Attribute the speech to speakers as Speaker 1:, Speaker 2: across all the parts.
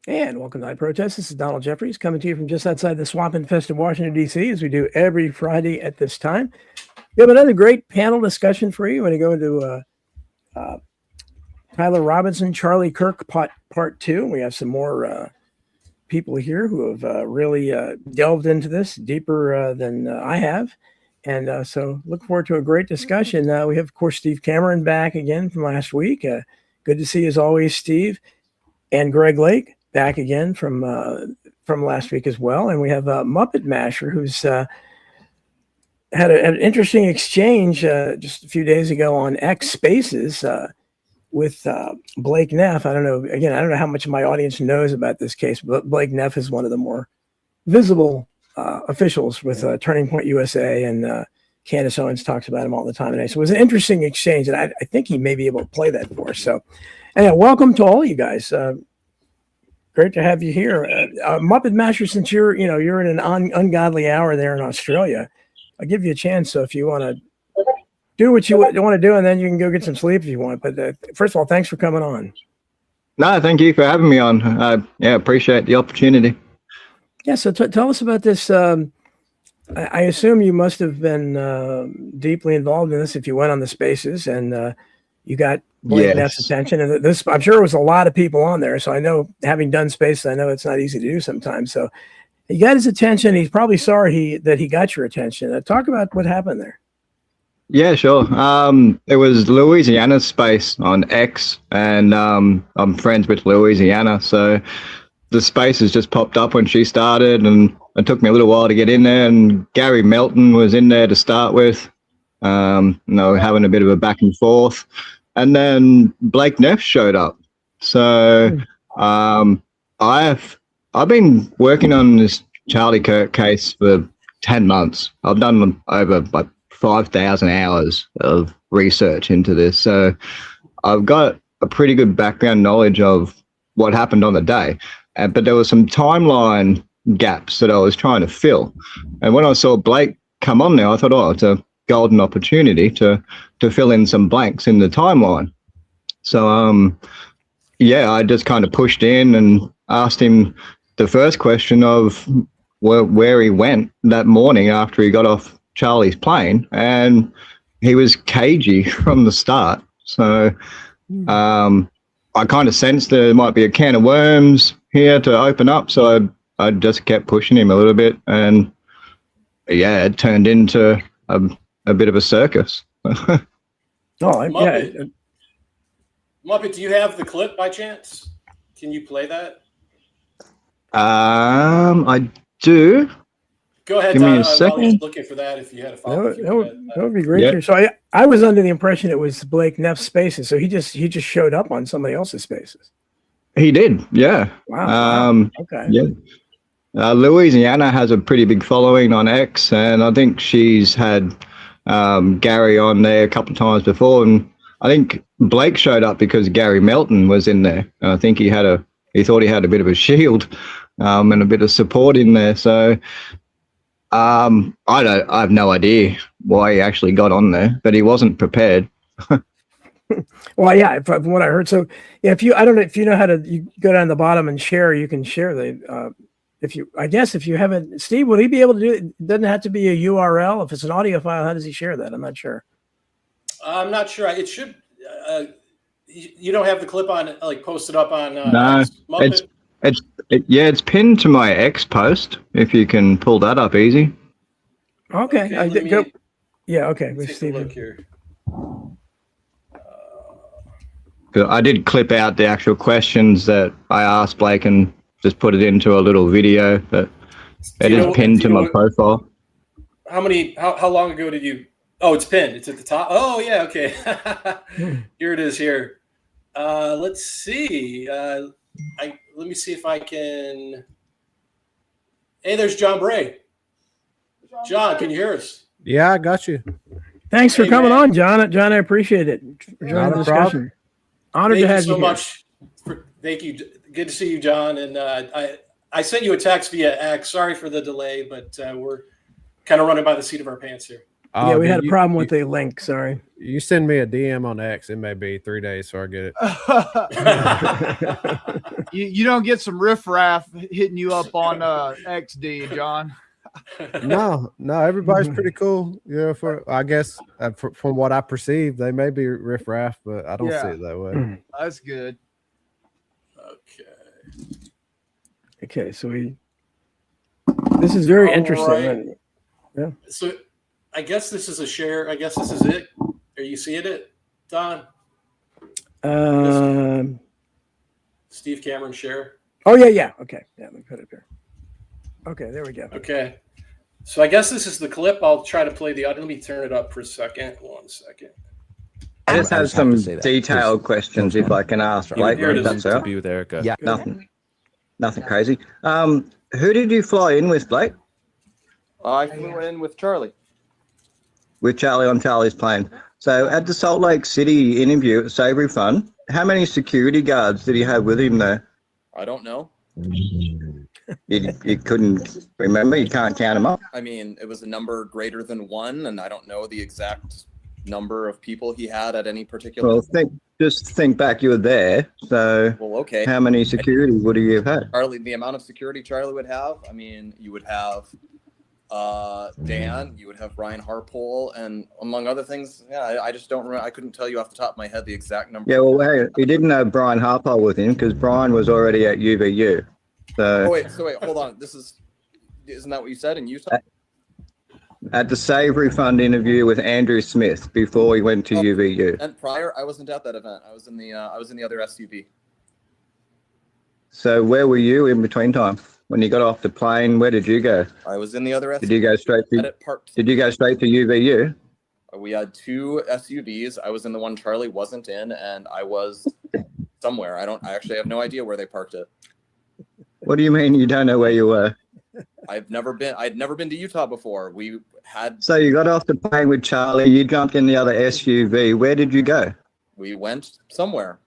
Speaker 1: And welcome to Night Protest. This is Donald Jeffries coming to you from just outside the swamp-infested Washington, D.C., as we do every Friday at this time. We have another great panel discussion for you. We're going to go into Tyler Robinson, Charlie Kirk, part 2. We have some more people here who have really delved into this deeper than I have. And so look forward to a great discussion. We have, of course, Steve Cameron back again from last week. Good to see you as always, Steve. And Greg Lake back again from last week as well. And we have Muppet Masher, who's had an interesting exchange just a few days ago on X Spaces with Blake Neff. I don't know how much of my audience knows about this case, but Blake Neff is one of the more visible officials with Turning Point USA, and Candace Owens talks about him all the time today. So it was an interesting exchange, and I think he may be able to play that for us. So, and welcome to all you guys. Great to have you here, Muppet Masher. Since you're in an ungodly hour there in Australia, I'll give you a chance. So if you want to do what you want to do, and then you can go get some sleep if you want. But first of all, thanks for coming on.
Speaker 2: No, thank you for having me on. Appreciate the opportunity.
Speaker 1: Yeah, so tell us about this. I assume you must have been deeply involved in this if you went on the Spaces, and you got Blake Neff's attention. And this, I'm sure, was a lot of people on there. So I know, having done Spaces, I know it's not easy to do sometimes. So you got his attention. He's probably sorry that he got your attention. Talk about what happened there.
Speaker 2: Yeah, sure. It was Louisiana's space on X, and I'm friends with Louisiana, so the Spaces just popped up when she started, and it took me a little while to get in there. And Gary Melton was in there to start with. Having a bit of a back and forth, and then Blake Neff showed up. So I've been working on this Charlie Kirk case for 10 months. I've done over 5,000 hours of research into this, so I've got a pretty good background knowledge of what happened on the day. But there were some timeline gaps that I was trying to fill, and when I saw Blake come on there, I thought, oh, it's a golden opportunity to fill in some blanks in the timeline. So I just kind of pushed in and asked him the first question of where he went that morning after he got off Charlie's plane, and he was cagey from the start. So I kind of sensed there might be a can of worms here to open up, so I just kept pushing him a little bit, and it turned into a bit of a circus.
Speaker 3: Muppet, do you have the clip by chance? Can you play that?
Speaker 2: I do.
Speaker 3: Go ahead,
Speaker 2: Give me a second.
Speaker 3: while he's looking for that, if you had a follow-up.
Speaker 1: That would be great. Yep. So I was under the impression it was Blake Neff's Spaces, so he just showed up on somebody else's Spaces.
Speaker 2: He did, yeah.
Speaker 1: Wow. Okay.
Speaker 2: Yeah. Louisiana has a pretty big following on X, and I think she's had Gary on there a couple of times before, and I think Blake showed up because Gary Melton was in there, and I think he thought he had a bit of a shield and a bit of support in there. So I have no idea why he actually got on there, but he wasn't prepared.
Speaker 1: Well, yeah, from what I heard. So I don't know if you know how to, you go down the bottom and share, you can share the, if you haven't, Steve, will he be able to do it? It doesn't have to be a URL. If it's an audio file, how does he share that? I'm not sure.
Speaker 3: I'm not sure. It should, you don't have the clip on, like, posted up on
Speaker 2: no, it's pinned to my X post, if you can pull that up easy.
Speaker 1: Okay. Okay.
Speaker 3: Let's take a look here.
Speaker 2: I did clip out the actual questions that I asked Blake and just put it into a little video, but it is pinned to my profile.
Speaker 3: How long ago did you? Oh, it's pinned. It's at the top. Oh, yeah. Okay. Here it is here. Let's see. Let me see if I can. Hey, there's Jon Bray. Jon, can you hear us?
Speaker 4: Yeah, I got you.
Speaker 1: Thanks for coming on, Jon. Jon, I appreciate it. For joining the discussion. Problem. Honored to have you so much.
Speaker 3: Thank you. Good to see you, Jon. And I sent you a text via X. Sorry for the delay, but we're kind of running by the seat of our pants here.
Speaker 1: Yeah, we had a problem with the link. Sorry.
Speaker 4: You send me a DM on X. It may be 3 days so I get it.
Speaker 5: You don't get some riffraff hitting you up on XD, John.
Speaker 4: No, everybody's pretty cool. I guess from what I perceive, they may be riffraff, but I don't see it that way.
Speaker 5: That's good.
Speaker 1: Okay, so this is very interesting.
Speaker 3: Right.
Speaker 1: Yeah.
Speaker 3: So I guess this is a share. I guess this is it. Are you seeing it, Don? Steve Cameron share.
Speaker 1: Oh, yeah. Okay. Yeah, let me put it there. Okay, there we go.
Speaker 3: Okay. So I guess this is the clip. I'll try to play the audio. Let me turn it up for a second. 1 second.
Speaker 2: I just have some detailed questions if I can ask. Blake, if that's all right.
Speaker 6: Be with Erica.
Speaker 7: Yeah.
Speaker 2: Nothing crazy. Who did you fly in with, Blake?
Speaker 6: I flew in with Charlie.
Speaker 2: With Charlie on Charlie's plane. So at the Salt Lake City interview at Savory Fun, how many security guards did he have with him there?
Speaker 6: I don't know.
Speaker 2: You couldn't remember? You can't count them up?
Speaker 6: I mean, it was a number greater than 1, and I don't know the exact number of people he had at any particular.
Speaker 2: Well, just think back. You were there. So
Speaker 6: Well, okay.
Speaker 2: how many security would he have had?
Speaker 6: Charlie, the amount of security Charlie would have, I mean, you would have Dan, you would have Brian Harpole, and among other things, I just don't remember. I couldn't tell you off the top of my head the exact number.
Speaker 2: Yeah, well, hey, he didn't have Brian Harpole with him because Brian was already at UVU. So
Speaker 6: wait, hold on. Isn't that what you said in Utah?
Speaker 2: At the Savory Fund interview with Andrew Smith before he went to UVU.
Speaker 6: And prior, I wasn't at that event. I was in the other SUV.
Speaker 2: So where were you in between time? When you got off the plane, where did you go?
Speaker 6: I was in the other SUV.
Speaker 2: Did you go straight to? Did you go straight to UVU?
Speaker 6: We had 2 SUVs. I was in the one Charlie wasn't in, and I was somewhere. I actually have no idea where they parked it.
Speaker 2: What do you mean you don't know where you were?
Speaker 6: I'd never been to Utah before.
Speaker 2: So you got off the plane with Charlie, you jumped in the other SUV. Where did you go?
Speaker 6: We went somewhere.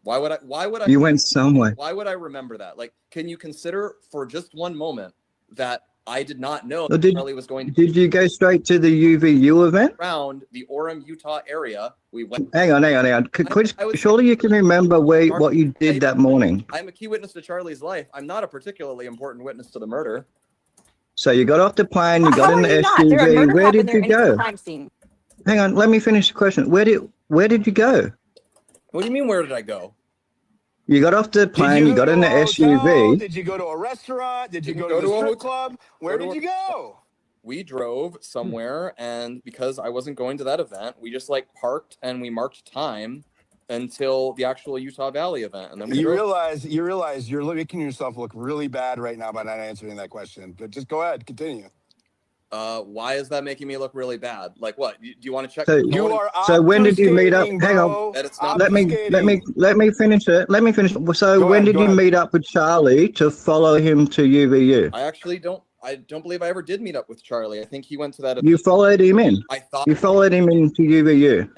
Speaker 6: Why would I?
Speaker 2: You went somewhere.
Speaker 6: Why would I remember that? Like, can you consider for just one moment that I did not know Charlie was going to?
Speaker 2: Did you go straight to the UVU event?
Speaker 6: Around the Orem, Utah area. We went.
Speaker 2: Hang on. Surely you can remember what you did that morning.
Speaker 6: I'm a key witness to Charlie's life. I'm not a particularly important witness to the murder.
Speaker 2: So you got off the plane, you got in the SUV. Where did you go? Hang on, let me finish the question. Where did you go?
Speaker 6: What do you mean, where did I go?
Speaker 2: You got off the plane, you got in the SUV.
Speaker 7: Did you go to a restaurant? Did you go to a strip club? Where did you go?
Speaker 6: We drove somewhere, and because I wasn't going to that event, we just parked and we marked time until the actual Utah Valley event, and then we
Speaker 7: realize you're making yourself look really bad right now by not answering that question. But just go ahead, continue.
Speaker 6: Why is that making me look really bad? Like what? Do you want to check?
Speaker 2: So when did you meet up? Hang on. Let me finish it. Let me finish. So when did you meet up with Charlie to follow him to UVU?
Speaker 6: I actually don't believe I ever did meet up with Charlie. I think he went to that event.
Speaker 2: You followed him in.
Speaker 6: I thought
Speaker 2: you followed him into UVU.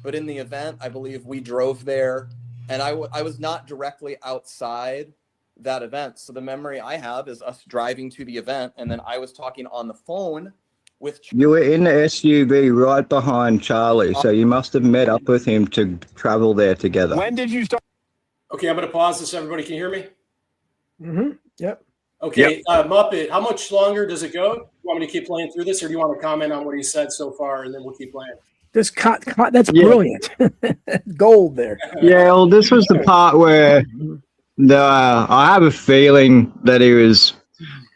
Speaker 6: But in the event, I believe we drove there, and I was not directly outside that event. So the memory I have is us driving to the event, and then I was talking on the phone with Charlie.
Speaker 2: You were in the SUV right behind Charlie, so you must have met up with him to travel there together.
Speaker 7: When did you start?
Speaker 3: Okay, I'm going to pause this. Everybody can hear me?
Speaker 1: Mm-hmm. Yep.
Speaker 3: Okay, Muppet, how much longer does it go? You want me to keep playing through this, or do you want to comment on what he said so far, and then we'll keep playing?
Speaker 1: This that's brilliant. Gold there.
Speaker 2: Yeah, well, this was the part where I have a feeling that he was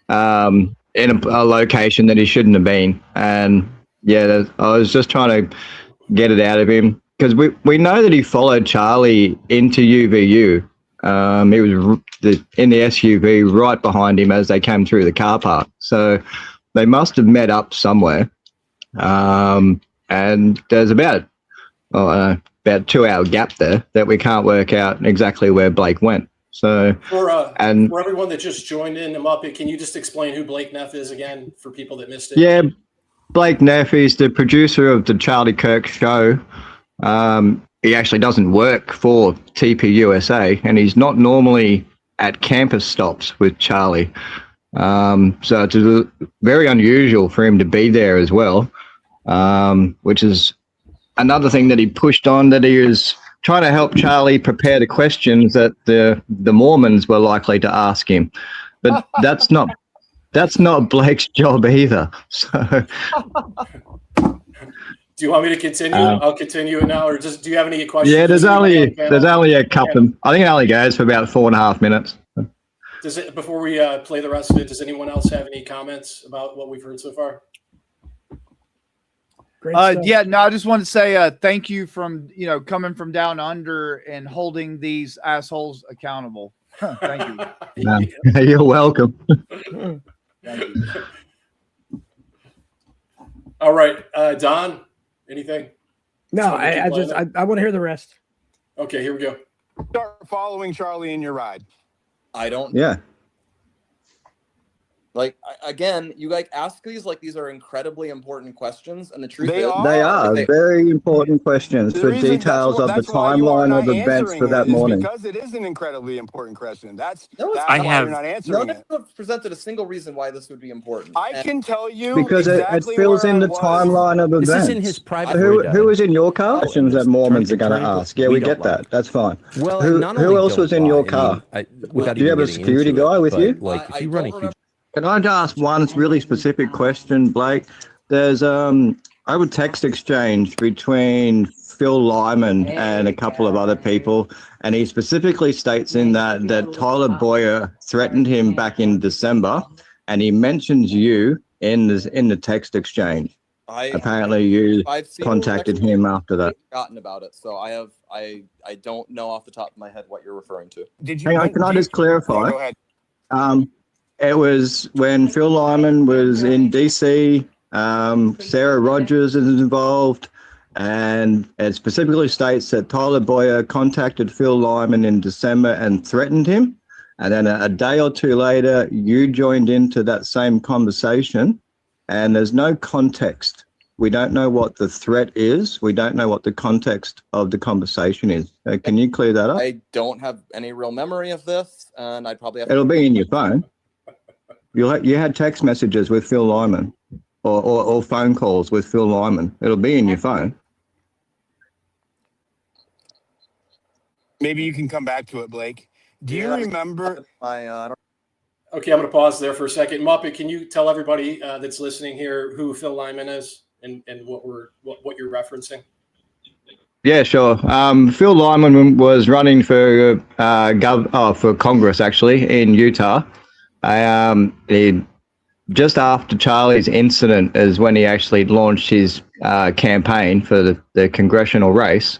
Speaker 2: in a location that he shouldn't have been. And yeah, I was just trying to get it out of him because we know that he followed Charlie into UVU. He was in the SUV right behind him as they came through the car park. So they must have met up somewhere. And there's about 2-hour gap there that we can't work out exactly where Blake went. So
Speaker 3: for everyone that just joined in the Muppet, can you just explain who Blake Neff is again for people that missed it?
Speaker 2: Yeah, Blake Neff is the producer of the Charlie Kirk show. He actually doesn't work for TPUSA, and he's not normally at campus stops with Charlie. So it's very unusual for him to be there as well. which is another thing that he pushed on, that he was trying to help Charlie prepare the questions that the Mormons were likely to ask him. But that's not Blake's job either. So
Speaker 3: Do you want me to continue? I'll continue it now, or just do you have any questions?
Speaker 2: yeah, there's only a couple. I think it only goes for about 4.5 minutes.
Speaker 3: Does it, before we play the rest of it, does anyone else have any comments about what we've heard so far?
Speaker 5: Yeah, no, I just want to say thank you from coming from down under and holding these assholes accountable. Thank you.
Speaker 2: You're welcome.
Speaker 5: Thank you.
Speaker 3: All right, Don, anything?
Speaker 1: No, I want to hear the rest.
Speaker 3: Okay, here we go.
Speaker 7: Start following Charlie in your ride.
Speaker 6: I don't.
Speaker 2: Yeah.
Speaker 6: Again, you ask these like these are incredibly important questions, and the truth
Speaker 7: They
Speaker 6: is
Speaker 7: are.
Speaker 2: Very important questions for details of the timeline of events for that morning.
Speaker 7: Because it is an incredibly important question. That's
Speaker 6: No, it's
Speaker 7: why
Speaker 6: not.
Speaker 7: you're not answering
Speaker 6: None
Speaker 7: it.
Speaker 6: of them presented a single reason why this would be important.
Speaker 7: I can tell you
Speaker 2: Because
Speaker 7: exactly
Speaker 2: it fills
Speaker 7: where
Speaker 2: in
Speaker 7: I
Speaker 2: the
Speaker 7: was.
Speaker 2: timeline of events.
Speaker 8: This is in his private
Speaker 2: Who
Speaker 8: radar.
Speaker 2: is in your car? Questions that Mormons are going to
Speaker 8: triangle
Speaker 2: ask. Yeah, we
Speaker 8: don't
Speaker 2: get that.
Speaker 8: like.
Speaker 2: That's fine.
Speaker 8: Well,
Speaker 2: Who
Speaker 8: not only
Speaker 2: else
Speaker 8: don't
Speaker 2: was in your
Speaker 8: lie,
Speaker 2: car?
Speaker 8: without
Speaker 2: Do you
Speaker 8: even
Speaker 2: have a
Speaker 8: getting
Speaker 2: security
Speaker 8: into
Speaker 2: guy
Speaker 8: it,
Speaker 2: with
Speaker 8: but,
Speaker 2: you?
Speaker 8: Like, if you run into
Speaker 2: Can I ask one really specific question, Blake? There's I have a text exchange between Phil Lyman and a couple of other people, and he specifically states in that Tyler Boyer threatened him back in December, and he mentions you in the text exchange. Apparently, you contacted him after that.
Speaker 6: I've forgotten about it, so I don't know off the top of my head what you're referring to.
Speaker 2: Hang on, can I just clarify?
Speaker 7: Go ahead.
Speaker 2: It was when Phil Lyman was in DC. Sarah Rogers is involved, and it specifically states that Tyler Boyer contacted Phil Lyman in December and threatened him. And then a day or two later, you joined into that same conversation, and there's no context. We don't know what the threat is. We don't know what the context of the conversation is. Can you clear that up?
Speaker 6: I don't have any real memory of this, and I'd probably have
Speaker 2: It'll be in your phone. You had text messages with Phil Lyman or phone calls with Phil Lyman. It'll be in your phone.
Speaker 7: Maybe you can come back to it, Blake. Do you remember?
Speaker 3: Okay, I'm going to pause there for a second. Muppet, can you tell everybody that's listening here who Phil Lyman is and what you're referencing?
Speaker 2: Yeah, sure. Phil Lyman was running for Congress actually in Utah. Just after Charlie's incident is when he actually launched his campaign for the congressional race,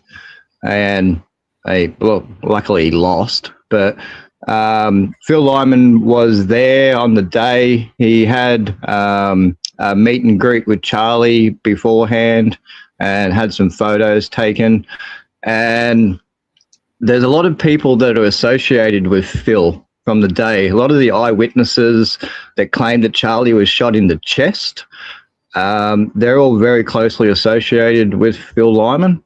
Speaker 2: and luckily he lost. But Phil Lyman was there on the day. He had a meet and greet with Charlie beforehand and had some photos taken. And there's a lot of people that are associated with Phil from the day. A lot of the eyewitnesses that claim that Charlie was shot in the chest, they're all very closely associated with Phil Lyman.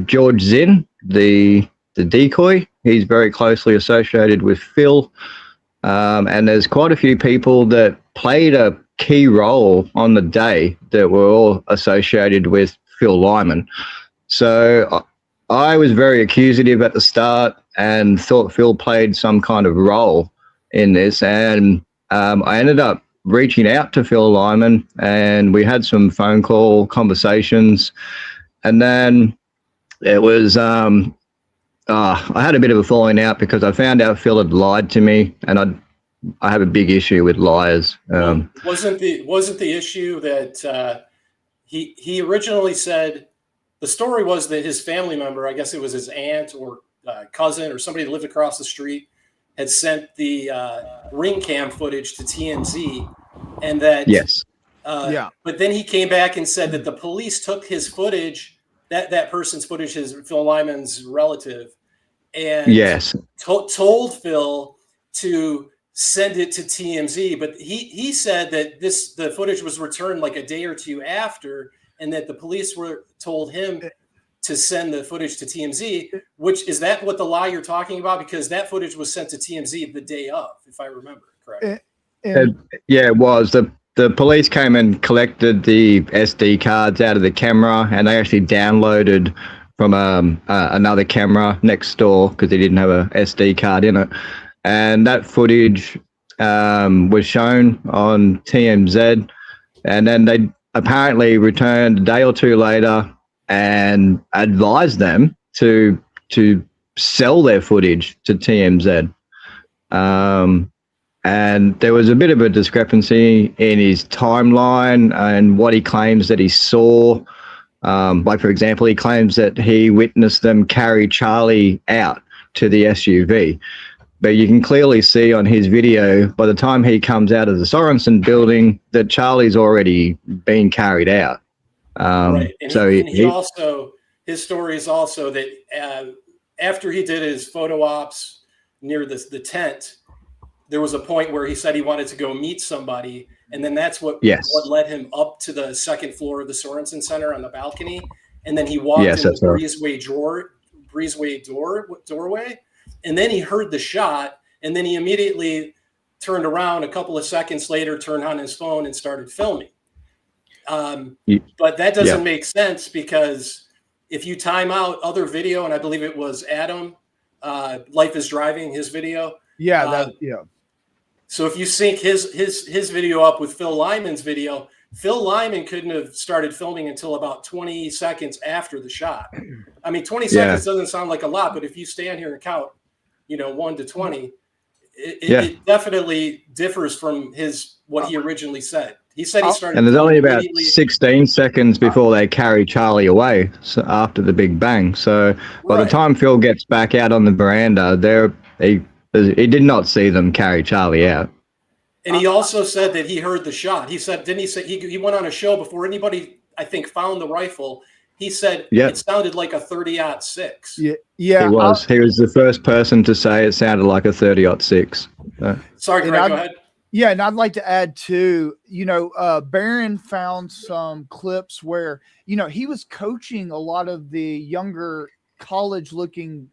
Speaker 2: George Zinn, the decoy, he's very closely associated with Phil. And there's quite a few people that played a key role on the day that were all associated with Phil Lyman. So I was very accusative at the start and thought Phil played some kind of role in this. And I ended up reaching out to Phil Lyman, and we had some phone call conversations. And then it was, I had a bit of a falling out because I found out Phil had lied to me, and I have a big issue with liars.
Speaker 3: Wasn't the issue that he originally said, the story was that his family member, I guess it was his aunt or cousin or somebody that lived across the street, had sent the ring cam footage to TMZ, and that
Speaker 2: yes,
Speaker 3: But then he came back and said that the police took his footage, that person's footage, his Phil Lyman's relative, and
Speaker 2: yes,
Speaker 3: told Phil to send it to TMZ. But he said that the footage was returned like a day or two after, and that the police told him to send the footage to TMZ. Which is that what the lie you're talking about? Because that footage was sent to TMZ the day of, if I remember correctly.
Speaker 2: yeah, it was. the police came and collected the SD cards out of the camera, and they actually downloaded from another camera next door because they didn't have a SD card in it. And that footage was shown on TMZ, and then they apparently returned a day or two later and advised them to sell their footage to TMZ. And there was a bit of a discrepancy in his timeline and what he claims that he saw. Like, for example, he claims that he witnessed them carry Charlie out to the SUV. But you can clearly see on his video, by the time he comes out of the Sorensen building, that Charlie's already been carried out.
Speaker 3: Right. And
Speaker 2: so
Speaker 3: he also, his story is also that after he did his photo ops near the tent, there was a point where he said he wanted to go meet somebody, and then that's what led him up to the second floor of the Sorensen Center on the balcony, and then he walked in the breezeway doorway, and then he heard the shot, and then he immediately turned around a couple of seconds later, turned on his phone, and started filming. But that doesn't make sense, because if you time out other video, and I believe it was Adam, Life is Driving, his video. So if you sync his video up with Phil Lyman's video, Phil Lyman couldn't have started filming until about 20 seconds after the shot. I mean, 20 seconds doesn't sound like a lot, but if you stand here and count, 1 to 20, it definitely differs from what he originally said. He said he started.
Speaker 2: And there's only about 16 seconds before they carry Charlie away, so after the Big Bang. So by the time Phil gets back out on the veranda, he did not see them carry Charlie out. And
Speaker 3: he also said that he heard the shot. He said, didn't he say he went on a show before anybody, I think, found the rifle. He said it sounded like a 30-06.
Speaker 2: Yeah. He was the first person to say it sounded like a 30-06.
Speaker 3: Sorry, Greg, go ahead.
Speaker 5: Yeah, and I'd like to add too, Barron found some clips where, he was coaching a lot of the younger college-looking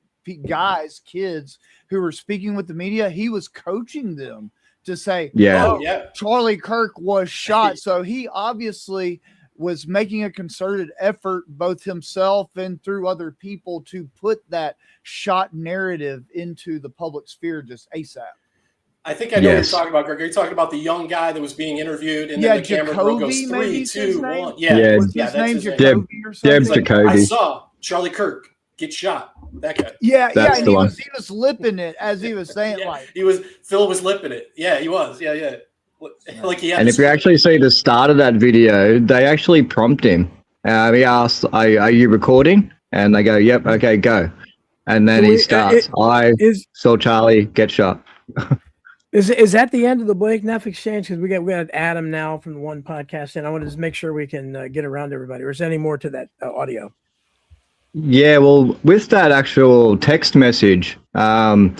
Speaker 5: kids who were speaking with the media. He was coaching them to say, Charlie Kirk was shot. So he obviously was making a concerted effort, both himself and through other people, to put that shot narrative into the public sphere just ASAP.
Speaker 3: I think I know what you're talking about, Greg. You're talking about the young guy that was being interviewed, and then the camera girl goes 3, 2, 1.
Speaker 5: His name Jacoby or something?
Speaker 2: Jacoby.
Speaker 3: I saw Charlie Kirk get shot. That guy.
Speaker 5: And he was lipping it as he was saying,
Speaker 3: Phil was lipping it. Yeah, he was. Yeah. Like he had.
Speaker 2: And if you actually see the start of that video, they actually prompt him. He asks, "Are you recording?" And they go, "Yep, okay, go." And then he starts. I saw Charlie get shot.
Speaker 1: Is that the end of the Blake Neff exchange? Because we got Adam now from the One Podcast, and I want to just make sure we can get around everybody. Or is there any more to that audio?
Speaker 2: Yeah, well, with that actual text message, I'm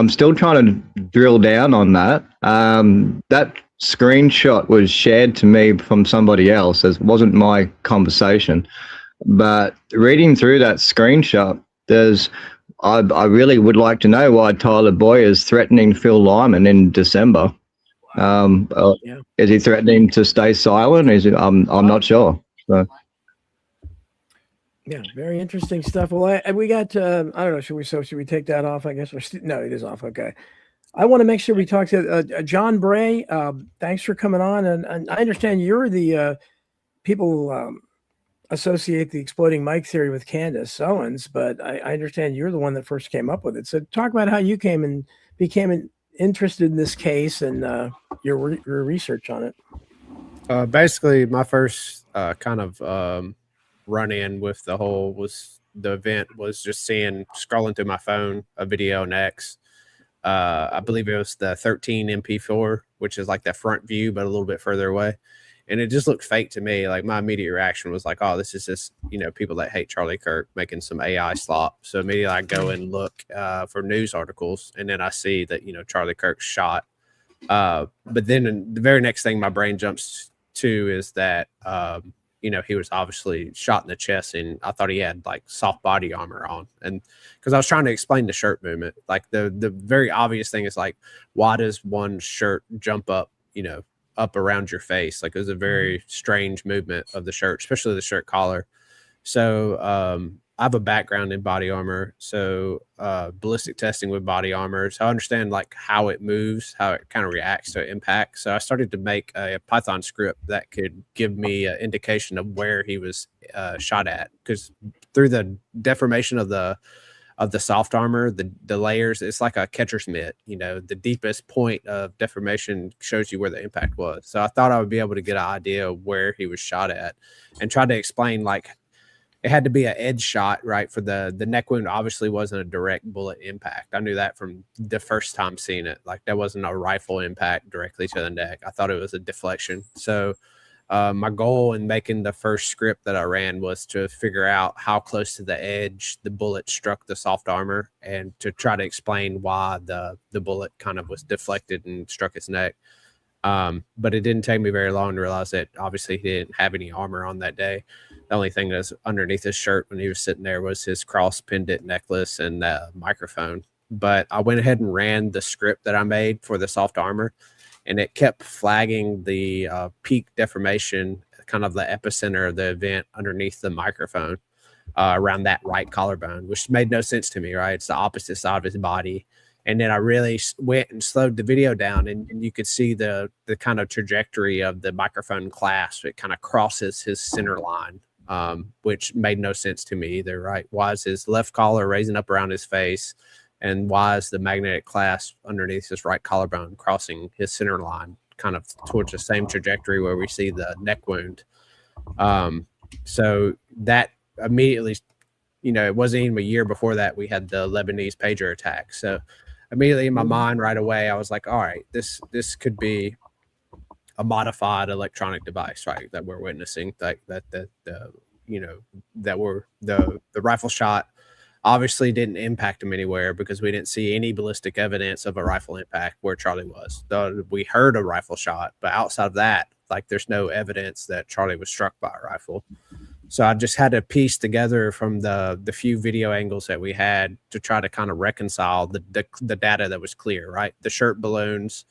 Speaker 2: still trying to drill down on that. That screenshot was shared to me from somebody else. It wasn't my conversation. But reading through that screenshot, I really would like to know why Tyler Boyd is threatening Phil Lyman in December. Is he threatening to stay silent? I'm not sure. So.
Speaker 1: Yeah, very interesting stuff. Well, we got, I don't know, should we take that off, I guess? No, it is off. Okay. I want to make sure we talk to Jon Bray. Thanks for coming on. And I understand you're the people associate the exploding mic theory with Candace Owens, but I understand you're the one that first came up with it. So talk about how you came and became interested in this case and your research on it.
Speaker 4: Basically, my first kind of run-in with the event was just scrolling through my phone a video on X. I believe it was the 13 MP4, which is like the front view but a little bit further away, and it just looked fake to me. Like, my immediate reaction was like, oh, this is just people that hate Charlie Kirk making some AI slop. So immediately I go and look for news articles, and then I see that Charlie Kirk's shot, but then the very next thing my brain jumps to is that he was obviously shot in the chest, and I thought he had like soft body armor on. And because I was trying to explain the shirt movement, like the very obvious thing is like, why does one shirt jump up, up around your face. Like it was a very strange movement of the shirt, especially the shirt collar. So I have a background in body armor, so ballistic testing with body armor. So I understand like how it moves, how it kind of reacts to impact. So I started to make a Python script that could give me an indication of where he was shot at, because through the deformation of the soft armor, the layers, it's like a catcher's mitt. You know, the deepest point of deformation shows you where the impact was. So I thought I would be able to get an idea of where he was shot at, and try to explain like it had to be an edge shot, right? For the neck wound obviously wasn't a direct bullet impact. I knew that from the first time seeing it. Like that wasn't a rifle impact directly to the neck. I thought it was a deflection. So my goal in making the first script that I ran was to figure out how close to the edge the bullet struck the soft armor, and to try to explain why the bullet kind of was deflected and struck his neck. But it didn't take me very long to realize that obviously he didn't have any armor on that day. The only thing that was underneath his shirt when he was sitting there was his cross pendant necklace and microphone. But I went ahead and ran the script that I made for the soft armor, and it kept flagging the peak deformation, kind of the epicenter of the event underneath the microphone, around that right collarbone, which made no sense to me, right? It's the opposite side of his body. And then I really went and slowed the video down, and you could see the kind of trajectory of the microphone clasp. It kind of crosses his center line, which made no sense to me either, right? Why is his left collar raising up around his face? And why is the magnetic clasp underneath his right collarbone crossing his center line, kind of towards the same trajectory where we see the neck wound? So that immediately, you know, it wasn't even a year before that we had the Lebanese pager attack. So immediately in my mind right away, I was like, all right, this could be a modified electronic device, right? That we're witnessing, like that you know, that were the rifle shot obviously didn't impact him anywhere, because we didn't see any ballistic evidence of a rifle impact where Charlie was. Though we heard a rifle shot, but outside of that, like there's no evidence that Charlie was struck by a rifle. So I just had to piece together from the few video angles that we had to try to kind of reconcile the data that was clear, right? The shirt balloons,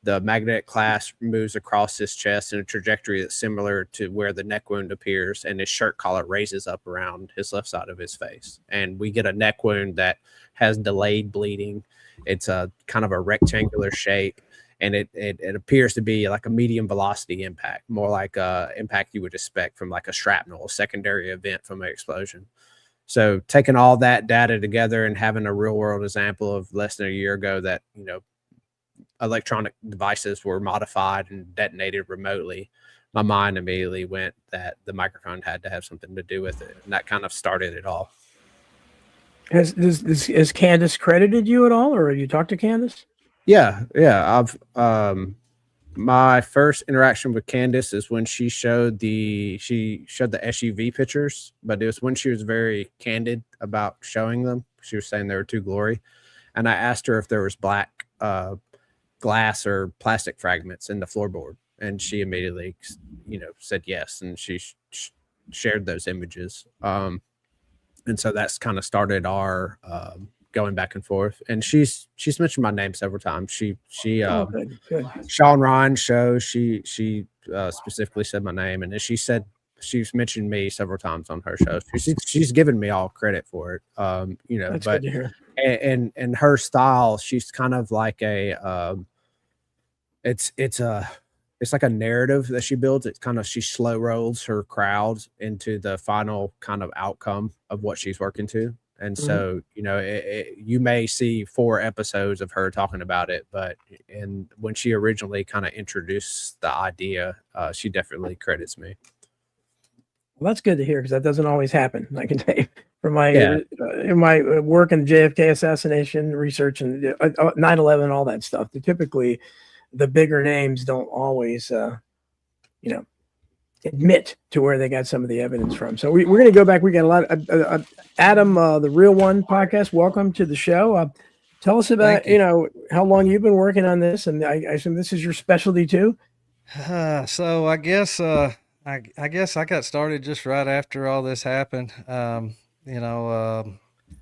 Speaker 4: the magnetic clasp moves across his chest in a trajectory that's similar to where the neck wound appears, and his shirt collar raises up around his left side of his face. And we get a neck wound that has delayed bleeding. It's a kind of a rectangular shape, and it appears to be like a medium velocity impact, more like a impact you would expect from like a shrapnel, a secondary event from an explosion. So taking all that data together and having a real world example of less than a year ago that, you know, electronic devices were modified and detonated remotely, my mind immediately went that the microphone had to have something to do with it. And that kind of started it all.
Speaker 1: Has Candace credited you at all, or have you talked to Candace?
Speaker 4: Yeah. I've my first interaction with Candace is when she showed the SUV pictures, but it was when she was very candid about showing them. She was saying they were too glory. And I asked her if there was black glass or plastic fragments in the floorboard, and she immediately, you know, said yes, and she shared those images. And so that's kind of started our going back and forth. And she's mentioned my name several times. She
Speaker 1: Good.
Speaker 4: Sean Ryan's show, she specifically said my name, and then she's mentioned me several times on her show. She's given me all credit for it. You know,
Speaker 1: That's
Speaker 4: but
Speaker 1: good to hear.
Speaker 4: and her style, she's kind of like a it's like a narrative that she builds. It's kind of, she slow rolls her crowds into the final kind of outcome of what she's working to. And so, you know, you may see 4 episodes of her talking about it, but when she originally kind of introduced the idea, she definitely credits me.
Speaker 1: Well, that's good to hear, because that doesn't always happen. I can tell you from my in my work in JFK assassination research and 9/11, all that stuff. Typically, the bigger names don't always, you know, admit to where they got some of the evidence from. So we're going to go back. We got a lot of Adam, the Real One podcast. Welcome to the show. Tell us about, you know, how long you've been working on this, and I assume this is your specialty too.
Speaker 8: So I guess I guess I got started just right after all this happened. You know,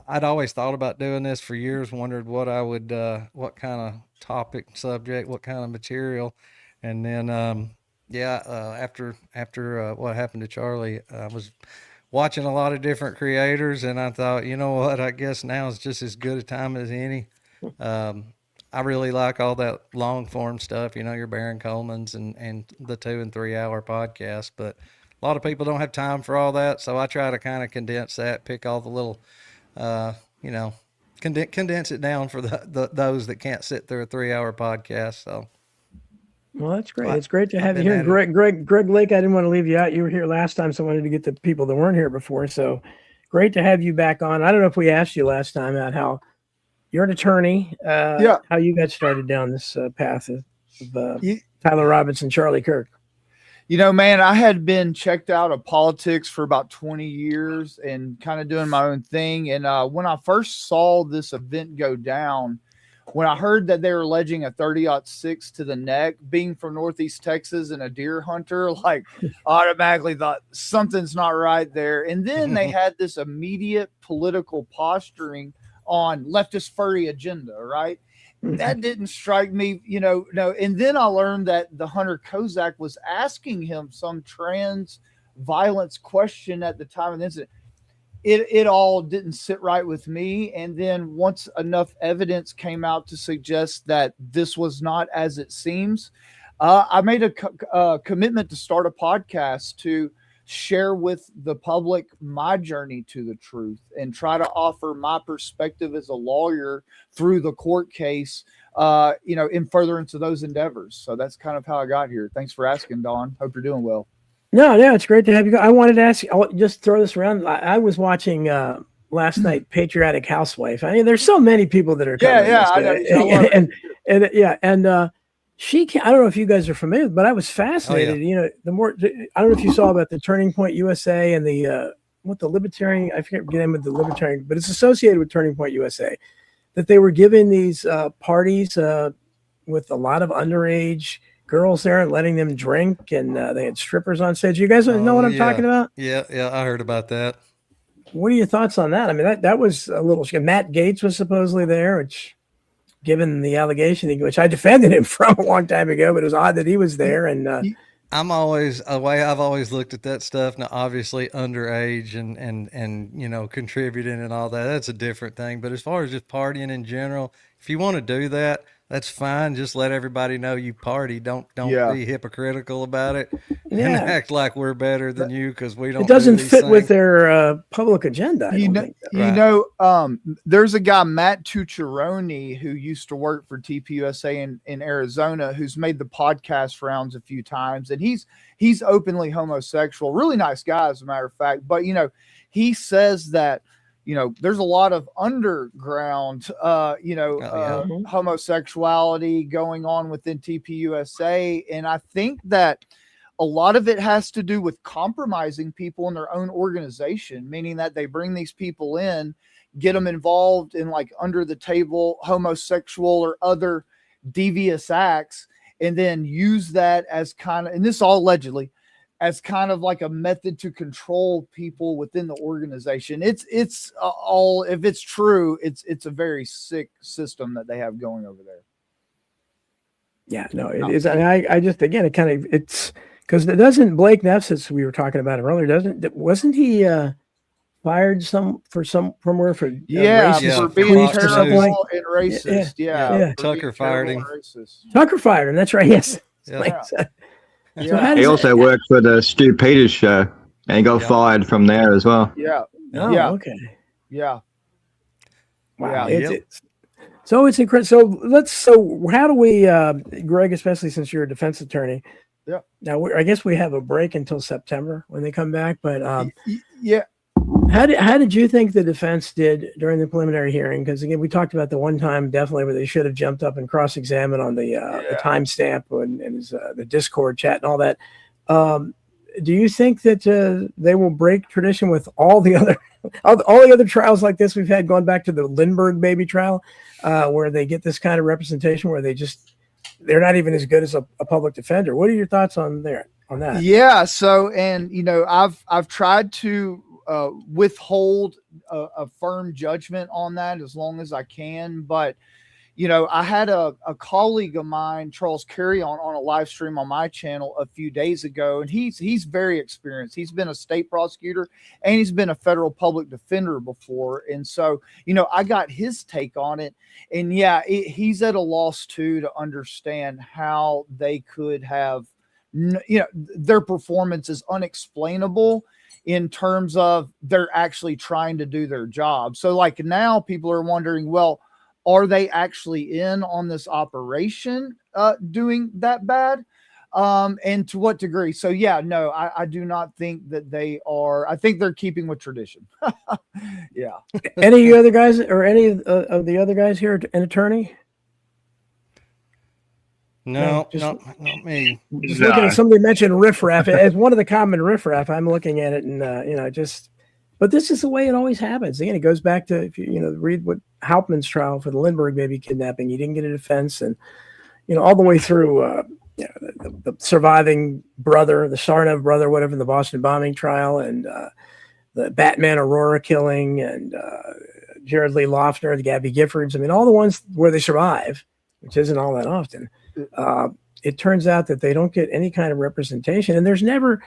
Speaker 8: I'd always thought about doing this for years, wondered what I would, what kind of topic, subject, what kind of material. And then, after what happened to Charlie, I was watching a lot of different creators, and I thought, you know what, I guess now is just as good a time as any. I really like all that long form stuff, your Baron Coleman's and the 2 and 3 hour podcast, but a lot of people don't have time for all that. So I try to kind of condense that, pick all the little, condense it down for those that can't sit through a 3 hour podcast. So.
Speaker 1: Well, that's great. It's great to have you here. Greg Lake, I didn't want to leave you out. You were here last time, so I wanted to get the people that weren't here before. So great to have you back on. I don't know if we asked you last time about how you're an attorney, how you got started down this path of Tyler Robinson, Charlie Kirk.
Speaker 5: Man, I had been checked out of politics for about 20 years and kind of doing my own thing. And when I first saw this event go down, when I heard that they were alleging a 30-06 to the neck, being from Northeast Texas and a deer hunter, automatically thought something's not right there. And then they had this immediate political posturing on leftist furry agenda, right? That didn't strike me, no. And then I learned that the Hunter Kozak was asking him some trans violence question at the time of the incident. It all didn't sit right with me. And then once enough evidence came out to suggest that this was not as it seems, I made a commitment to start a podcast to share with the public my journey to the truth and try to offer my perspective as a lawyer through the court case, in furtherance of those endeavors. So that's kind of how I got here. Thanks for asking, Don. Hope you're doing well.
Speaker 1: No, it's great to have you. I wanted to ask you, I'll just throw this around. I was watching last night, Patriotic Housewife. I mean, there's so many people that are coming. She can't, I don't know if you guys are familiar, but I was fascinated. The more, I don't know if you saw about the Turning Point USA and the Libertarian, I forget the name of the Libertarian, but it's associated with Turning Point USA, that they were giving these parties with a lot of underage girls there and letting them drink, and they had strippers on stage. You guys know what I'm talking about?
Speaker 8: Yeah, I heard about that.
Speaker 1: What are your thoughts on that? I mean, that was a little. Matt Gaetz was supposedly there, which, given the allegation, which I defended him from a long time ago, but it was odd that he was there. And
Speaker 8: I've always looked at that stuff. Now, obviously, underage and contributing and all that, that's a different thing. But as far as just partying in general, if you want to do that, that's fine. Just let everybody know you party. Don't be hypocritical about it and act like we're better than you because we don't.
Speaker 1: It doesn't fit with their public agenda.
Speaker 5: There's a guy, Matt Tucciaroni, who used to work for TPUSA in Arizona, who's made the podcast rounds a few times, and he's openly homosexual. Really nice guy, as a matter of fact. But he says that. There's a lot of underground, homosexuality going on within TPUSA. And I think that a lot of it has to do with compromising people in their own organization, meaning that they bring these people in, get them involved in under the table homosexual or other devious acts, and then use that as kind of, and this all allegedly, as kind of like a method to control people within the organization. It's all, if it's true, it's a very sick system that they have going over there.
Speaker 1: Yeah, no, it is. And I just, again, it's because it doesn't, Blake Neffs, we were talking about him earlier, wasn't he fired for somewhere for
Speaker 5: for being terrible and racist. Yeah.
Speaker 8: Tucker fired him.
Speaker 1: Tucker fired him. That's right. Yes.
Speaker 2: He also worked for the Stu Peters show, and he got fired from there as well.
Speaker 1: Okay.
Speaker 5: Yeah.
Speaker 1: Wow. So it's incredible. So how do we, Greg, especially since you're a defense attorney?
Speaker 5: Yeah.
Speaker 1: Now I guess we have a break until September when they come back, but
Speaker 5: how
Speaker 1: did you think the defense did during the preliminary hearing? Because again, we talked about the one time definitely where they should have jumped up and cross-examined on the timestamp and the Discord chat and all that. Do you think that they will break tradition with all the other trials like this we've had, going back to the Lindbergh baby trial, where they get this kind of representation where they're not even as good as a public defender? What are your thoughts on that?
Speaker 5: Yeah. So, and I've tried to withhold a firm judgment on that as long as I can, but you know, I had a colleague of mine, Charles Carey, on a live stream on my channel a few days ago, and he's very experienced. He's been a state prosecutor and he's been a federal public defender before. And so, you know, I got his take on it. And yeah, he's at a loss too to understand how they could have, you know, their performance is unexplainable in terms of they're actually trying to do their job. So like now people are wondering, well, are they actually in on this operation doing that bad? And to what degree? So yeah, no, I do not think that they are. I think they're keeping with tradition. Yeah.
Speaker 1: Any of you other guys or any of the other guys here an attorney?
Speaker 8: No,
Speaker 1: just-
Speaker 8: not me.
Speaker 1: Just looking at somebody mentioned riffraff as one of the common riffraff. I'm looking at it and you know, just, but this is the way it always happens. Again, it goes back to, if you know, read what Hauptmann's trial for the Lindbergh baby kidnapping. He didn't get a defense, and you know, all the way through you know, the surviving brother, the Sarnev brother, whatever, in the Boston bombing trial, and the Batman Aurora killing, and Jared Lee Loughner, the Gabby Giffords. I mean, all the ones where they survive, which isn't all that often. It turns out that they don't get any kind of representation, and there's never.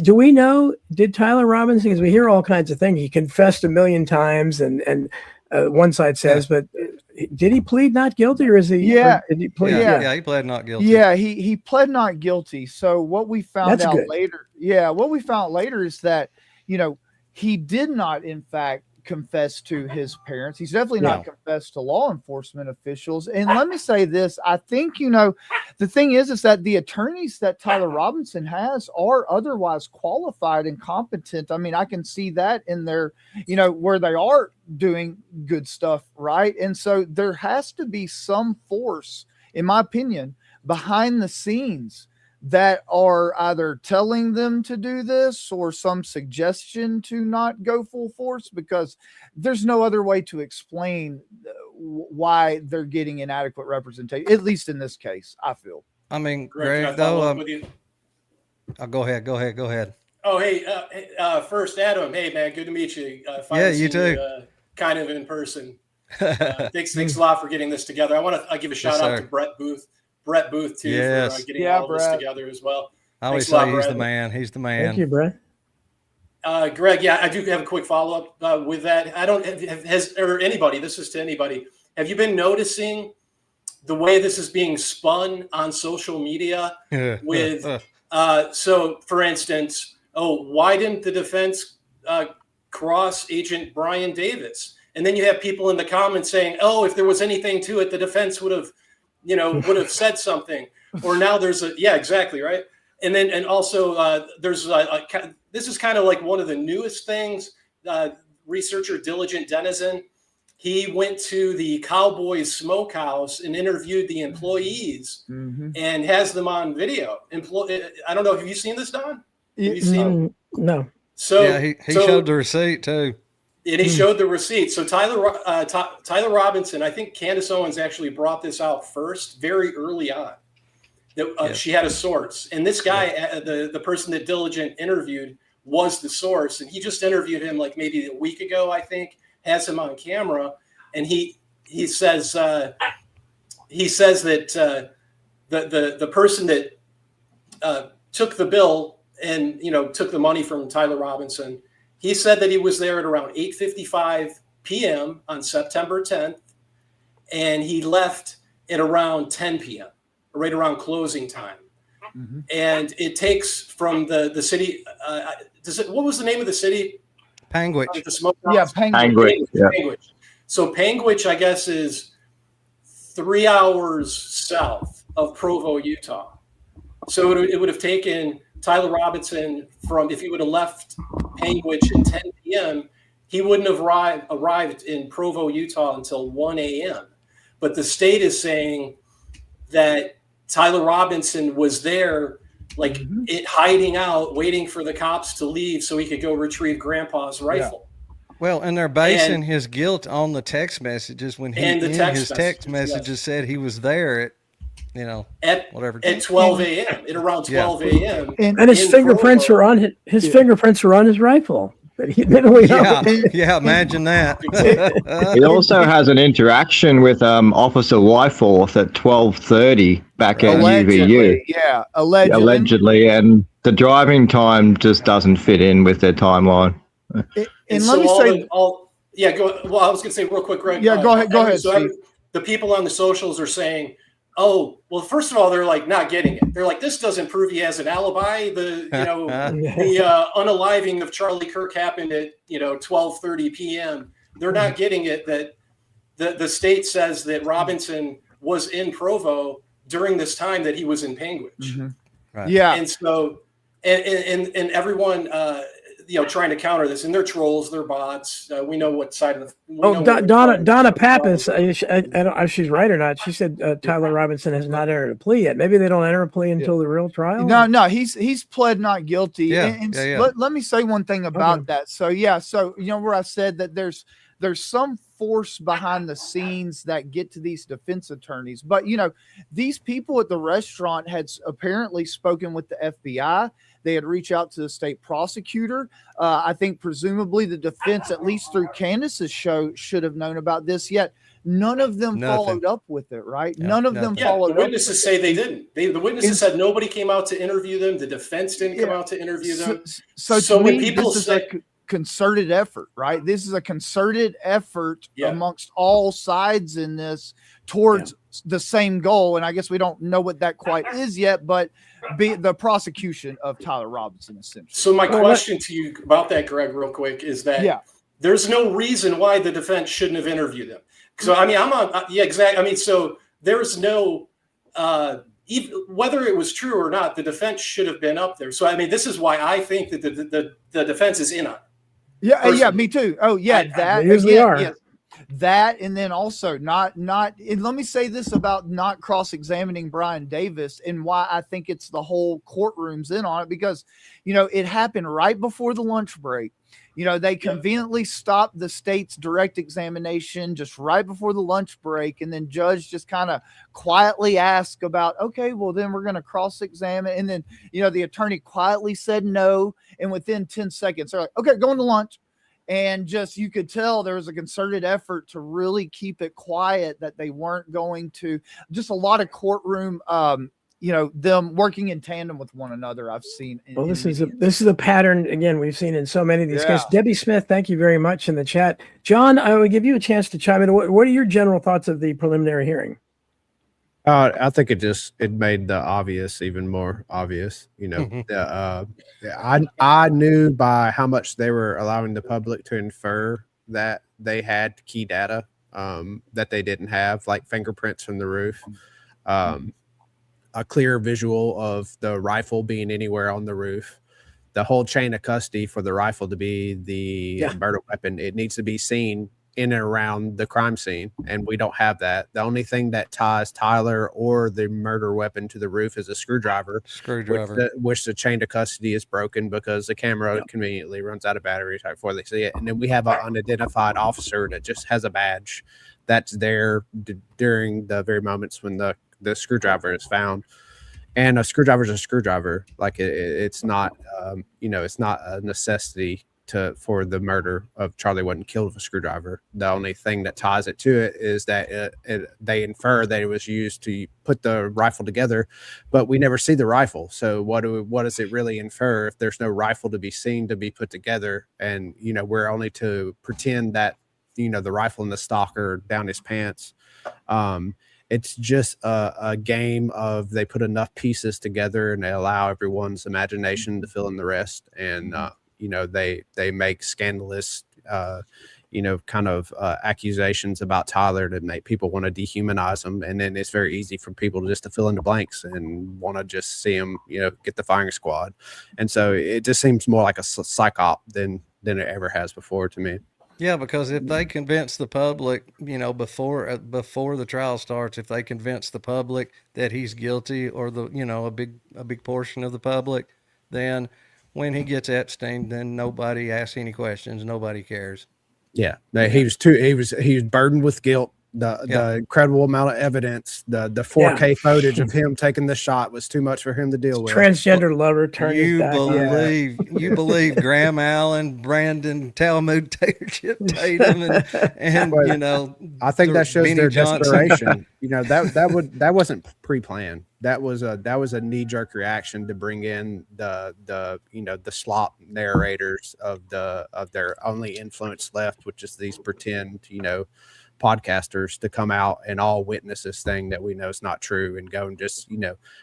Speaker 1: Do we know? Did Tyler Robinson? Because we hear all kinds of things. He confessed 1 million times, and one side says, but did he plead not guilty, or is he?
Speaker 5: Yeah.
Speaker 1: Did he plead?
Speaker 8: Yeah, he pled not guilty.
Speaker 5: Yeah, he pled not guilty. So what we found
Speaker 1: That's
Speaker 5: out
Speaker 1: good.
Speaker 5: later, what we found out later is that, you know, he did not, in fact, confess to his parents. He's definitely not confessed to law enforcement officials. And let me say this, I think, you know, the thing is that the attorneys that Tyler Robinson has are otherwise qualified and competent. I mean, I can see that in their, you know, where they are doing good stuff, right? And so there has to be some force, in my opinion, behind the scenes that are either telling them to do this or some suggestion to not go full force, because there's no other way to explain why they're getting inadequate representation, at least in this case, I feel.
Speaker 8: I mean,
Speaker 3: Greg,
Speaker 8: Greg,
Speaker 3: can I follow
Speaker 8: though,
Speaker 3: up with you?
Speaker 8: go ahead.
Speaker 3: Oh, hey, first, Adam. Hey, man, good to meet you.
Speaker 8: Yeah, you
Speaker 3: seen
Speaker 8: too.
Speaker 3: Kind of in person. Thanks a lot for getting this together. I want to give a shout out
Speaker 8: sir.
Speaker 3: to Brett Booth too,
Speaker 8: Yes.
Speaker 3: for getting
Speaker 5: Yeah,
Speaker 3: all this
Speaker 5: Brett.
Speaker 3: together as well.
Speaker 8: I always
Speaker 3: Thanks a lot,
Speaker 8: say he's the
Speaker 3: Brett.
Speaker 8: man. He's the
Speaker 1: Thank
Speaker 8: man.
Speaker 1: you, Brett.
Speaker 3: Greg, yeah, I do have a quick follow up with that. I don't or anybody. This is to anybody. Have you been noticing the way this is being spun on social media? With so, for instance, why didn't the defense cross Agent Brian Davis? And then you have people in the comments saying, "Oh, if there was anything to it, the defense would have said something." Or now there's exactly right. And also there's this is kind of like one of the newest things. Researcher Diligent Denizen, he went to the Cowboys Smokehouse and interviewed the employees and has them on video. I don't know. Have you seen this, Don? Have you seen?
Speaker 1: No.
Speaker 3: So
Speaker 8: yeah, he showed the receipt too.
Speaker 3: And he showed the receipt. So Tyler Robinson, I think Candace Owens actually brought this out first, very early on. That she had a source, and this guy, the person that Diligent interviewed, was the source, and he just interviewed him like maybe a week ago, I think. Has him on camera, and he says that the person that took the bill and took the money from Tyler Robinson. He said that he was there at around 8:55 p.m. on September 10th, and he left at around 10 p.m., right around closing time. And it takes from the city. What was the name of the city?
Speaker 8: Panguitch.
Speaker 3: The smokehouse?
Speaker 5: Yeah,
Speaker 2: Panguitch. Yeah.
Speaker 3: Panguitch. So Panguitch, I guess, is 3 hours south of Provo, Utah. So it would have taken Tyler Robinson if he would have left Panguitch at 10 p.m., he wouldn't have arrived in Provo, Utah until 1 a.m. But the state is saying that Tyler Robinson was there, hiding out, waiting for the cops to leave so he could go retrieve Grandpa's rifle.
Speaker 8: Well, and they're basing his guilt on the text messages when his text messages said he was there at whatever
Speaker 3: at 12 a.m. at around 12 a.m.
Speaker 1: And his fingerprints are on his fingerprints are on his rifle. but he admittedly
Speaker 8: Yeah, imagine that.
Speaker 2: He also has an interaction with Officer Wyforth at 12:30 back at UVU. Allegedly, and the driving time just doesn't fit in with their timeline.
Speaker 5: And let me say,
Speaker 3: well, I was going to say real quick, Greg.
Speaker 5: Yeah, go ahead.
Speaker 3: So the people on the socials are saying, "Oh, well, first of all, they're like not getting it. They're like, this doesn't prove he has an alibi. The unaliving of Charlie Kirk happened at 12:30 p.m. They're not getting it that the state says that Robinson was in Provo during this time that he was in Panguitch.
Speaker 5: Mm-hmm.
Speaker 8: Right.
Speaker 5: Yeah,
Speaker 3: and so and everyone trying to counter this, and they're trolls, they're bots. We know what side of the
Speaker 1: Donna Pappas, I don't know if she's right or not. She said Tyler Robinson has not entered a plea yet. Maybe they don't enter a plea until the real trial.
Speaker 5: No, he's pled not guilty.
Speaker 8: Yeah.
Speaker 5: Let me say one thing about that. So where I said that there's some force behind the scenes that get to these defense attorneys, but these people at the restaurant had apparently spoken with the FBI. They had reached out to the state prosecutor. I think presumably the defense, at least through Candace's show, should have known about this, yet none of them followed up with it, right?
Speaker 8: Yeah,
Speaker 5: none of them followed up.
Speaker 3: The witnesses say they didn't. The witnesses said nobody came out to interview them. The defense didn't come out to interview them.
Speaker 5: So
Speaker 3: when
Speaker 5: me,
Speaker 3: people
Speaker 5: this
Speaker 3: say,
Speaker 5: is a concerted effort, right? This is a concerted effort amongst all sides in this towards the same goal. And I guess we don't know what that quite is yet, but be the prosecution of Tyler Robinson, essentially.
Speaker 3: So my question to you about that, Greg, real quick, is that there's no reason why the defense shouldn't have interviewed them. So, I mean, exactly. I mean, so there's no, even whether it was true or not, the defense should have been up there. So, I mean, this is why I think that the defense is in on it.
Speaker 5: Yeah, me too. Oh, yeah,
Speaker 1: they usually are.
Speaker 5: Yeah. That, and then also not, and let me say this about not cross-examining Brian Davis and why I think it's the whole courtroom's in on it, because, it happened right before the lunch break. They conveniently stopped the state's direct examination just right before the lunch break. And then judge just kind of quietly asked about, okay, well, then we're going to cross-examine. And then, the attorney quietly said no. And within 10 seconds, they're like, okay, going to lunch. And just, you could tell there was a concerted effort to really keep it quiet, that they weren't going to, just a lot of courtroom, them working in tandem with one another. I've seen.
Speaker 1: This is a pattern again we've seen in so many of these cases. Debbie Smith, thank you very much in the chat. John, I will give you a chance to chime in. What are your general thoughts of the preliminary hearing?
Speaker 4: I think it made the obvious even more obvious. I knew by how much they were allowing the public to infer that they had key data that they didn't have, like fingerprints from the roof, a clear visual of the rifle being anywhere on the roof, the whole chain of custody for the rifle to be the murder weapon. It needs to be seen in and around the crime scene, and we don't have that. The only thing that ties Tyler or the murder weapon to the roof is a screwdriver. Which the chain of custody is broken because the camera conveniently runs out of batteries right before they see it. And then we have an unidentified officer that just has a badge that's there during the very moments when the screwdriver is found. And a screwdriver is a screwdriver. Like it's not, it's not a necessity for the murder of Charlie wasn't killed with a screwdriver. The only thing that ties it to it is that they infer that it was used to put the rifle together, but we never see the rifle. So what does it really infer if there's no rifle to be seen to be put together? And we're only to pretend that the rifle in the stock are down his pants. It's just a game of they put enough pieces together and they allow everyone's imagination to fill in the rest. And they make scandalous, accusations about Tyler to make people want to dehumanize him. And then it's very easy for people just to fill in the blanks and want to just see him, get the firing squad. And so it just seems more like a psych op than it ever has before to me.
Speaker 8: Yeah, because if they convince the public, before the trial starts, if they convince the public that he's guilty, or a big portion of the public, then when he gets Epstein, then nobody asks any questions. Nobody cares.
Speaker 4: Yeah, he was burdened with guilt the incredible amount of evidence, the 4K footage of him taking the shot was too much for him to deal with.
Speaker 1: Transgender lover turned his back.
Speaker 8: You believe Graham Allen, Brandon Talmud, Tatum, and
Speaker 4: I think that shows
Speaker 8: Benny
Speaker 4: their
Speaker 8: Johnson.
Speaker 4: desperation. That wasn't pre-planned. That was a knee-jerk reaction to bring in the slop narrators of their only influence left, which is these pretend podcasters to come out and all witness this thing that we know is not true and go and just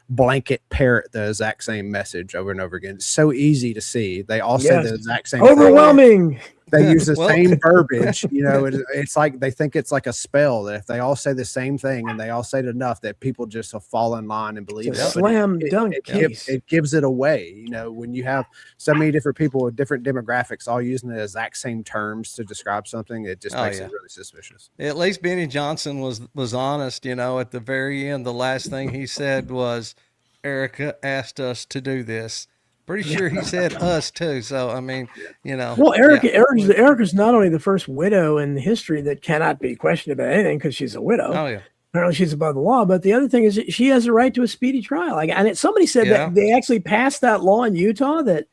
Speaker 4: blanket parrot the exact same message over and over again. It's so easy to see. They all say the exact same
Speaker 1: overwhelming
Speaker 4: thing. They use the same verbiage. It's like they think it's like a spell that if they all say the same thing and they all say it enough that people just will fall in line and believe it.
Speaker 1: Slam dunk case.
Speaker 4: It gives it away. When you have so many different people with different demographics all using the exact same terms to describe something, it just makes it really suspicious.
Speaker 8: At least Benny Johnson was honest. At the very end, the last thing he said was, "Erica asked us to do this." Pretty sure he said us too. So Well,
Speaker 1: Erica's not only the first widow in history that cannot be questioned about anything because she's a widow.
Speaker 8: Oh yeah.
Speaker 1: Apparently she's above the law. But the other thing is she has a right to a speedy trial. Somebody said that they actually passed that law in Utah that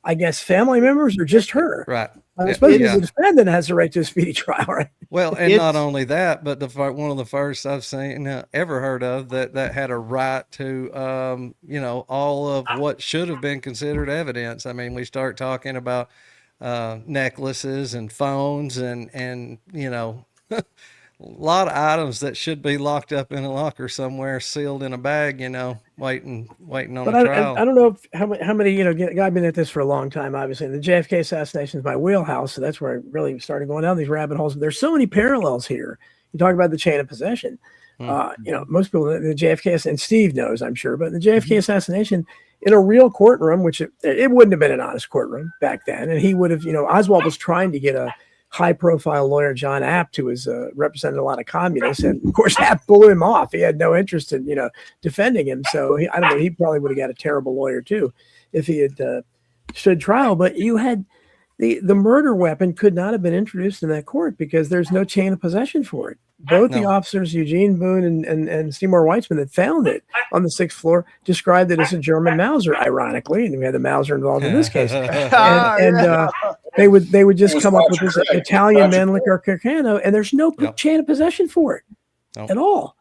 Speaker 1: I guess family members or just her.
Speaker 8: Right.
Speaker 1: I suppose the defendant has a right to a speedy trial, right?
Speaker 8: Well, and not only that, but one of the first I've seen ever heard of that had a right to, all of what should have been considered evidence. I mean, we start talking about necklaces and phones and a lot of items that should be locked up in a locker somewhere, sealed in a bag, waiting on a trial.
Speaker 1: I don't know how many, I've been at this for a long time, obviously. The JFK assassination is my wheelhouse, so that's where I really started going down these rabbit holes. But there's so many parallels here. You talk about the chain of possession. Most people, the JFK, and Steve knows, I'm sure, but the JFK assassination in a real courtroom, which it wouldn't have been an honest courtroom back then. And he would have, Oswald was trying to get a high-profile lawyer, John Apt, who was represented a lot of communists, and of course Apt blew him off. He had no interest in defending him. So I don't know. He probably would have got a terrible lawyer too if he had stood trial. But you had the murder weapon could not have been introduced in that court because there's no chain of possession for it. Both the officers, Eugene Boone and Seymour Weitzman, that found it on the 6th floor, described it as a German Mauser, ironically, and we had the Mauser involved in this case. They would just come up with this Italian Mannlicher Carcano, and there's no chain of possession for it at all.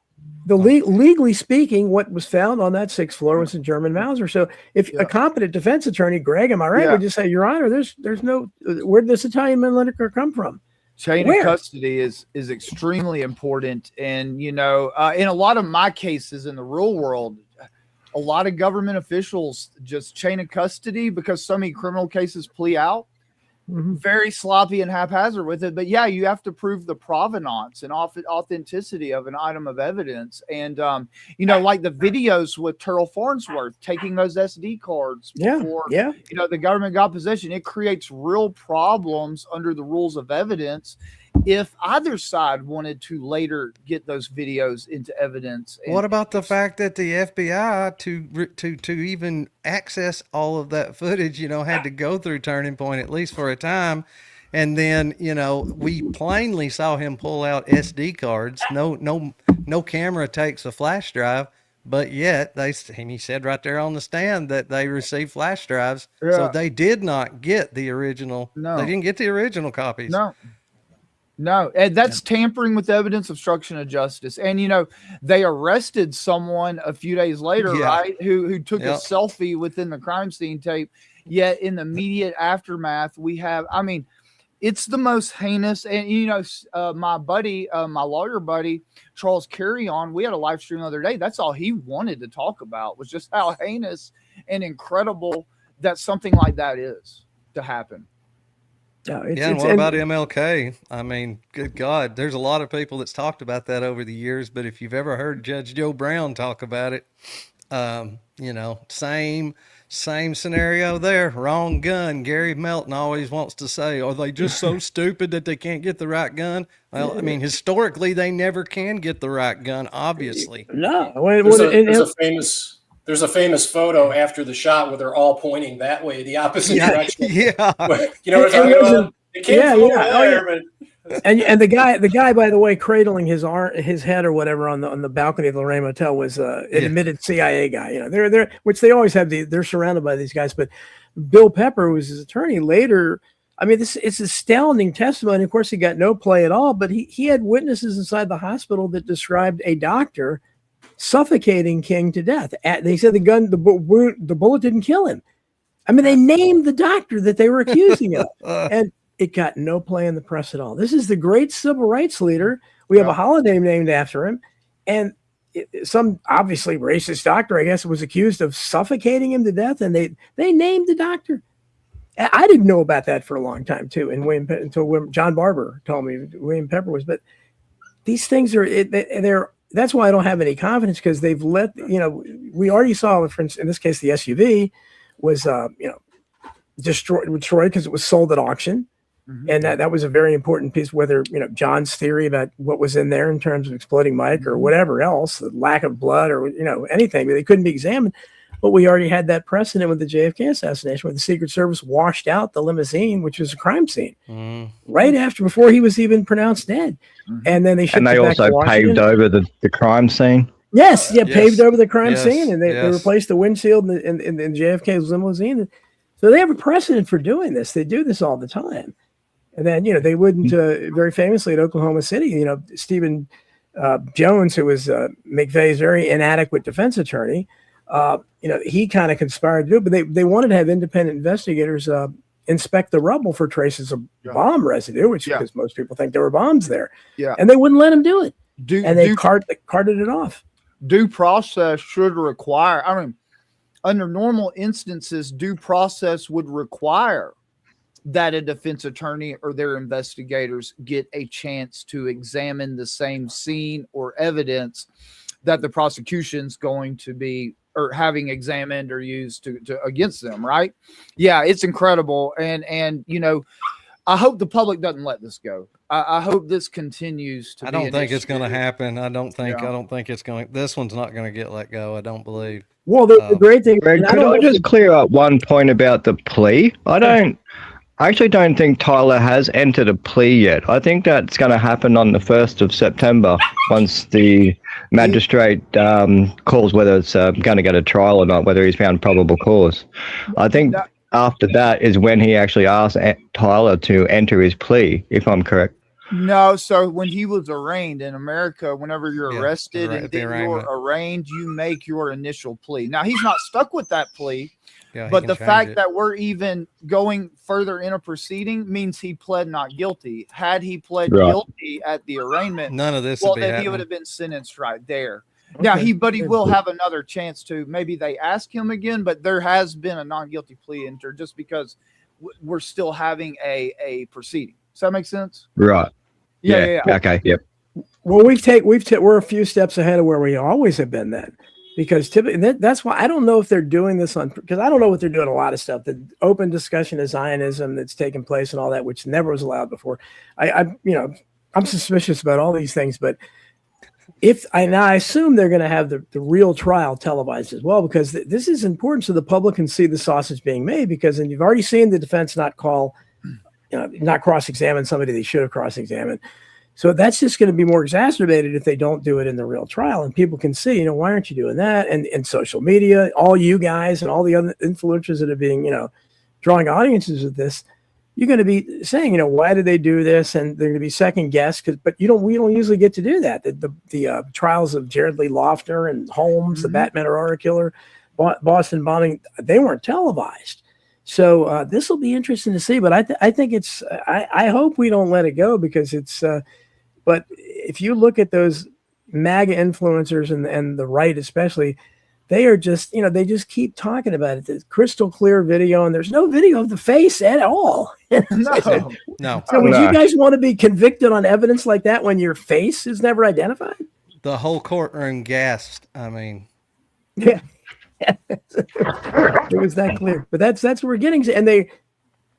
Speaker 1: Legally speaking, what was found on that 6th floor was a German Mauser. So if a competent defense attorney, Greg, am I right, would just say, Your Honor, there's no, where did this Italian Mannlicher come from?
Speaker 5: Chain of custody is extremely important. And, in a lot of my cases in the real world, a lot of government officials just chain of custody because so many criminal cases plea out. Very sloppy and haphazard with it. But you have to prove the provenance and authenticity of an item of evidence. And, like the videos with Terrell Farnsworth taking those SD cards before, the government got possession, it creates real problems under the rules of evidence if either side wanted to later get those videos into evidence.
Speaker 8: What about the fact that the FBI to even access all of that footage, had to go through Turning Point at least for a time. And then, we plainly saw him pull out SD cards. No camera takes a flash drive, but yet he said right there on the stand that they received flash drives. So they did not get the original. No. They didn't get the original copies.
Speaker 5: No, and that's tampering with evidence, obstruction of justice. And, they arrested someone a few days later, right, who took a selfie within the crime scene tape. Yet in the immediate aftermath, we have, it's the most heinous. And, my buddy, my lawyer buddy, Charles Carry-On, we had a live stream the other day. That's all he wanted to talk about was just how heinous and incredible that something like that is to happen.
Speaker 8: And what about MLK? Good God, there's a lot of people that's talked about that over the years, but if you've ever heard Judge Joe Brown talk about it, same scenario there. Wrong gun. Gary Melton always wants to say, are they just so stupid that they can't get the right gun? Well, historically, they never can get the right gun, obviously.
Speaker 1: No.
Speaker 3: There's a famous photo after the shot where they're all pointing that way, the opposite direction.
Speaker 8: Yeah.
Speaker 3: You know what I'm talking about? It came from over there, but
Speaker 1: And the guy, by the way, cradling his head or whatever on the balcony of the Lorraine Motel was an admitted CIA guy. You know, they're which they always have. They're surrounded by these guys. But Bill Pepper, who was his attorney later. I mean, it's astounding testimony. Of course, he got no play at all. But he had witnesses inside the hospital that described a doctor suffocating King to death. They said the bullet didn't kill him. I mean, they named the doctor that they were accusing of, and it got no play in the press at all. This is the great civil rights leader. We have a holiday named after him, and some obviously racist doctor, I guess, was accused of suffocating him to death, and they named the doctor. I didn't know about that for a long time too, and until John Barber told me William Pepper was. But these things they're. That's why I don't have any confidence, because they've let we already saw, for instance, in this case, the SUV was destroyed because it was sold at auction. Mm-hmm. And that was a very important piece, whether, John's theory about what was in there in terms of exploding Mike or whatever else, the lack of blood or, anything, but they couldn't be examined. But we already had that precedent with the JFK assassination, where the Secret Service washed out the limousine, which was a crime scene, right before he was even pronounced dead. Mm-hmm. And then they
Speaker 2: also paved over the crime scene.
Speaker 1: Yes, paved over the crime scene, and they replaced the windshield in JFK's limousine. So they have a precedent for doing this. They do this all the time. And then, they wouldn't, very famously at Oklahoma City, Stephen Jones, who was McVeigh's very inadequate defense attorney, he kind of conspired to do it, but they wanted to have independent investigators inspect the rubble for traces of bomb residue, because most people think there were bombs there. Yeah. And they wouldn't let him do it. They carted it off.
Speaker 5: Due process should require, under normal instances, due process would require that a defense attorney or their investigators get a chance to examine the same scene or evidence that the prosecution's going to be or having examined or used to against them, right? Yeah, it's incredible. And I hope the public doesn't let this go. I hope this continues to
Speaker 8: I don't think it's going to happen. I don't think it's going. This one's not going to get let go. I don't believe.
Speaker 1: Well, the great thing.
Speaker 2: Greg, could I just clear up one point about the plea? I actually don't think Tyler has entered a plea yet. I think that's going to happen on the 1st of September once the magistrate calls whether it's going to get a trial or not, whether he's found probable cause. I think after that is when he actually asked Tyler to enter his plea, if I'm correct.
Speaker 5: No, so when he was arraigned in America, whenever you're arrested and then you're arraigned, you make your initial plea. Now, he's not stuck with that plea. Yeah, but the fact that we're even going further in a proceeding means he pled not guilty. Had he pled guilty at the arraignment,
Speaker 8: none of this.
Speaker 5: Then he would have been sentenced right there. Okay. Now he will have another chance to maybe they ask him again, but there has been a non-guilty plea entered just because we're still having a proceeding. Does that make sense?
Speaker 2: Right.
Speaker 5: Yeah.
Speaker 2: Okay. Yep.
Speaker 1: Well, we're a few steps ahead of where we always have been then. Because typically, that's why I don't know if they're doing this because I don't know what they're doing. A lot of stuff, the open discussion of Zionism that's taken place and all that, which never was allowed before. I'm suspicious about all these things, but I assume they're going to have the real trial televised as well, because this is important so the public can see the sausage being made. Because you've already seen the defense not cross-examine somebody they should have cross-examined. So that's just going to be more exacerbated if they don't do it in the real trial. And people can see, why aren't you doing that? And social media, all you guys and all the other influencers that are being, drawing audiences with this, you're going to be saying, why did they do this? And they're going to be second guessed. But we don't usually get to do that. The trials of Jared Lee Loughner and Holmes, the Batman Aurora killer, Boston bombing, they weren't televised. So this will be interesting to see. But I think I hope we don't let it go, because it's. But if you look at those MAGA influencers and the right especially, they are just, they just keep talking about it. It's crystal clear video, and there's no video of the face at all.
Speaker 5: No.
Speaker 1: So would you guys want to be convicted on evidence like that when your face is never identified?
Speaker 8: The whole courtroom gasped.
Speaker 1: Yeah. It was that clear. But that's what we're getting. And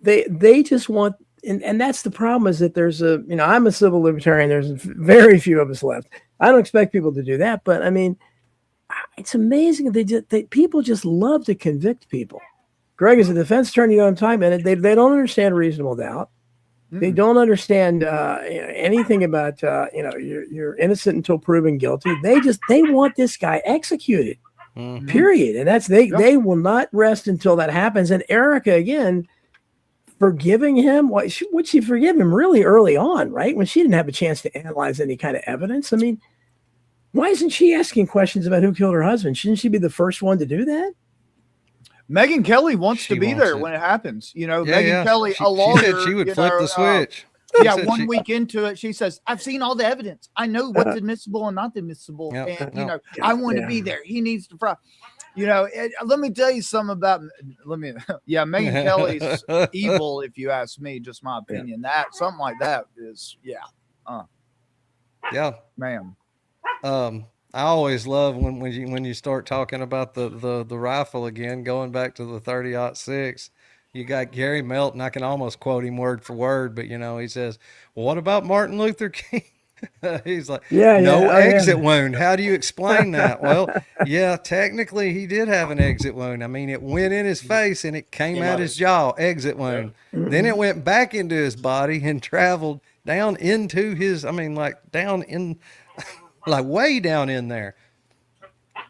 Speaker 1: they just want. And that's the problem, is that there's I'm a civil libertarian. There's very few of us left. I don't expect people to do that, but it's amazing. People just love to convict people. Greg is a defense attorney, I'm talking about it. They don't understand reasonable doubt. They don't understand anything about you're innocent until proven guilty. They want this guy executed. Period. And that's they will not rest until that happens. And Erica, again, forgiving him, would she forgive him really early on, right? When she didn't have a chance to analyze any kind of evidence. I mean, why isn't she asking questions about who killed her husband? Shouldn't she be the first one to do that?
Speaker 5: Megyn Kelly wants to be there when it happens. Megyn Kelly, a lawyer.
Speaker 8: She said she would flip the switch.
Speaker 5: One week into it, she says, "I've seen all the evidence. I know what's admissible and not admissible. And I want to be there. He needs to fry." Let me tell you something about. Megyn Kelly's evil, if you ask me. Just my opinion. That something like that is, ma'am.
Speaker 8: I always love when you start talking about the rifle again, going back to the 30-06. You got Gary Melton. I can almost quote him word for word, but he says, "Well, what about Martin Luther King?" He's like, no exit wound. How do you explain that? Well, technically he did have an exit wound. I mean, it went in his face and it came out his jaw, exit wound. Then it went back into his body and traveled down into his, down in, way down in there.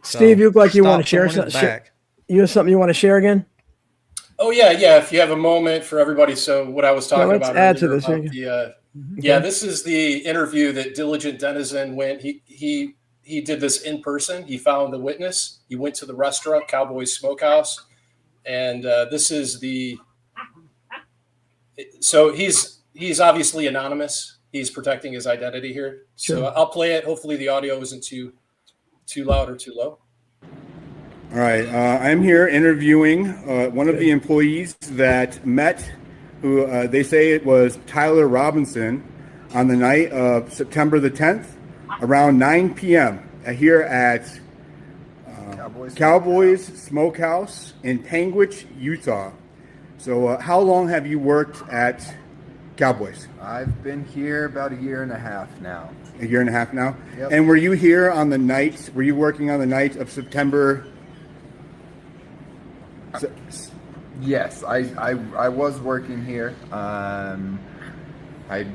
Speaker 1: Steve, you look like you want to share something. You have something you want to share again?
Speaker 3: Oh yeah. If you have a moment for everybody. So what I was talking about.
Speaker 1: Add to this.
Speaker 3: This is the interview that Diligent Denizen went. He did this in person. He found the witness. He went to the restaurant, Cowboys Smokehouse, and this is the. So he's obviously anonymous. He's protecting his identity here.
Speaker 1: Sure.
Speaker 3: So I'll play it. Hopefully the audio isn't too loud or too low.
Speaker 9: All right, I'm here interviewing one of the employees that met, who they say it was Tyler Robinson, on the night of September the 10th, around 9 p.m. Here at Cowboys Smokehouse in Panguitch, Utah. So how long have you worked at Cowboys?
Speaker 10: I've been here about a year and a half now.
Speaker 9: A year and a half now?
Speaker 10: Yep.
Speaker 9: And were you here on the night, were you working on the night of September?
Speaker 10: Yes, I was working here. I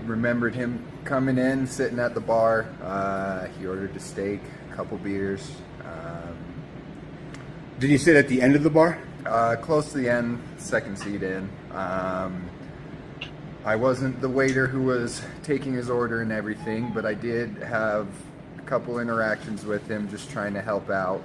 Speaker 10: remembered him coming in, sitting at the bar. He ordered a steak, a couple beers.
Speaker 9: Did you sit at the end of the bar?
Speaker 10: Close to the end, second seat in. I wasn't the waiter who was taking his order and everything, but I did have a couple interactions with him, just trying to help out.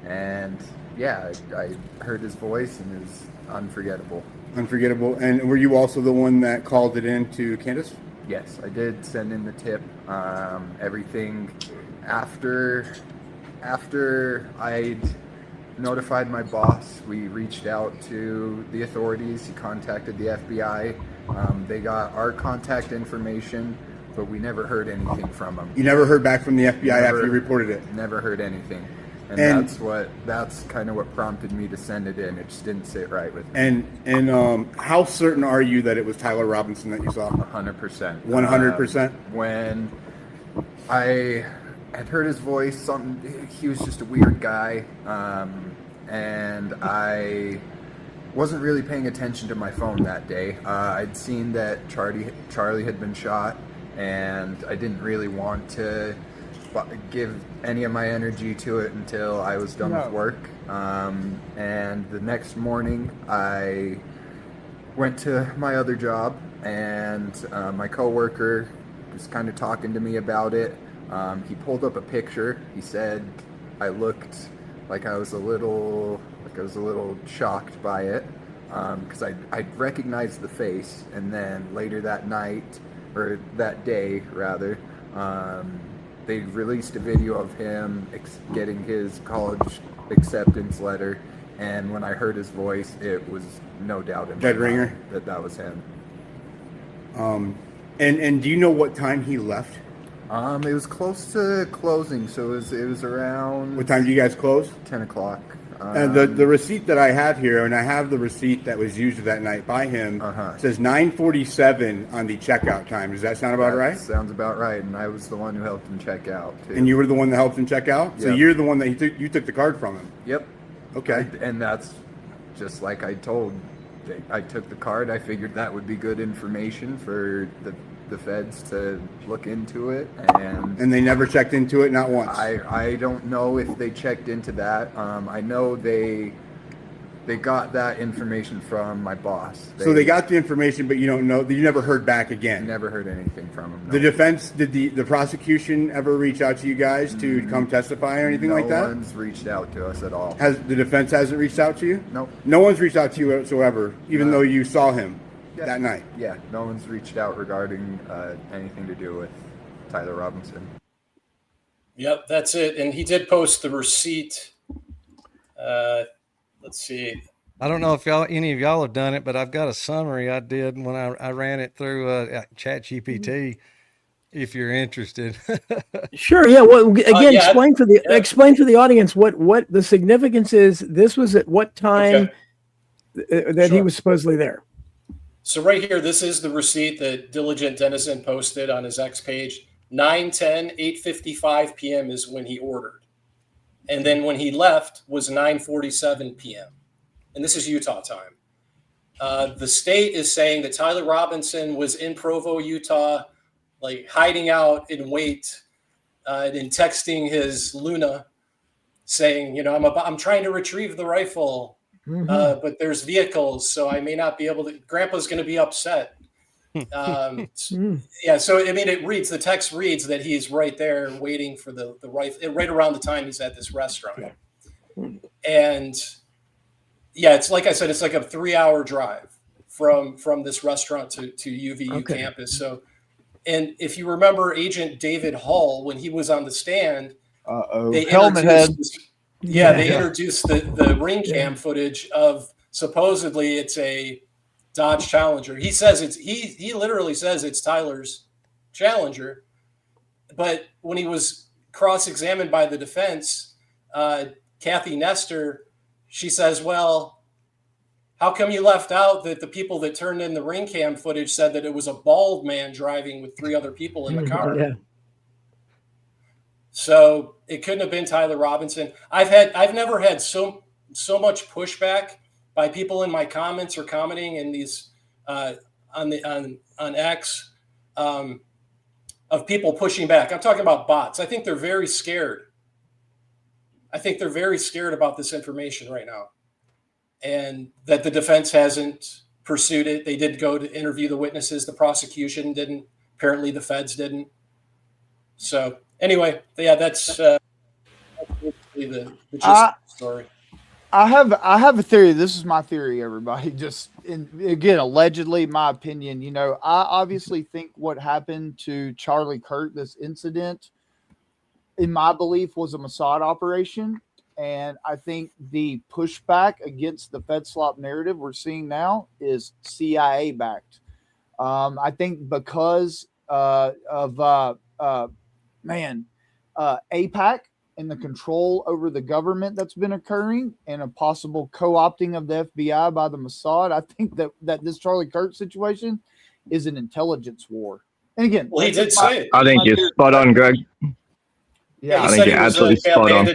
Speaker 10: And yeah, I heard his voice and it was unforgettable.
Speaker 9: Unforgettable. And were you also the one that called it in to Candace?
Speaker 10: Yes, I did send in the tip. Everything after I'd notified my boss, we reached out to the authorities. He contacted the FBI. They got our contact information, but we never heard anything from them.
Speaker 9: You never heard back from the FBI after you reported it?
Speaker 10: Never heard anything. And that's kind of what prompted me to send it in. It just didn't sit right with me.
Speaker 9: And how certain are you that it was Tyler Robinson that you saw?
Speaker 10: 100%.
Speaker 9: 100%?
Speaker 10: When I had heard his voice, he was just a weird guy, and I wasn't really paying attention to my phone that day. I'd seen that Charlie had been shot, and I didn't really want to give any of my energy to it until I was done with work. And the next morning I went to my other job, and my coworker was kind of talking to me about it. He pulled up a picture. He said I looked like I was a little shocked by it, because I recognized the face. And then later that night, or that day rather, they released a video of him getting his college acceptance letter, and when I heard his voice, it was no doubt in my mind that was him.
Speaker 9: And do you know what time he left?
Speaker 10: It was close to closing, so it was around.
Speaker 9: What time do you guys close?
Speaker 10: 10 o'clock.
Speaker 9: And the receipt that I have here, and I have the receipt that was used that night by him, says 9:47 on the checkout time. Does that sound about right?
Speaker 10: Sounds about right. And I was the one who helped him check out too.
Speaker 9: And you were the one that helped him check out? So you're the one that you took the card from him?
Speaker 10: Yep.
Speaker 9: Okay.
Speaker 10: And that's just like I told I took the card. I figured that would be good information for the feds to look into it,
Speaker 9: and they never checked into it, not once.
Speaker 10: I don't know if they checked into that. I know they got that information from my boss.
Speaker 9: So they got the information, but you don't know. You never heard back again.
Speaker 10: Never heard anything from them. No.
Speaker 9: The defense, did the prosecution ever reach out to you guys to come testify or anything like that?
Speaker 10: No one's reached out to us at all.
Speaker 9: Has the defense hasn't reached out to you?
Speaker 10: No.
Speaker 9: No one's reached out to you whatsoever, even though you saw him that night.
Speaker 10: Yeah, no one's reached out regarding anything to do with Tyler Robinson.
Speaker 3: Yep, that's it. And he did post the receipt. Let's see.
Speaker 8: I don't know if any of y'all have done it, but I've got a summary I did when I ran it through ChatGPT. If you're interested.
Speaker 1: Sure. Yeah. Well, again,
Speaker 3: yeah,
Speaker 1: explain for the audience what the significance is. This was at what time that he was supposedly there.
Speaker 3: So right here, this is the receipt that Diligent Denizen posted on his X page. 9:10, 8:55 p.m. is when he ordered. And then when he left was 9:47 p.m. And this is Utah time. The state is saying that Tyler Robinson was in Provo, Utah, like hiding out in wait and texting his Luna saying, I'm trying to retrieve the rifle, but there's vehicles, so I may not be able to. Grandpa's going to be upset. Yeah, so the text reads that he's right there waiting for the rifle right around the time he's at this restaurant. And yeah, it's like I said, it's like a 3-hour drive from this restaurant to UVU campus. So, and if you remember Agent David Hall, when he was on the stand, they introduced the ring cam footage of supposedly it's a Dodge Challenger. He says he literally says it's Tyler's Challenger. But when he was cross-examined by the defense, Kathy Nestor, she says, well, how come you left out that the people that turned in the ring cam footage said that it was a bald man driving with 3 other people in the car?
Speaker 1: Yeah.
Speaker 3: So it couldn't have been Tyler Robinson. I've never had so much pushback by people in my comments or commenting in these on X of people pushing back. I'm talking about bots. I think they're very scared. I think they're very scared about this information right now, and that the defense hasn't pursued it. They did go to interview the witnesses. The prosecution didn't. Apparently, the feds didn't. So anyway, yeah, that's basically the gist of the story.
Speaker 5: I have a theory. This is my theory, everybody. Just again, allegedly, my opinion. I obviously think what happened to Charlie Kirk, this incident, in my belief, was a Mossad operation. And I think the pushback against the FedSlop narrative we're seeing now is CIA backed. I think because of AIPAC and the control over the government that's been occurring and a possible co-opting of the FBI by the Mossad, I think that this Charlie Kirk situation is an intelligence war. And again,
Speaker 3: well, he did say it.
Speaker 2: I think you're spot on, Greg.
Speaker 3: Yeah,
Speaker 2: I think you're absolutely spot on.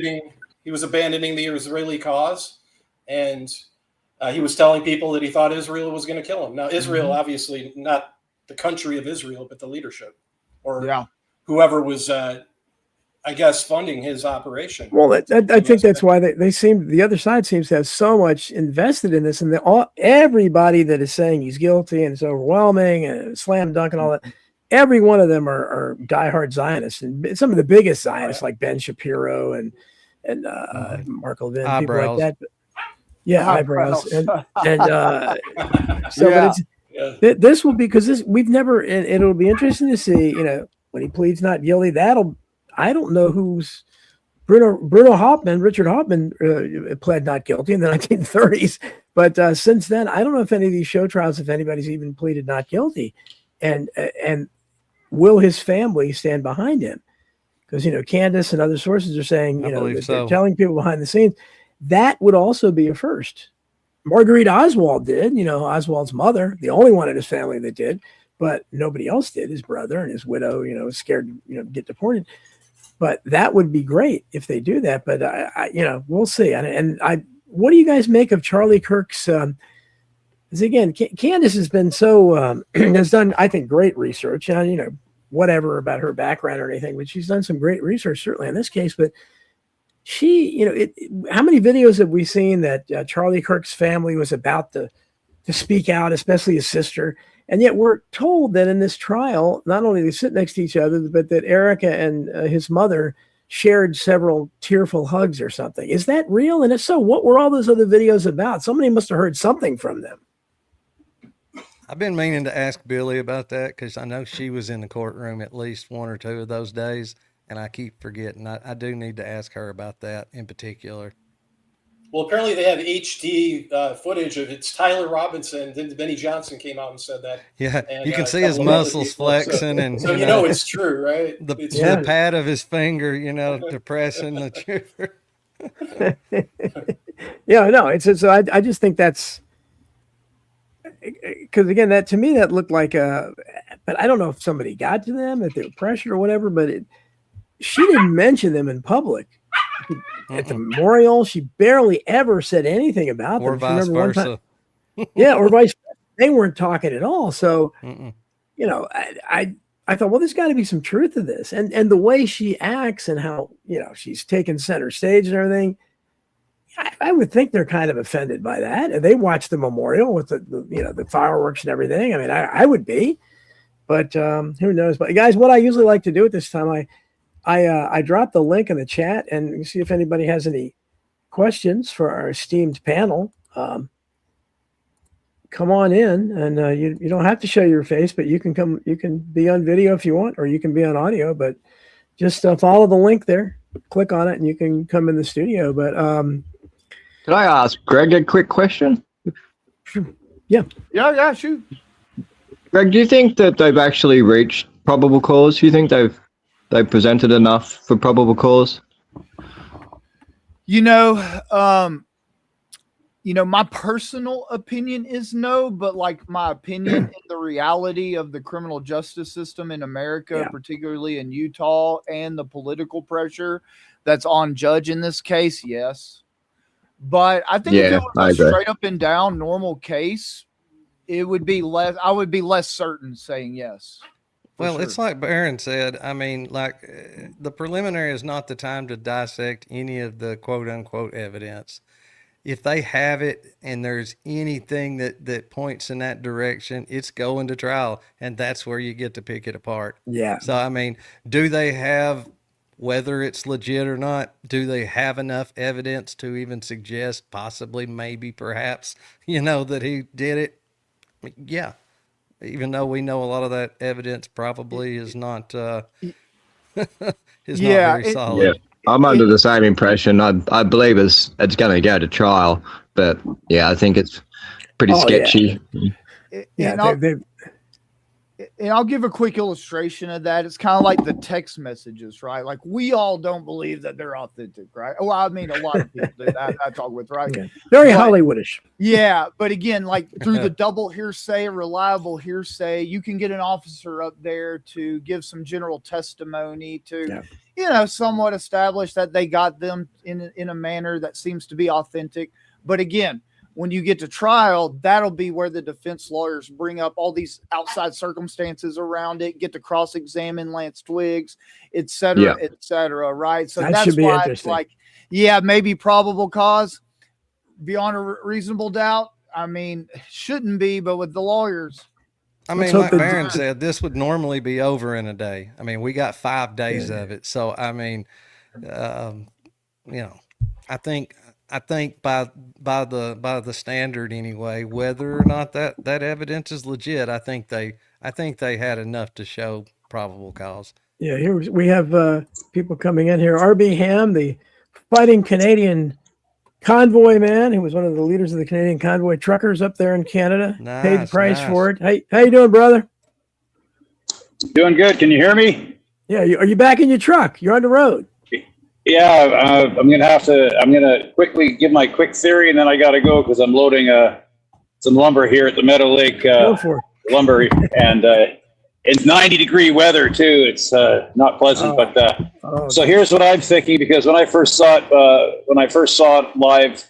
Speaker 3: He was abandoning the Israeli cause, and he was telling people that he thought Israel was going to kill him. Now, Israel, obviously not the country of Israel, but the leadership or whoever was I guess, funding his operation.
Speaker 1: Well, I think that's why the other side seems to have so much invested in this, and everybody that is saying he's guilty and it's overwhelming and slam dunk and all that, every one of them are diehard Zionists, and some of the biggest Zionists like Ben Shapiro and Mark Levin, people like that. But, eyebrows. This will be, because we've never, and it'll be interesting to see, when he pleads not guilty, I don't know who's Richard Hoffman pled not guilty in the 1930s, but since then, I don't know if any of these show trials, if anybody's even pleaded not guilty, and will his family stand behind him? Because Candace and other sources are saying they're telling people behind the scenes. That would also be a first. Marguerite Oswald did, Oswald's mother, the only one in his family that did, but nobody else did. His brother and his widow, was scared to get deported. But that would be great if they do that. But we'll see. And what do you guys make of Charlie Kirk's Because again, Candace has been so has done, I think, great research. And whatever about her background or anything, but she's done some great research certainly in this case. But she, how many videos have we seen that Charlie Kirk's family was about to speak out, especially his sister? And yet we're told that in this trial, not only they sit next to each other, but that Erica and his mother shared several tearful hugs or something. Is that real? And if so, what were all those other videos about? Somebody must have heard something from them.
Speaker 8: I've been meaning to ask Billy about that because I know she was in the courtroom at least one or two of those days, and I keep forgetting. I do need to ask her about that in particular.
Speaker 3: Well, apparently they have HD footage of it's Tyler Robinson. Then Benny Johnson came out and said that.
Speaker 8: Yeah,
Speaker 3: and,
Speaker 8: you can see his muscles flexing, and
Speaker 3: so it's true, right?
Speaker 8: The pad of his finger, depressing the trigger.
Speaker 1: Yeah, no, it's I just think that's. Because again, that to me that looked like but I don't know if somebody got to them, if they were pressured or whatever. But she didn't mention them in public at the memorial. She barely ever said anything about them.
Speaker 8: Or vice versa.
Speaker 1: Yeah, or vice versa. They weren't talking at all. So, I thought, well, there's got to be some truth to this, and the way she acts and how she's taken center stage and everything. I would think they're kind of offended by that. And they watched the memorial with the fireworks and everything. I mean, I would be, but who knows? But guys, what I usually like to do at this time, I drop the link in the chat and see if anybody has any questions for our esteemed panel. Come on in, and you don't have to show your face, but you can come. You can be on video if you want, or you can be on audio. But just follow the link there, click on it, and you can come in the studio. But
Speaker 2: Can I ask Greg a quick question?
Speaker 1: Yeah,
Speaker 5: shoot.
Speaker 2: Greg, do you think that they've actually reached probable cause? Do you think they've presented enough for probable cause?
Speaker 5: My personal opinion is no, but like my opinion in the reality of the criminal justice system in America, particularly in Utah, and the political pressure that's on Judge in this case, yes. But I think if it was a straight up and down normal case, it would be less. I would be less certain saying yes.
Speaker 8: Well,
Speaker 5: sure.
Speaker 8: It's like Barron said. I mean, the preliminary is not the time to dissect any of the quote unquote evidence. If they have it and there's anything that points in that direction, it's going to trial, and that's where you get to pick it apart.
Speaker 1: Yeah.
Speaker 8: So, I mean, do they have, whether it's legit or not, do they have enough evidence to even suggest possibly, maybe, perhaps, that he did it? Yeah. Even though we know a lot of that evidence probably is not not very solid.
Speaker 2: Yeah. I'm under the same impression. I believe it's going to go to trial, but yeah, I think it's pretty sketchy.
Speaker 5: And I'll give a quick illustration of that. It's kind of like the text messages, right? Like we all don't believe that they're authentic, right? Well, I mean, a lot of people that I talk with, right?
Speaker 1: Okay. Very Hollywoodish.
Speaker 5: Yeah, but again, like through the double hearsay, reliable hearsay, you can get an officer up there to give some general testimony to, somewhat establish that they got them in a manner that seems to be authentic. But again, when you get to trial, that'll be where the defense lawyers bring up all these outside circumstances around it, get to cross-examine Lance Twiggs, et cetera, right? So that's why it's like, maybe probable cause beyond a reasonable doubt. I mean, shouldn't be, but with the lawyers.
Speaker 8: I mean, like Barron said, this would normally be over in a day. I mean, we got 5 days of it. So, I mean, I think by the standard anyway, whether or not that evidence is legit, I think they had enough to show probable cause.
Speaker 1: Yeah, here we have people coming in here. R.B. Ham, the fighting Canadian convoy man, who was one of the leaders of the Canadian convoy truckers up there in Canada, paid the price for it. Hey, how you doing, brother?
Speaker 11: Doing good. Can you hear me?
Speaker 1: Yeah, are you back in your truck? You're on the road.
Speaker 11: Yeah, I'm gonna quickly give my quick theory, and then I gotta go because I'm loading some lumber here at the Meadow Lake lumber, and it's 90-degree weather too. It's not pleasant, so here's what I'm thinking, because when I first saw it live,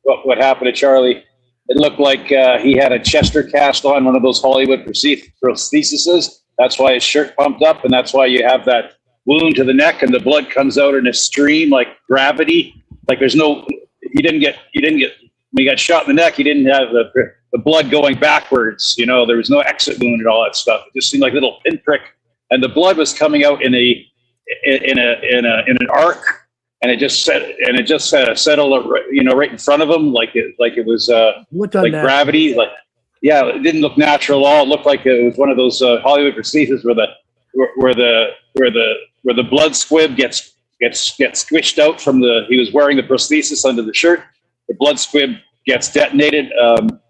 Speaker 11: what happened to Charlie, It looked like he had a Chester cast on, one of those Hollywood prostheses. That's why his shirt pumped up, and that's why you have that wound to the neck, and the blood comes out in a stream like gravity. Like there's no, he didn't get. When he got shot in the neck, he didn't have the blood going backwards. You know, there was no exit wound and all that stuff. It just seemed like a little pinprick, and the blood was coming out in an arc, and it just settled, you know, right in front of him, like it was like gravity. Like, yeah, it didn't look natural at all. It looked like it was one of those Hollywood prostheses where the blood squib gets squished out from he was wearing the prosthesis under the shirt. The blood squib gets detonated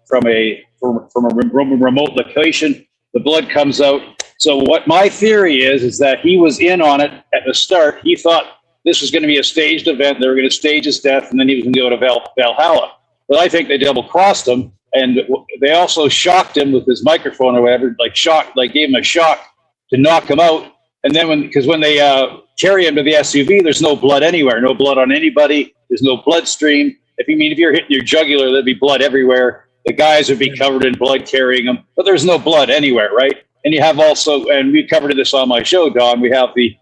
Speaker 11: from a remote location. The blood comes out. So what my theory is that he was in on it at the start. He thought this was going to be a staged event. They were going to stage his death, and then he was going to go to Valhalla. But I think they double-crossed him, and they also shocked him with his microphone or whatever, like gave him a shock to knock him out. And then because when they carry him to the SUV, there's no blood anywhere, no blood on anybody. There's no bloodstream. If you're hitting your jugular, there'd be blood everywhere. The guys would be covered in blood carrying them, but there's no blood anywhere, right? And you have also, and we covered this on my show, Don. We have the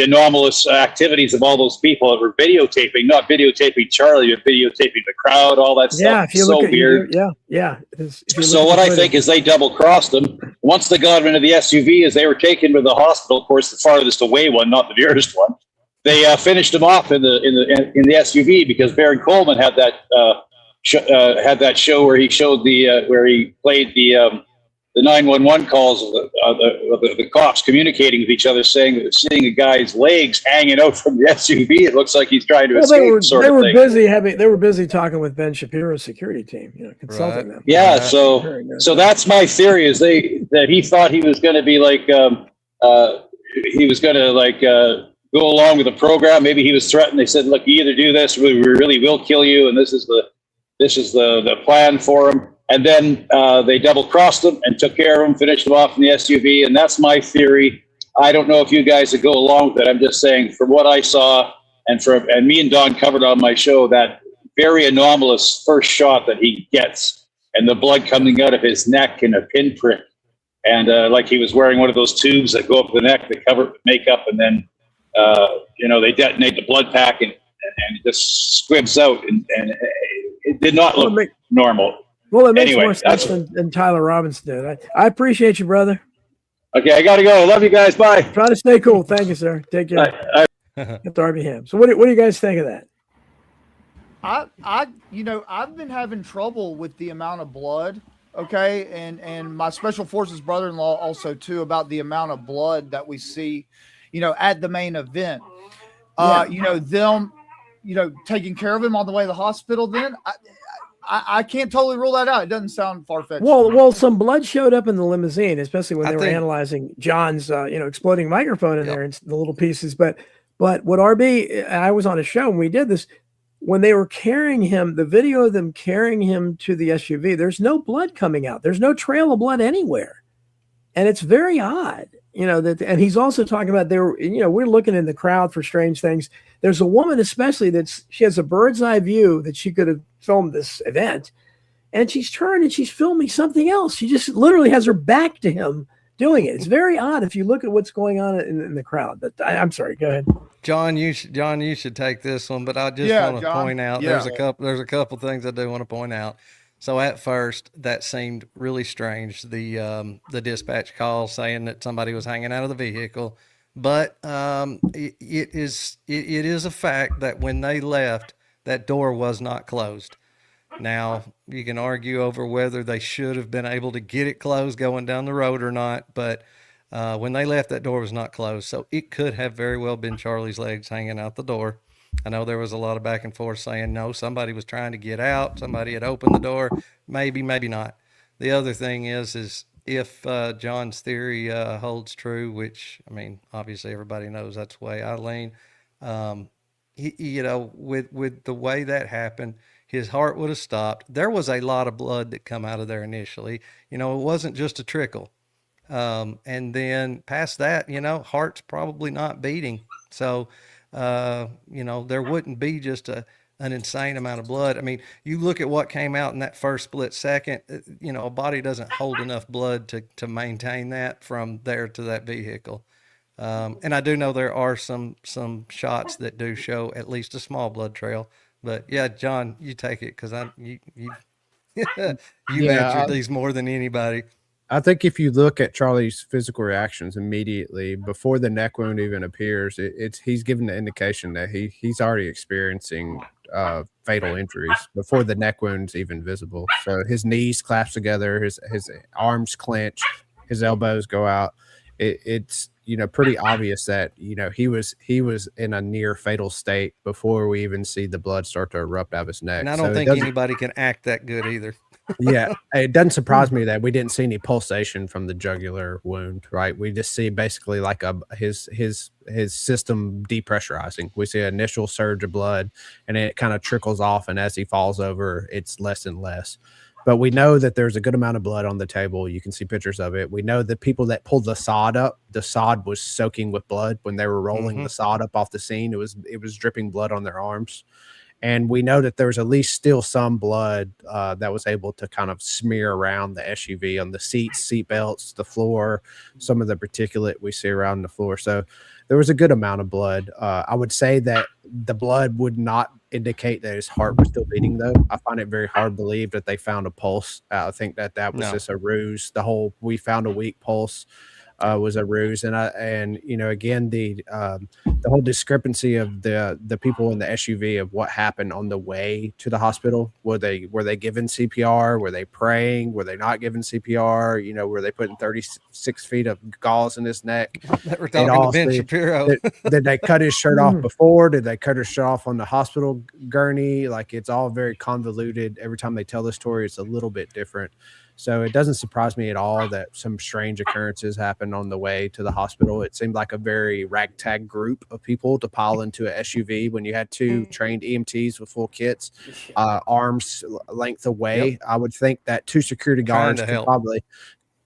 Speaker 11: anomalous activities of all those people that were videotaping, not videotaping Charlie, but videotaping the crowd, all that stuff.
Speaker 1: Yeah, if you
Speaker 11: so
Speaker 1: look at
Speaker 11: weird.
Speaker 1: yeah.
Speaker 11: So what I think is they double crossed them. Once they got him into the SUV, as they were taken to the hospital, of course, the farthest away one, not the nearest one. They finished him off in the SUV because Baron Coleman had that show where he showed where he played the 911 calls of the cops communicating with each other, saying that seeing a guy's legs hanging out from the SUV, it looks like he's trying to escape.
Speaker 1: They were busy talking with Ben Shapiro's security team, consulting them.
Speaker 11: Yeah, so that's my theory is that he thought he was going to be like go along with the program. Maybe he was threatened. They said, "Look, you either do this, or we really will kill you," and this is the plan for him. And then they double-crossed him and took care of him, finished him off in the SUV, and that's my theory. I don't know if you guys would go along with it. I'm just saying, from what I saw, and me and Don covered on my show, that very anomalous first shot that he gets, and the blood coming out of his neck in a pinprick, and like he was wearing one of those tubes that go up the neck that cover makeup, and then they detonate the blood pack, and it just squibs out, and it did not look normal.
Speaker 1: Well, it makes more sense than Tyler Robinson did. I appreciate you, brother.
Speaker 11: Okay, I got to go. Love you guys. Bye.
Speaker 1: Try to stay cool. Thank you, sir. Take care. At Darby Ham. So what do you guys think of that?
Speaker 5: I've been having trouble with the amount of blood. Okay. And my special forces brother-in-law also too, about the amount of blood that we see, at the main event. Them, taking care of him on the way to the hospital. Then I can't totally rule that out. It doesn't sound far-fetched.
Speaker 1: Well, some blood showed up in the limousine, especially when they were analyzing John's, exploding microphone in there and the little pieces. But what I was on a show and we did this when they were carrying him, the video of them carrying him to the SUV, there's no blood coming out. There's no trail of blood anywhere. And it's very odd, and he's also talking about we're looking in the crowd for strange things. There's a woman, especially she has a bird's eye view that she could have filmed this event, and she's turned and she's filming something else. She just literally has her back to him doing it. It's very odd if you look at what's going on in the crowd. But I'm sorry, go ahead.
Speaker 8: John, you should take this one, but I just want to point out there's a couple things I do want to point out. So at first, that seemed really strange. The dispatch call saying that somebody was hanging out of the vehicle, but it is a fact that when they left, that door was not closed. Now you can argue over whether they should have been able to get it closed going down the road or not, but when they left, that door was not closed. So it could have very well been Charlie's legs hanging out the door. I know there was a lot of back and forth saying, no, somebody was trying to get out. Somebody had opened the door. Maybe, maybe not. The other thing is if John's theory holds true, which, I mean, obviously everybody knows that's the way I lean, with the way that happened, his heart would have stopped. There was a lot of blood that come out of there initially. It wasn't just a trickle. And then past that, heart's probably not beating. So, there wouldn't be just a an insane amount of blood. I mean, you look at what came out in that first split second, you know, a body doesn't hold enough blood to maintain that from there to that vehicle. And I do know there are some shots that do show at least a small blood trail. But yeah, John, you take it because you've answered these more than anybody.
Speaker 4: I think if you look at Charlie's physical reactions immediately before the neck wound even appears, he's given the indication that he's already experiencing fatal injuries before the neck wound's even visible. So his knees clasp together, his arms clench, his elbows go out. It's pretty obvious that he was in a near fatal state before we even see the blood start to erupt out of his neck.
Speaker 8: And I don't think anybody can act that good either.
Speaker 4: Yeah, it doesn't surprise me that we didn't see any pulsation from the jugular wound, right? We just see basically like his system depressurizing. We see an initial surge of blood, and then it kind of trickles off, and as he falls over, it's less and less. But we know that there's a good amount of blood on the table. You can see pictures of it. We know the people that pulled the sod up, the sod was soaking with blood when they were rolling the sod up off the scene. It was dripping blood on their arms. And we know that there was at least still some blood that was able to kind of smear around the SUV on the seats, seat belts, the floor, some of the particulate we see around the floor. So there was a good amount of blood. I would say that the blood would not indicate that his heart was still beating, though. I find it very hard to believe that they found a pulse. I think that was just a ruse. We found a weak pulse. Was a ruse, and again the whole discrepancy of the people in the SUV of what happened on the way to the hospital. Were they given CPR? Were they praying? Were they not given CPR? Were they putting 36 feet of gauze in his neck?
Speaker 8: We're talking to Ben Shapiro.
Speaker 4: Did they cut his shirt off before? Did they cut his shirt off on the hospital gurney? Like, it's all very convoluted. Every time they tell the story, it's a little bit different. So it doesn't surprise me at all that some strange occurrences happened on the way to the hospital. It seemed like a very ragtag group of people to pile into an SUV when you had two trained EMTs with full kits, arms length away. Yep. I would think that two security guards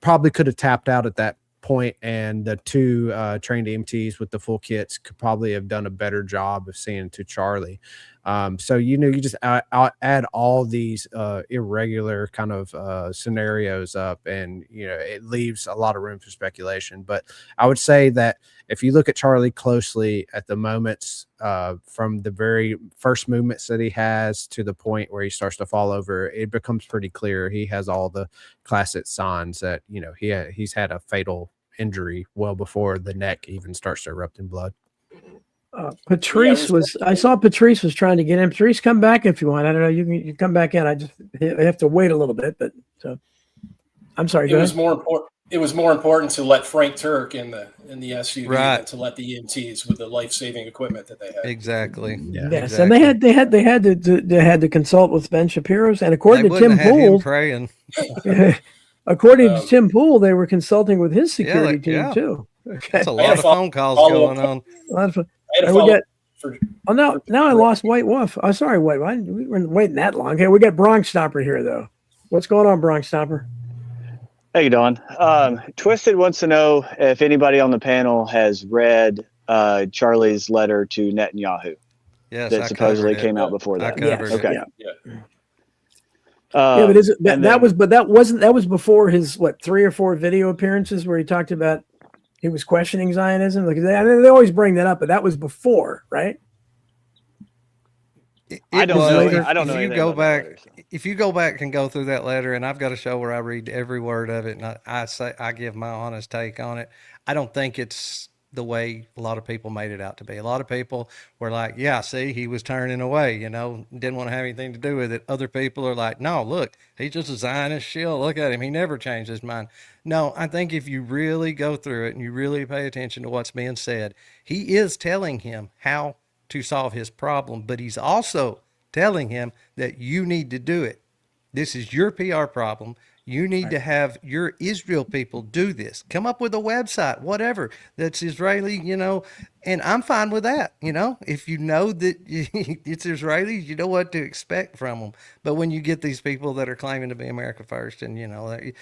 Speaker 4: probably could have tapped out at that point, and the two trained EMTs with the full kits could probably have done a better job of seeing to Charlie. So you just add all these irregular kind of scenarios up, and it leaves a lot of room for speculation. But I would say that if you look at Charlie closely at the moments from the very first movements that he has to the point where he starts to fall over, it becomes pretty clear he has all the classic signs that he's had a fatal injury well before the neck even starts to erupt in blood.
Speaker 1: I saw Patrice was trying to get in. Patrice, come back if you want. I don't know. You can come back in. I have to wait a little bit, but so I'm sorry.
Speaker 3: It was more important to let Frank Turk in the SUV than to let the EMTs with the life-saving equipment that they had.
Speaker 8: Exactly.
Speaker 1: Yeah. Yes, exactly. And they had to consult with Ben Shapiro's, and according to Tim Pool, according to Tim Pool, they were consulting with his security team too. Okay.
Speaker 8: That's a lot of phone calls going on.
Speaker 1: A lot of now I lost White Wolf. I'm sorry, White. We weren't waiting that long. Okay, we got Bronx Stomper here though. What's going on, Bronx Stomper?
Speaker 12: Hey, Don. Twisted wants to know if anybody on the panel has read Charlie's letter to Netanyahu.
Speaker 8: Yes,
Speaker 12: that supposedly came out before that.
Speaker 1: Okay. But that was before his 3 or 4 video appearances where he talked about he was questioning Zionism. Like they always bring that up, but that was before, right?
Speaker 12: I don't know.
Speaker 8: If you go back and go through that letter, and I've got a show where I read every word of it, and I give my honest take on it. I don't think it's the way a lot of people made it out to be. A lot of people were like, yeah, see, he was turning away, didn't want to have anything to do with it. Other people are like, no, look, he's just a Zionist shill. Look at him. He never changed his mind. No, I think if you really go through it and you really pay attention to what's being said, he is telling him how to solve his problem, but he's also telling him that you need to do it. This is your PR problem. You need to have your Israel people do this. Come up with a website, whatever, that's Israeli, and I'm fine with that. If you know that it's Israelis, you know what to expect from them. But when you get these people that are claiming to be America first, and,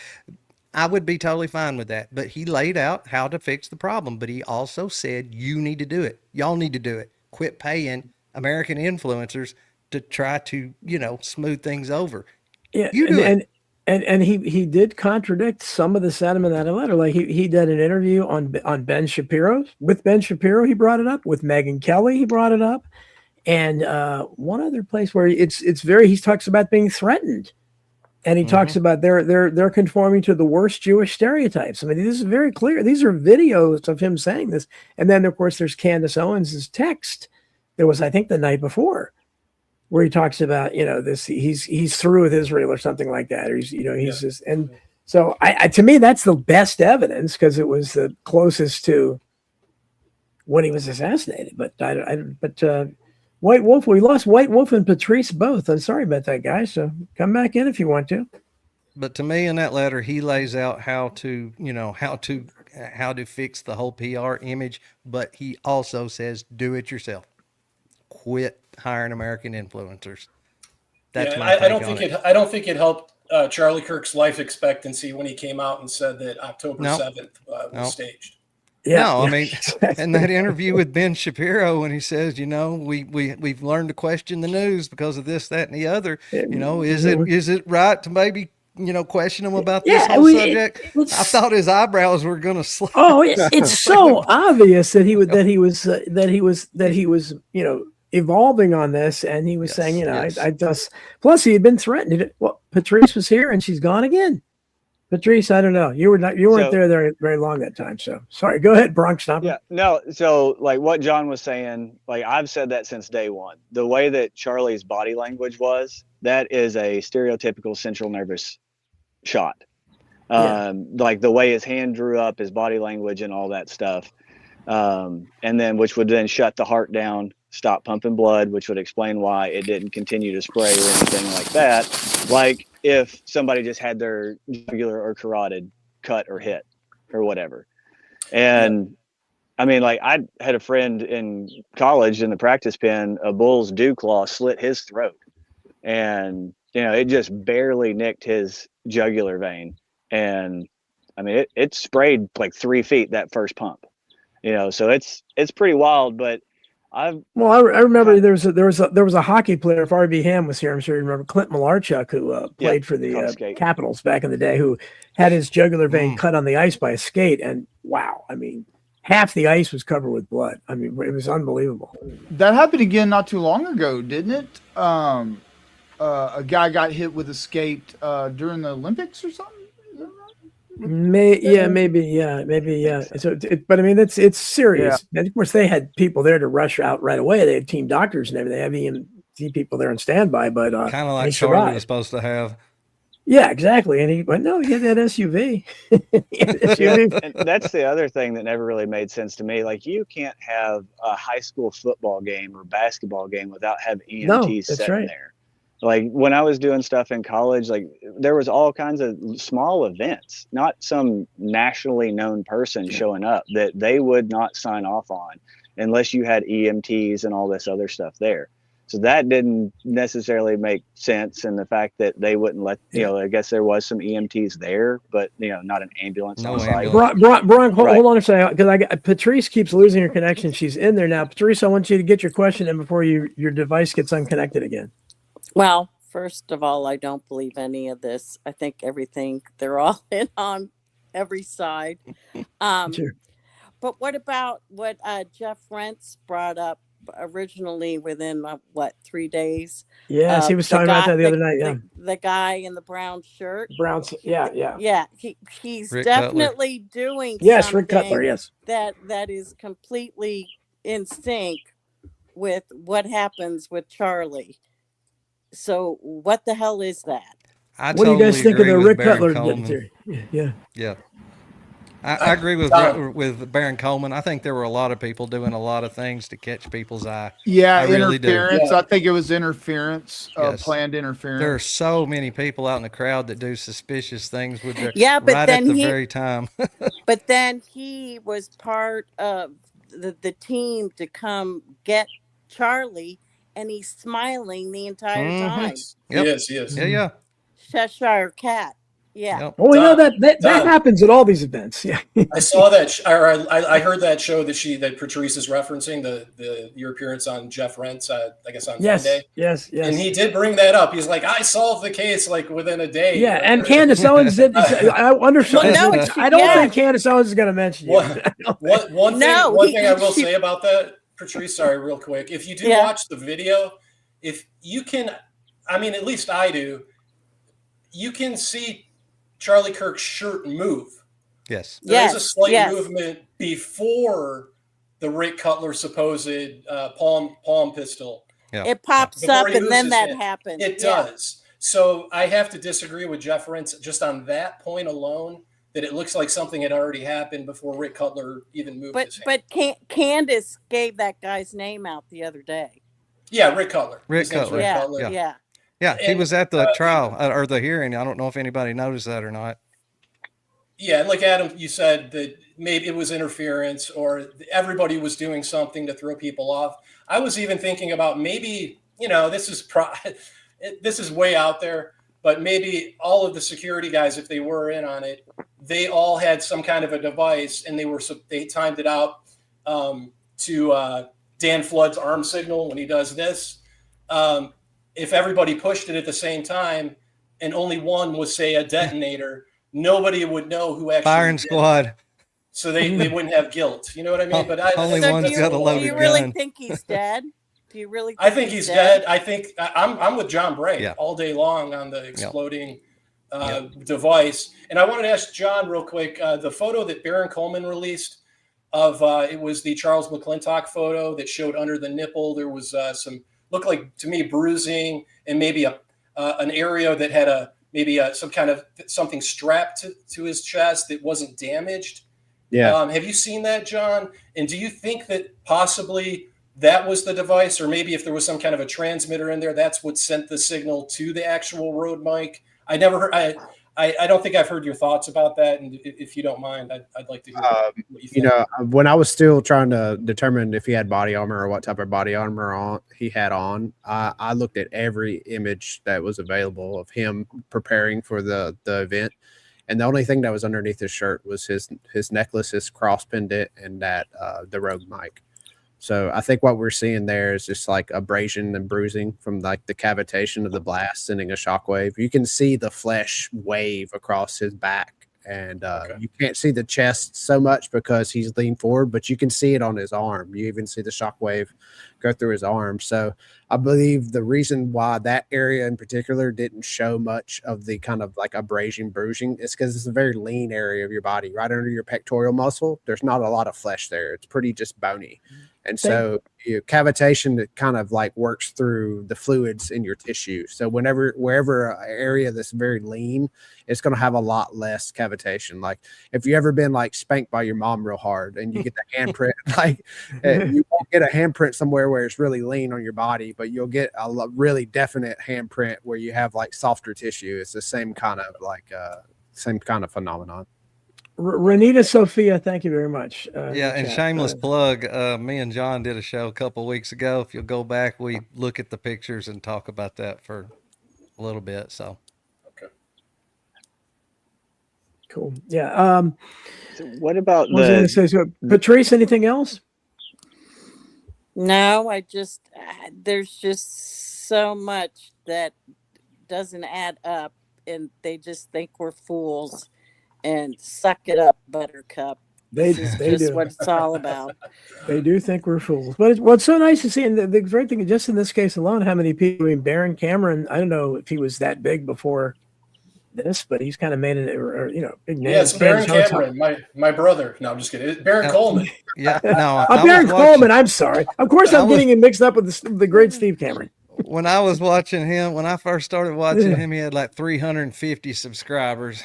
Speaker 8: I would be totally fine with that. But he laid out how to fix the problem. But he also said, you need to do it. Y'all need to do it. Quit paying American influencers to try to, smooth things over.
Speaker 1: Yeah,
Speaker 8: You do it.
Speaker 1: And he did contradict some of the sentiment in that letter. Like he did an interview on Ben Shapiro. With Ben Shapiro, he brought it up. With Megyn Kelly, he brought it up. And one other place where he talks about being threatened. And he talks about they're conforming to the worst Jewish stereotypes. I mean, this is very clear. These are videos of him saying this. And then, of course, there's Candace Owens' text. There was, I think, the night before, where he talks about, this. He's through with Israel or something like that. Or he's just. And so, to me, that's the best evidence because it was the closest to when he was assassinated. But White Wolf, we lost White Wolf and Patrice both. I'm sorry about that, guys. So come back in if you want to.
Speaker 8: But to me, in that letter, he lays out how to fix the whole PR image. But he also says, do it yourself. Quit hiring American influencers. That's my take
Speaker 3: I don't think it helped Charlie Kirk's life expectancy when he came out and said that October 7th was staged.
Speaker 8: Yeah, no, I mean, in that interview with Ben Shapiro, when he says, we've learned to question the news because of this, that, and the other. Is it right to maybe question him about this whole subject? I thought his eyebrows were going to slap.
Speaker 1: Oh, it's so obvious that he was evolving on this, and he was saying, I just. Plus, he had been threatened. Well, Patrice was here, and she's gone again. Patrice, I don't know. You weren't there very long that time. So sorry. Go ahead, Bronx Stomper.
Speaker 12: Yeah, no. So like what John was saying, like I've said that since day one. The way that Charlie's body language was, that is a stereotypical central nervous shot. Like the way his hand drew up, his body language, and all that stuff, and then which would then shut the heart down, stop pumping blood, which would explain why it didn't continue to spray or anything like that. Like if somebody just had their jugular or carotid cut or hit or whatever. And I mean, like I had a friend in college in the practice pen, a bull's dew claw slit his throat, and it just barely nicked his jugular vein. And I mean, it sprayed like 3 feet that first pump, so it's pretty wild. But I
Speaker 1: remember there was a hockey player. If R.B. Ham was here, I'm sure you remember Clint Malarchuk, who played for the Capitals back in the day, who had his jugular vein cut on the ice by a skate. And wow, I mean, half the ice was covered with blood. I mean, it was unbelievable.
Speaker 5: That happened again not too long ago, didn't it? A guy got hit with a skate during the Olympics or something.
Speaker 1: Maybe. So, but I mean, it's serious. And of course, they had people there to rush out right away. They had team doctors and everything. They have EMT people there on standby. But
Speaker 8: kind of like Charlie was supposed to have.
Speaker 1: Yeah, exactly. And he went, no, he had that SUV.
Speaker 12: And that's the other thing that never really made sense to me. Like, you can't have a high school football game or basketball game without having EMTs sitting there. Like when I was doing stuff in college, like there was all kinds of small events, not some nationally known person showing up that they would not sign off on unless you had EMTs and all this other stuff there. So that didn't necessarily make sense. And the fact that they wouldn't let, I guess there was some EMTs there, but not an ambulance on site.
Speaker 1: Bronk, hold on a second, because Patrice keeps losing her connection. She's in there now. Patrice, I want you to get your question in before your device gets unconnected again.
Speaker 13: Well, first of all, I don't believe any of this. I think they're all in on every side.
Speaker 1: Sure.
Speaker 13: But what about what Jeff Rentz brought up originally within 3 days?
Speaker 1: Yes, he was talking about that the other night. Yeah,
Speaker 13: the guy in the brown shirt.
Speaker 1: Yeah.
Speaker 13: He's
Speaker 8: Rick
Speaker 13: definitely doing
Speaker 1: Rick Cutler. Yes,
Speaker 13: that is completely in sync with what happens with Charlie. So what the hell is that?
Speaker 1: What do you guys think of the Rick Cutler theory?
Speaker 8: Yeah. I agree with Baron Coleman. I think there were a lot of people doing a lot of things to catch people's eye.
Speaker 5: Yeah, interference. I think it was interference, planned interference.
Speaker 8: There are so many people out in the crowd that do suspicious things with their very time.
Speaker 13: But then he was part of the team to come get Charlie. And he's smiling the entire time.
Speaker 3: Yep. Yes.
Speaker 8: Yeah.
Speaker 13: Cheshire Cat. Yeah.
Speaker 8: Yep.
Speaker 1: Well, we know
Speaker 3: Don,
Speaker 1: that
Speaker 3: Don.
Speaker 1: happens at all these events. Yeah.
Speaker 3: I saw that, I heard that show that Patrice is referencing, your appearance on Jeff Rent's, I guess on
Speaker 1: Yes.
Speaker 3: Monday.
Speaker 1: Yes. Yes.
Speaker 3: And he did bring that up. He's like, I solved the case like within a day.
Speaker 1: Yeah,
Speaker 3: Like,
Speaker 1: and Candace Owens did. I understand.
Speaker 13: Well, no,
Speaker 1: I don't think Candace Owens is going to mention you.
Speaker 3: One thing I will say about that, Patrice, sorry, real quick. If you do watch the video, if you can, I mean, at least I do, you can see Charlie Kirk's shirt move.
Speaker 8: Yes.
Speaker 3: There's a slight movement before the Rick Cutler supposed palm pistol.
Speaker 8: Yeah.
Speaker 13: It pops up and then that happens.
Speaker 3: It does. So I have to disagree with Jeff Rentz just on that point alone, that it looks like something had already happened before Rick Cutler even moved his hand.
Speaker 13: But Candace gave that guy's name out the other day.
Speaker 3: Yeah, Rick Cutler.
Speaker 8: Rick Cutler.
Speaker 13: Yeah.
Speaker 8: Yeah, he was at the trial or the hearing. I don't know if anybody noticed that or not.
Speaker 3: Yeah, and like Adam, you said that maybe it was interference or everybody was doing something to throw people off. I was even thinking about maybe, this is way out there, but maybe all of the security guys, if they were in on it, they all had some kind of a device and they timed it out to Dan Flood's arm signal when he does this. If everybody pushed it at the same time and only one was, say, a detonator, nobody would know who actually
Speaker 8: firing
Speaker 3: did
Speaker 8: squad.
Speaker 3: It. So they wouldn't have guilt. You know what I mean? But
Speaker 8: only one's got a loaded gun.
Speaker 13: Do you really think he's dead? Do you really?
Speaker 3: I think he's dead. I think I'm with Jon Bray all day long on the exploding device. And I wanted to ask John real quick, the photo that Baron Coleman released of it was the Charles McClintock photo that showed under the nipple there was some looked like to me bruising and maybe an area that had some kind of something strapped to his chest that wasn't damaged.
Speaker 4: Yeah.
Speaker 3: Have you seen that, John? And do you think that possibly that was the device, or maybe if there was some kind of a transmitter in there, that's what sent the signal to the actual road mic? I never heard. I don't think I've heard your thoughts about that, and if you don't mind, I'd like to hear what you think.
Speaker 4: When I was still trying to determine if he had body armor or what type of body armor he had on, I looked at every image that was available of him preparing for the event, and the only thing that was underneath his shirt was his necklace, his cross pendant, and that the rogue mic. So I think what we're seeing there is just like abrasion and bruising from like the cavitation of the blast, sending a shockwave. You can see the flesh wave across his back, and you can't see the chest so much because he's leaned forward, but you can see it on his arm. You even see the shockwave go through his arm. So I believe the reason why that area in particular didn't show much of the kind of like abrasion, bruising is because it's a very lean area of your body, right under your pectoral muscle. There's not a lot of flesh there. It's pretty just bony. And so cavitation that kind of like works through the fluids in your tissue. So wherever an area that's very lean, it's going to have a lot less cavitation. Like if you ever been like spanked by your mom real hard and you get the handprint, like you won't get a handprint somewhere where it's really lean on your body, but you'll get a really definite handprint where you have like softer tissue. It's the same kind of phenomenon.
Speaker 1: Renita Sophia, thank you very much.
Speaker 8: And shameless plug, me and John did a show a couple of weeks ago. If you'll go back, we look at the pictures and talk about that for a little bit. So,
Speaker 3: okay,
Speaker 1: cool. Yeah.
Speaker 12: So what about
Speaker 1: Patrice? Anything else?
Speaker 13: No, there's just so much that doesn't add up, and they just think we're fools. And suck it up, Buttercup.
Speaker 1: They
Speaker 13: just
Speaker 1: do.
Speaker 13: what it's all about.
Speaker 1: They do think we're fools. But what's so nice to see, and the great thing, just in this case alone, how many people, Baron Cameron, I don't know if he was that big before this, but he's kind of made it, big name.
Speaker 3: Yeah, it's Baron Cameron, my brother. No, I'm just kidding. It's Baron Coleman.
Speaker 8: Yeah, no.
Speaker 1: Baron Coleman, I'm sorry. Of course, I'm getting it mixed up with the great Steve Cameron.
Speaker 8: When I was watching him, when I first started watching him, he had like 350 subscribers.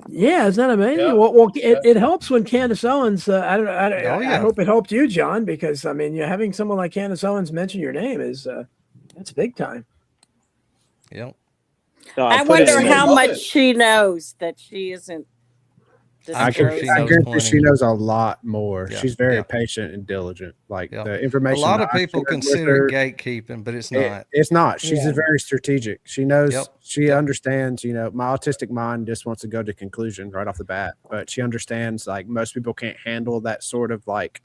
Speaker 1: Yeah, isn't that amazing? Yeah. Well, it helps when Candace Owens. I hope it helped you, John, because I mean, having someone like Candace Owens mention your name is that's big time.
Speaker 8: Yep.
Speaker 13: I wonder how much she knows that she isn't.
Speaker 4: I guarantee she knows a lot more. Yeah. She's very patient and diligent. Like the information.
Speaker 8: A lot of people consider gatekeeping, but it's not.
Speaker 4: It's not. She's very strategic. She knows. She understands, you know, my autistic mind just wants to go to conclusion right off the bat, but she understands like most people can't handle that sort of like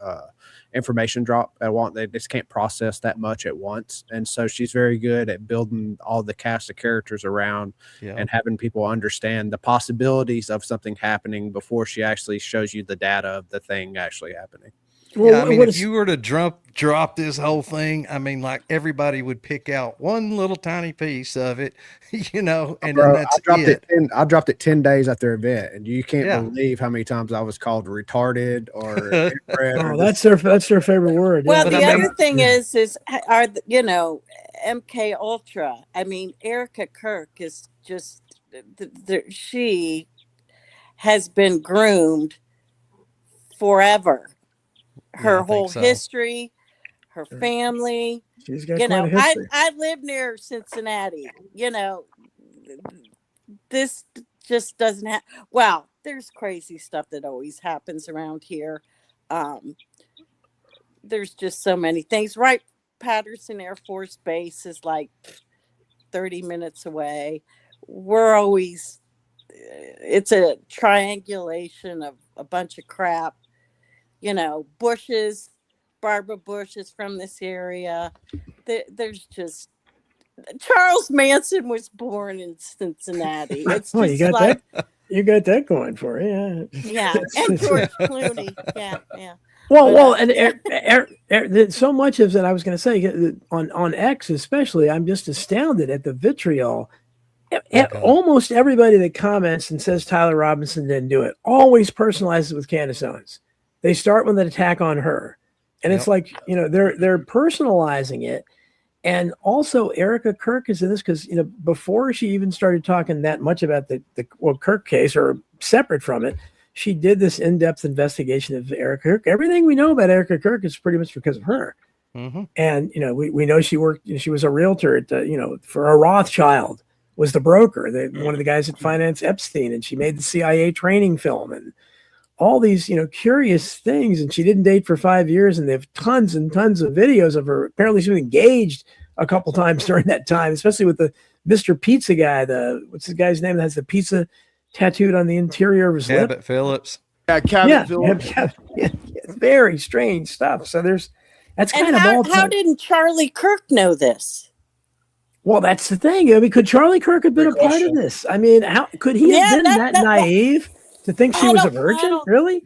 Speaker 4: information drop at once. They just can't process that much at once. And so she's very good at building all the cast of characters around and having people understand the possibilities of something happening before she actually shows you the data of the thing actually happening.
Speaker 8: Well, yeah, I mean, if you were to drop this whole thing, I mean, like everybody would pick out one little tiny piece of it, you know, and
Speaker 4: Bro,
Speaker 8: then that's
Speaker 4: I dropped it 10 days after event, and you can't believe how many times I was called retarded or inbred.
Speaker 1: Oh, that's their favorite word.
Speaker 13: Well, the other thing is you know, MK Ultra. I mean, Erica Kirk is just she has been groomed forever. Her whole history, her family.
Speaker 1: She's got
Speaker 13: you
Speaker 1: quite
Speaker 13: know,
Speaker 1: a history.
Speaker 13: I live near Cincinnati. You know, this just doesn't have. Well, there's crazy stuff that always happens around here. There's just so many things. Right, Patterson Air Force Base is like 30 minutes away. We're always. It's a triangulation of a bunch of crap. You know, Barbara Bush is from this area. There's just Charles Manson was born in Cincinnati. It's just
Speaker 1: you got
Speaker 13: like
Speaker 1: that. You got that going for you,
Speaker 13: yeah, and George Clooney. Yeah.
Speaker 1: Well, and so much of that I was going to say on X especially, I'm just astounded at the vitriol. Almost everybody that comments and says Tyler Robinson didn't do it always personalizes it with Candace Owens. They start with an attack on her, and it's like, you know, they're personalizing it. And also Erica Kirk is in this because, you know, before she even started talking that much about the Kirk case or separate from it, she did this in-depth investigation of Erica Kirk. Everything we know about Erica Kirk is pretty much because of her.
Speaker 8: Mm-hmm.
Speaker 1: And, you know, we know she was a realtor at, you know, for a Rothschild was the broker, one of the guys that financed Epstein, and she made the CIA training film and all these, you know, curious things. And she didn't date for 5 years, and they have tons and tons of videos of her. Apparently she was engaged a couple times during that time, especially with the Mr. Pizza guy. What's the guy's name that has the pizza tattooed on the interior of his lip?
Speaker 8: Cabot Phillips.
Speaker 5: Yeah, Cabot Phillips.
Speaker 1: Yeah, very strange stuff. So that's kind of all.
Speaker 13: How didn't Charlie Kirk know this?
Speaker 1: Well, that's the thing. I mean, could Charlie Kirk have been a part of this? I mean, how could he have been that naive to think she was a virgin? Really?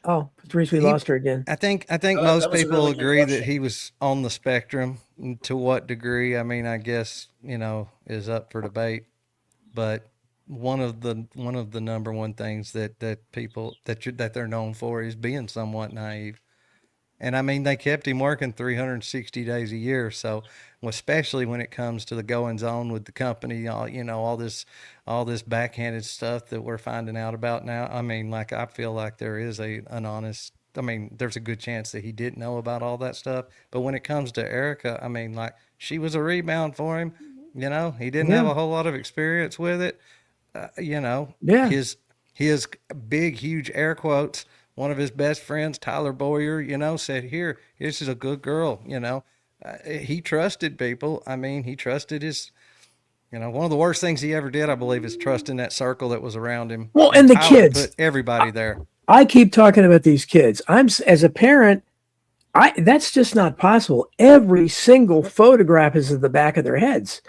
Speaker 1: Oh, Patrice, we lost her again.
Speaker 8: I think most people agree that he was on the spectrum. To what degree? I mean, I guess, you know, is up for debate. But one of the number one things that people that they're known for is being somewhat naive. And I mean, they kept him working 360 days a year. So, especially when it comes to the goings on with the company, all this backhanded stuff that we're finding out about now. I mean, like, I feel like there is an honest. I mean, there's a good chance that he didn't know about all that stuff. But when it comes to Erica, I mean, like, she was a rebound for him. You know, he didn't have a whole lot of experience with it. His big, huge air quotes. One of his best friends, Tyler Boyer, you know, said, "Here, this is a good girl." You know, he trusted people. I mean, he trusted his. You know, one of the worst things he ever did, I believe, is trust in that circle that was around him.
Speaker 1: Well, and the
Speaker 8: Tyler
Speaker 1: kids,
Speaker 8: put everybody there.
Speaker 1: I keep talking about these kids. As a parent, that's just not possible. Every single photograph is in the back of their heads.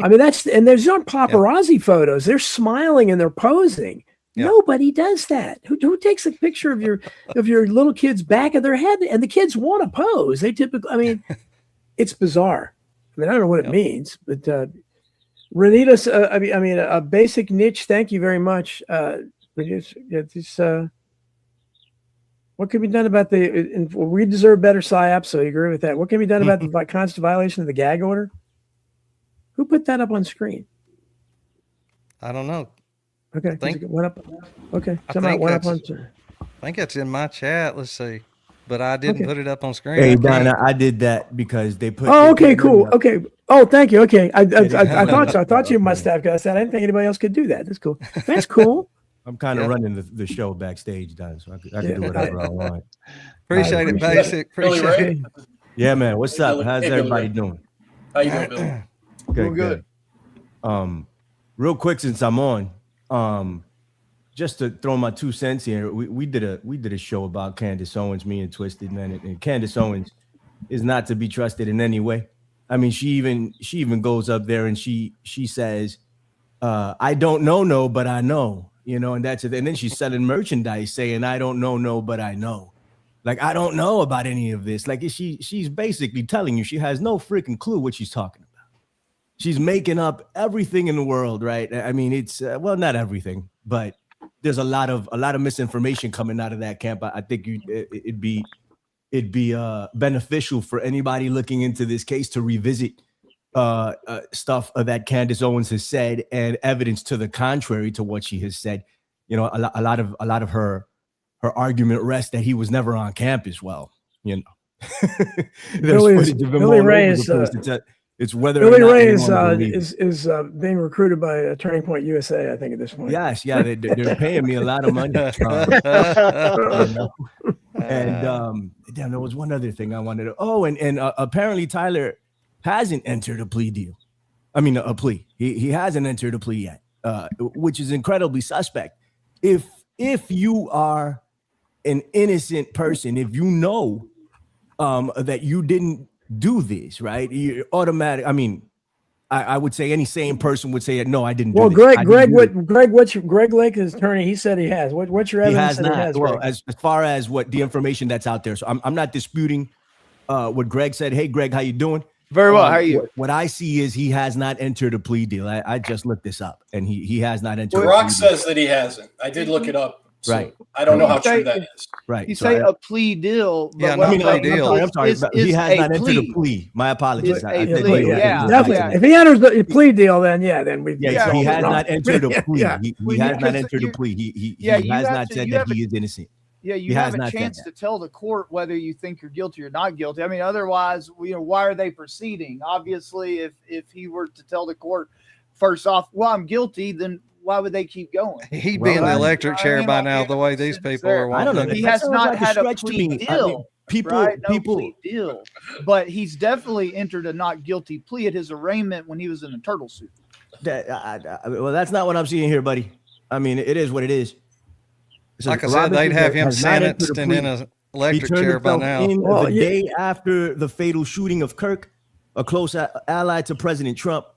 Speaker 1: I mean, and there's no paparazzi photos. They're smiling and they're posing. Yep. Nobody does that. Who takes a picture of your little kid's back of their head? And the kids want to pose. They typically, I mean, it's bizarre. I mean, I don't know what it means, but Renita, a basic niche. Thank you very much. What can be done about we deserve better PSYOPs, so you agree with that. What can be done about the constant violation of the gag order? Who put that up on screen?
Speaker 8: I don't know.
Speaker 1: Okay,
Speaker 8: I think,
Speaker 1: it went up. Okay,
Speaker 8: I think it's in my chat. Let's see, but I didn't put it up on screen.
Speaker 14: Hey, Don, I did that because they put.
Speaker 1: Oh, okay, cool. Okay. Oh, thank you. Okay, I thought so. I thought you must have. Because I didn't think anybody else could do that. That's cool. That's cool.
Speaker 14: I'm kind of running the show backstage, Don, so I can do whatever I want.
Speaker 8: Appreciate it, Basic. Appreciate it.
Speaker 14: Yeah, man. What's up? How's everybody doing?
Speaker 3: How you doing, Bill?
Speaker 5: Good.
Speaker 14: Real quick, since I'm on, just to throw my 2 cents here, we did a show about Candace Owens, me and Twisted, man, and Candace Owens is not to be trusted in any way. I mean, she even goes up there and she says, I don't know, but I know, and that's it. And then she's selling merchandise saying, I don't know, but I know. Like, I don't know about any of this. Like, she's basically telling you she has no freaking clue what she's talking about. She's making up everything in the world, right? I mean, it's well, not everything, but there's a lot of misinformation coming out of that camp. I think it'd be beneficial for anybody looking into this case to revisit stuff that Candace Owens has said and evidence to the contrary to what she has said. A lot of her argument rests that he was never on campus. Well, there's footage of him all over the place. It's whether
Speaker 1: Billy Ray is being recruited by Turning Point USA, I think, at this point.
Speaker 14: Yes, yeah, they're paying me a lot of money. And damn, there was one other thing I wanted to. Oh, and apparently Tyler hasn't entered a plea deal. I mean, a plea. He hasn't entered a plea yet, which is incredibly suspect. If you are an innocent person, if you know that you didn't do this, right? You automatic. I mean, I would say any sane person would say, no, I didn't.
Speaker 1: Well,
Speaker 14: do this.
Speaker 1: Greg Lake, his attorney, he said he has. What's your evidence?
Speaker 14: He has not. Well, as far as what the information that's out there, so I'm not disputing what Greg said. Hey, Greg, how you doing?
Speaker 5: Very well. How are you?
Speaker 14: What I see is he has not entered a plea deal. I just looked this up, and he has not entered.
Speaker 3: Brock says that he hasn't. I did look it up. So
Speaker 14: right.
Speaker 3: I don't know how true that is.
Speaker 14: Right.
Speaker 5: You say a plea deal. But
Speaker 8: yeah, not a plea deal.
Speaker 14: I'm sorry. He has not entered a plea. My apologies.
Speaker 5: Yeah,
Speaker 1: definitely. If he enters the plea deal, then
Speaker 14: he has not entered a plea. He has not entered a plea. He has not said that he is innocent.
Speaker 5: Yeah, you have a chance to tell the court whether you think you're guilty or not guilty. I mean, otherwise, why are they proceeding? Obviously, if he were to tell the court first off, well, I'm guilty, then why would they keep going?
Speaker 8: He'd be in the electric chair by now, the way these people are.
Speaker 14: I don't know.
Speaker 5: He has not had a plea deal.
Speaker 14: People.
Speaker 5: Plea deal. But he's definitely entered a not guilty plea at his arraignment when he was in a turtle suit.
Speaker 14: Well, that's not what I'm seeing here, buddy. I mean, it is what it is.
Speaker 8: So like I said, they'd have him sentenced and in an electric chair by now.
Speaker 14: The day after the fatal shooting of Kirk, a close ally to President Trump,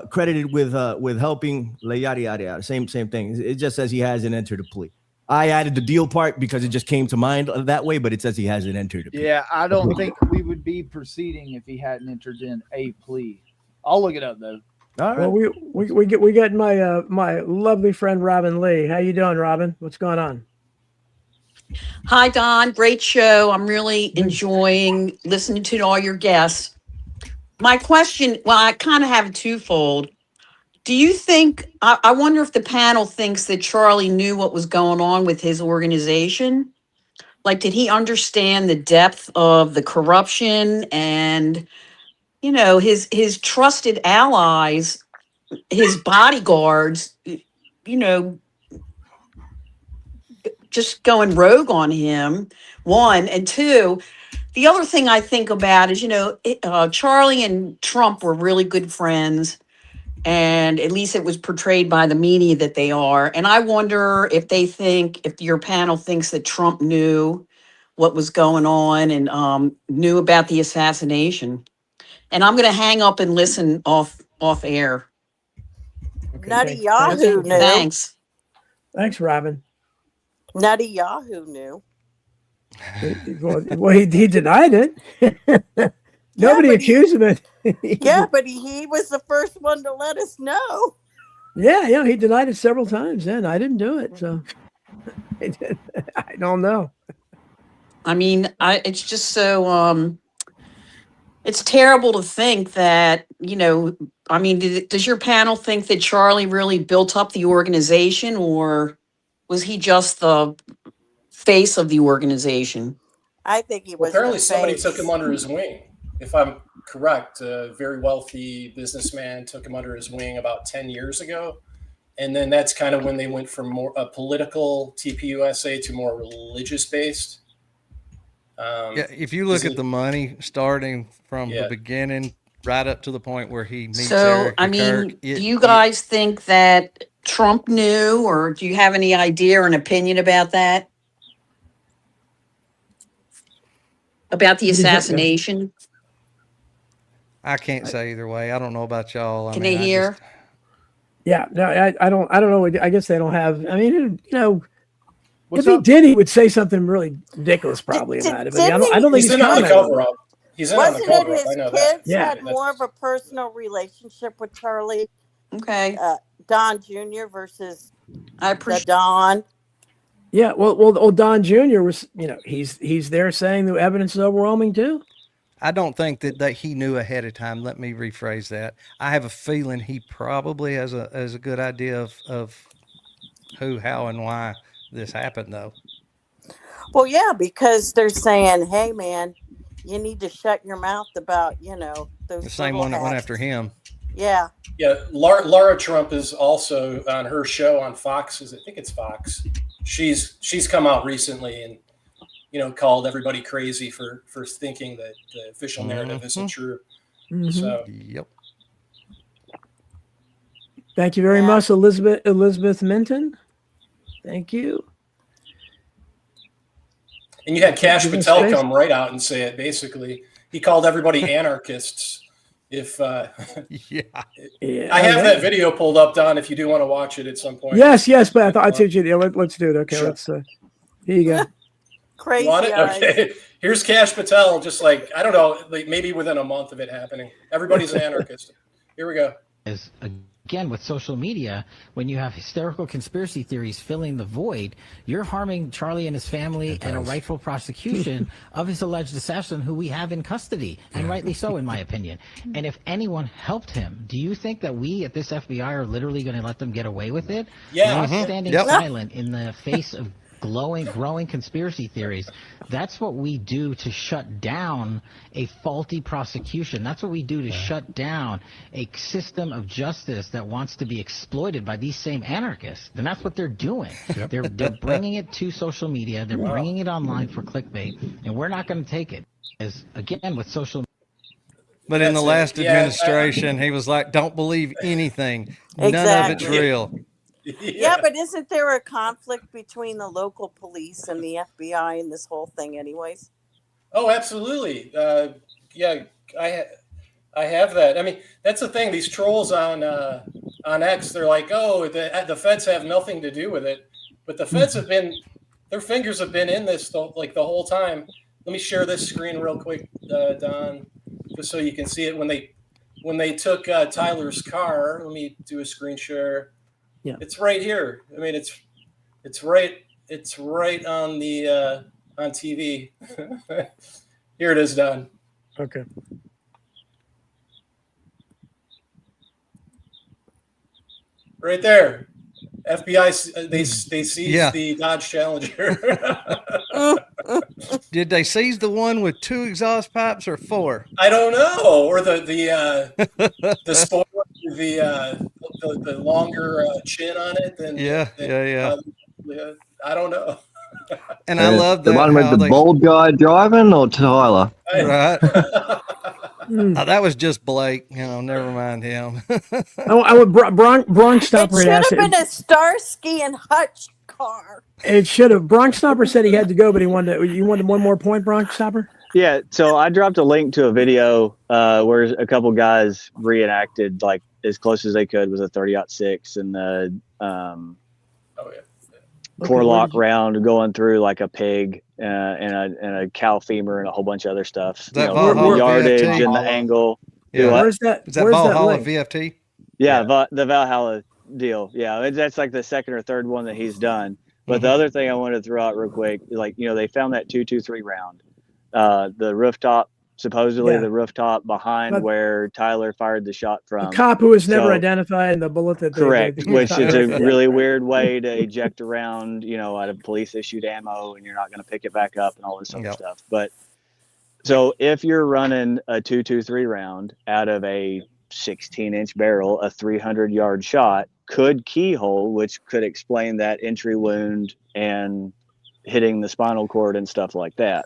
Speaker 14: credited with helping, yada yada yada. Same thing. It just says he hasn't entered a plea. I added the deal part because it just came to mind that way, but it says he hasn't entered a plea.
Speaker 5: Yeah, I don't think we would be proceeding if he hadn't entered in a plea. I'll look it up though.
Speaker 14: All right.
Speaker 1: Well, we got my lovely friend Robin Lee. How you doing, Robin? What's going on?
Speaker 15: Hi, Don. Great show. I'm really enjoying listening to all your guests. My question, well, I kind of have a twofold. Do you think, I wonder if the panel thinks that Charlie knew what was going on with his organization? Like, did he understand the depth of the corruption and, his trusted allies, his bodyguards, just going rogue on him, one. And two, the other thing I think about is, Charlie and Trump were really good friends. And at least it was portrayed by the media that they are. And I wonder if your panel thinks that Trump knew what was going on and knew about the assassination. And I'm going to hang up and listen off air.
Speaker 13: Okay, Nutty Yahoo knew.
Speaker 15: Thanks.
Speaker 1: Thanks, Robin.
Speaker 13: Nutty Yahoo knew.
Speaker 1: Well, he denied it. Nobody accused him of it.
Speaker 13: Yeah, but he was the first one to let us know.
Speaker 1: Yeah, he denied it several times, and I didn't do it, so I don't know.
Speaker 15: I mean, it's just so it's terrible to think that, does your panel think that Charlie really built up the organization, or was he just the face of the organization?
Speaker 13: I think he was.
Speaker 3: Apparently, somebody took him under his wing. If I'm correct, a very wealthy businessman took him under his wing about 10 years ago. And then that's kind of when they went from more a political TPUSA to more religious based.
Speaker 8: If you look at the money starting from the beginning right up to the point where he meets
Speaker 15: So,
Speaker 8: Eric
Speaker 15: I
Speaker 8: Kirk.
Speaker 15: mean, do you guys think that Trump knew, or do you have any idea or an opinion about that? About the assassination?
Speaker 8: I can't say either way. I don't know about y'all.
Speaker 15: Can they hear?
Speaker 1: Yeah, no, I don't know. I guess they don't have. I mean, you know,
Speaker 3: What's
Speaker 1: if he
Speaker 3: up?
Speaker 1: did, he would say something really ridiculous probably about it. But I don't think
Speaker 3: He's in on the cover up. He's in on the
Speaker 13: Wasn't
Speaker 3: cover
Speaker 13: it
Speaker 3: up. I
Speaker 13: his
Speaker 3: know
Speaker 13: kids
Speaker 3: that.
Speaker 13: had more of a personal relationship with Charlie?
Speaker 15: Okay.
Speaker 13: Don Jr. versus
Speaker 15: I
Speaker 13: the Don.
Speaker 1: Yeah, well, Don Jr. was, you know, he's there saying the evidence is overwhelming too.
Speaker 8: I don't think that he knew ahead of time. Let me rephrase that. I have a feeling he probably has a good idea of who, how, and why this happened, though.
Speaker 13: Well, yeah, because they're saying, "Hey, man, you need to shut your mouth about, you know, those."
Speaker 8: The same one that went after him.
Speaker 13: Yeah.
Speaker 3: Yeah, Laura Trump is also on her show on Fox. I think it's Fox. She's come out recently and, you know, called everybody crazy for thinking that the official narrative isn't true.
Speaker 1: Mhm.
Speaker 3: So
Speaker 8: yep.
Speaker 1: Thank you very much, Elizabeth Minton. Thank you.
Speaker 3: And you had Cash
Speaker 1: Give me
Speaker 3: Patel
Speaker 1: space.
Speaker 3: come right out and say it. Basically, he called everybody anarchists. If
Speaker 1: Yeah,
Speaker 3: I have that video pulled up, Don, if you do want to watch it at some point.
Speaker 1: Yes, but I thought I'd teach you. Yeah, let's do it. Okay,
Speaker 3: Sure.
Speaker 1: let's. Here you go.
Speaker 13: Crazy
Speaker 3: You want it?
Speaker 13: eyes.
Speaker 3: Okay. Here's Cash Patel, just like, I don't know, like maybe within a month of it happening. Everybody's an anarchist. Here we go.
Speaker 16: As again with social media, when you have hysterical conspiracy theories filling the void, you're harming Charlie and his family and a rightful prosecution of his alleged assassin, who we have in custody, and rightly so, in my opinion. And if anyone helped him, do you think that we at this FBI are literally going to let them get away with it?
Speaker 3: Yeah.
Speaker 16: Not standing silent in the face of growing conspiracy theories. That's what we do to shut down a faulty prosecution. That's what we do to shut down a system of justice that wants to be exploited by these same anarchists. And that's what they're doing. They're bringing it to social media. They're bringing it online for clickbait, and we're not going to take it. As again with social.
Speaker 8: But in the last administration, he was like, "Don't believe anything. None of it's real."
Speaker 13: Yeah, but isn't there a conflict between the local police and the FBI in this whole thing, anyways?
Speaker 3: Oh, absolutely. Yeah, I have that. I mean, that's the thing. These trolls on X, they're like, oh, the feds have nothing to do with it, but the feds have been, their fingers have been in this like the whole time. Let me share this screen real quick, Don, just so you can see it. When they took Tyler's car, let me do a screen share.
Speaker 1: Yeah,
Speaker 3: it's right here. I mean, it's right on the on TV. Here it is, Don.
Speaker 1: Okay.
Speaker 3: Right there. FBI, they seized the Dodge Challenger.
Speaker 8: Did they seize the one with 2 exhaust pipes or 4?
Speaker 3: I don't know. Or the spoiler, the longer chin on it than I don't know.
Speaker 8: And I love
Speaker 2: the one with the bald guy driving, or Tyler.
Speaker 8: Right. That was just Blake. You know, never mind him.
Speaker 1: I would Bronx Stopper.
Speaker 13: It should have been a Starsky and Hutch car.
Speaker 1: It should have. Bronx Stopper said he had to go, but he wanted. You wanted one more point, Bronx Stopper?
Speaker 12: Yeah. So I dropped a link to a video where a couple guys reenacted like as close as they could with a 30-06 and the forelock round going through like a pig and a cow femur and a whole bunch of other stuff.
Speaker 8: That
Speaker 12: the yardage
Speaker 8: VFT?
Speaker 12: and the angle.
Speaker 1: Yeah. Where's that?
Speaker 8: Is that
Speaker 1: where's
Speaker 8: Valhalla
Speaker 1: that
Speaker 8: VFT?
Speaker 12: Yeah, the Valhalla deal. Yeah, that's like the second or third one that he's done. But the other thing I wanted to throw out real quick, like, you know, they found that 223 round, the rooftop, supposedly the rooftop behind where Tyler fired the shot from.
Speaker 1: The cop who was never identified, and the bullet that they
Speaker 12: correct, which is a really weird way to eject around, you know, out of police issued ammo, and you're not going to pick it back up and all this other stuff. But so if you're running a 223 round out of a 16-inch barrel, a 300-yard shot could keyhole, which could explain that entry wound and hitting the spinal cord and stuff like that.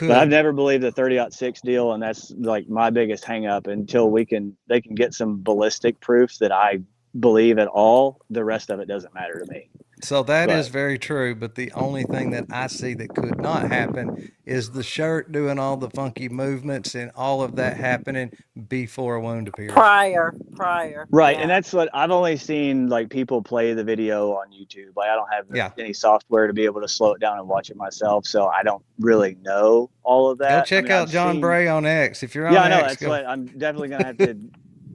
Speaker 12: But I've never believed the 30-06 deal, and that's like my biggest hang up until they can get some ballistic proof that I believe at all. The rest of it doesn't matter to me.
Speaker 8: So that is very true, but the only thing that I see that could not happen is the shirt doing all the funky movements and all of that happening before a wound appears.
Speaker 13: Prior.
Speaker 12: Right,
Speaker 13: Yeah.
Speaker 12: and that's what I've only seen, like, people play the video on YouTube. Like, I don't have any software to be able to slow it down and watch it myself, so I don't really know all of that.
Speaker 8: Go check out Jon Bray on X. If you're on
Speaker 12: I know,
Speaker 8: X,
Speaker 12: that's what I'm definitely going to have to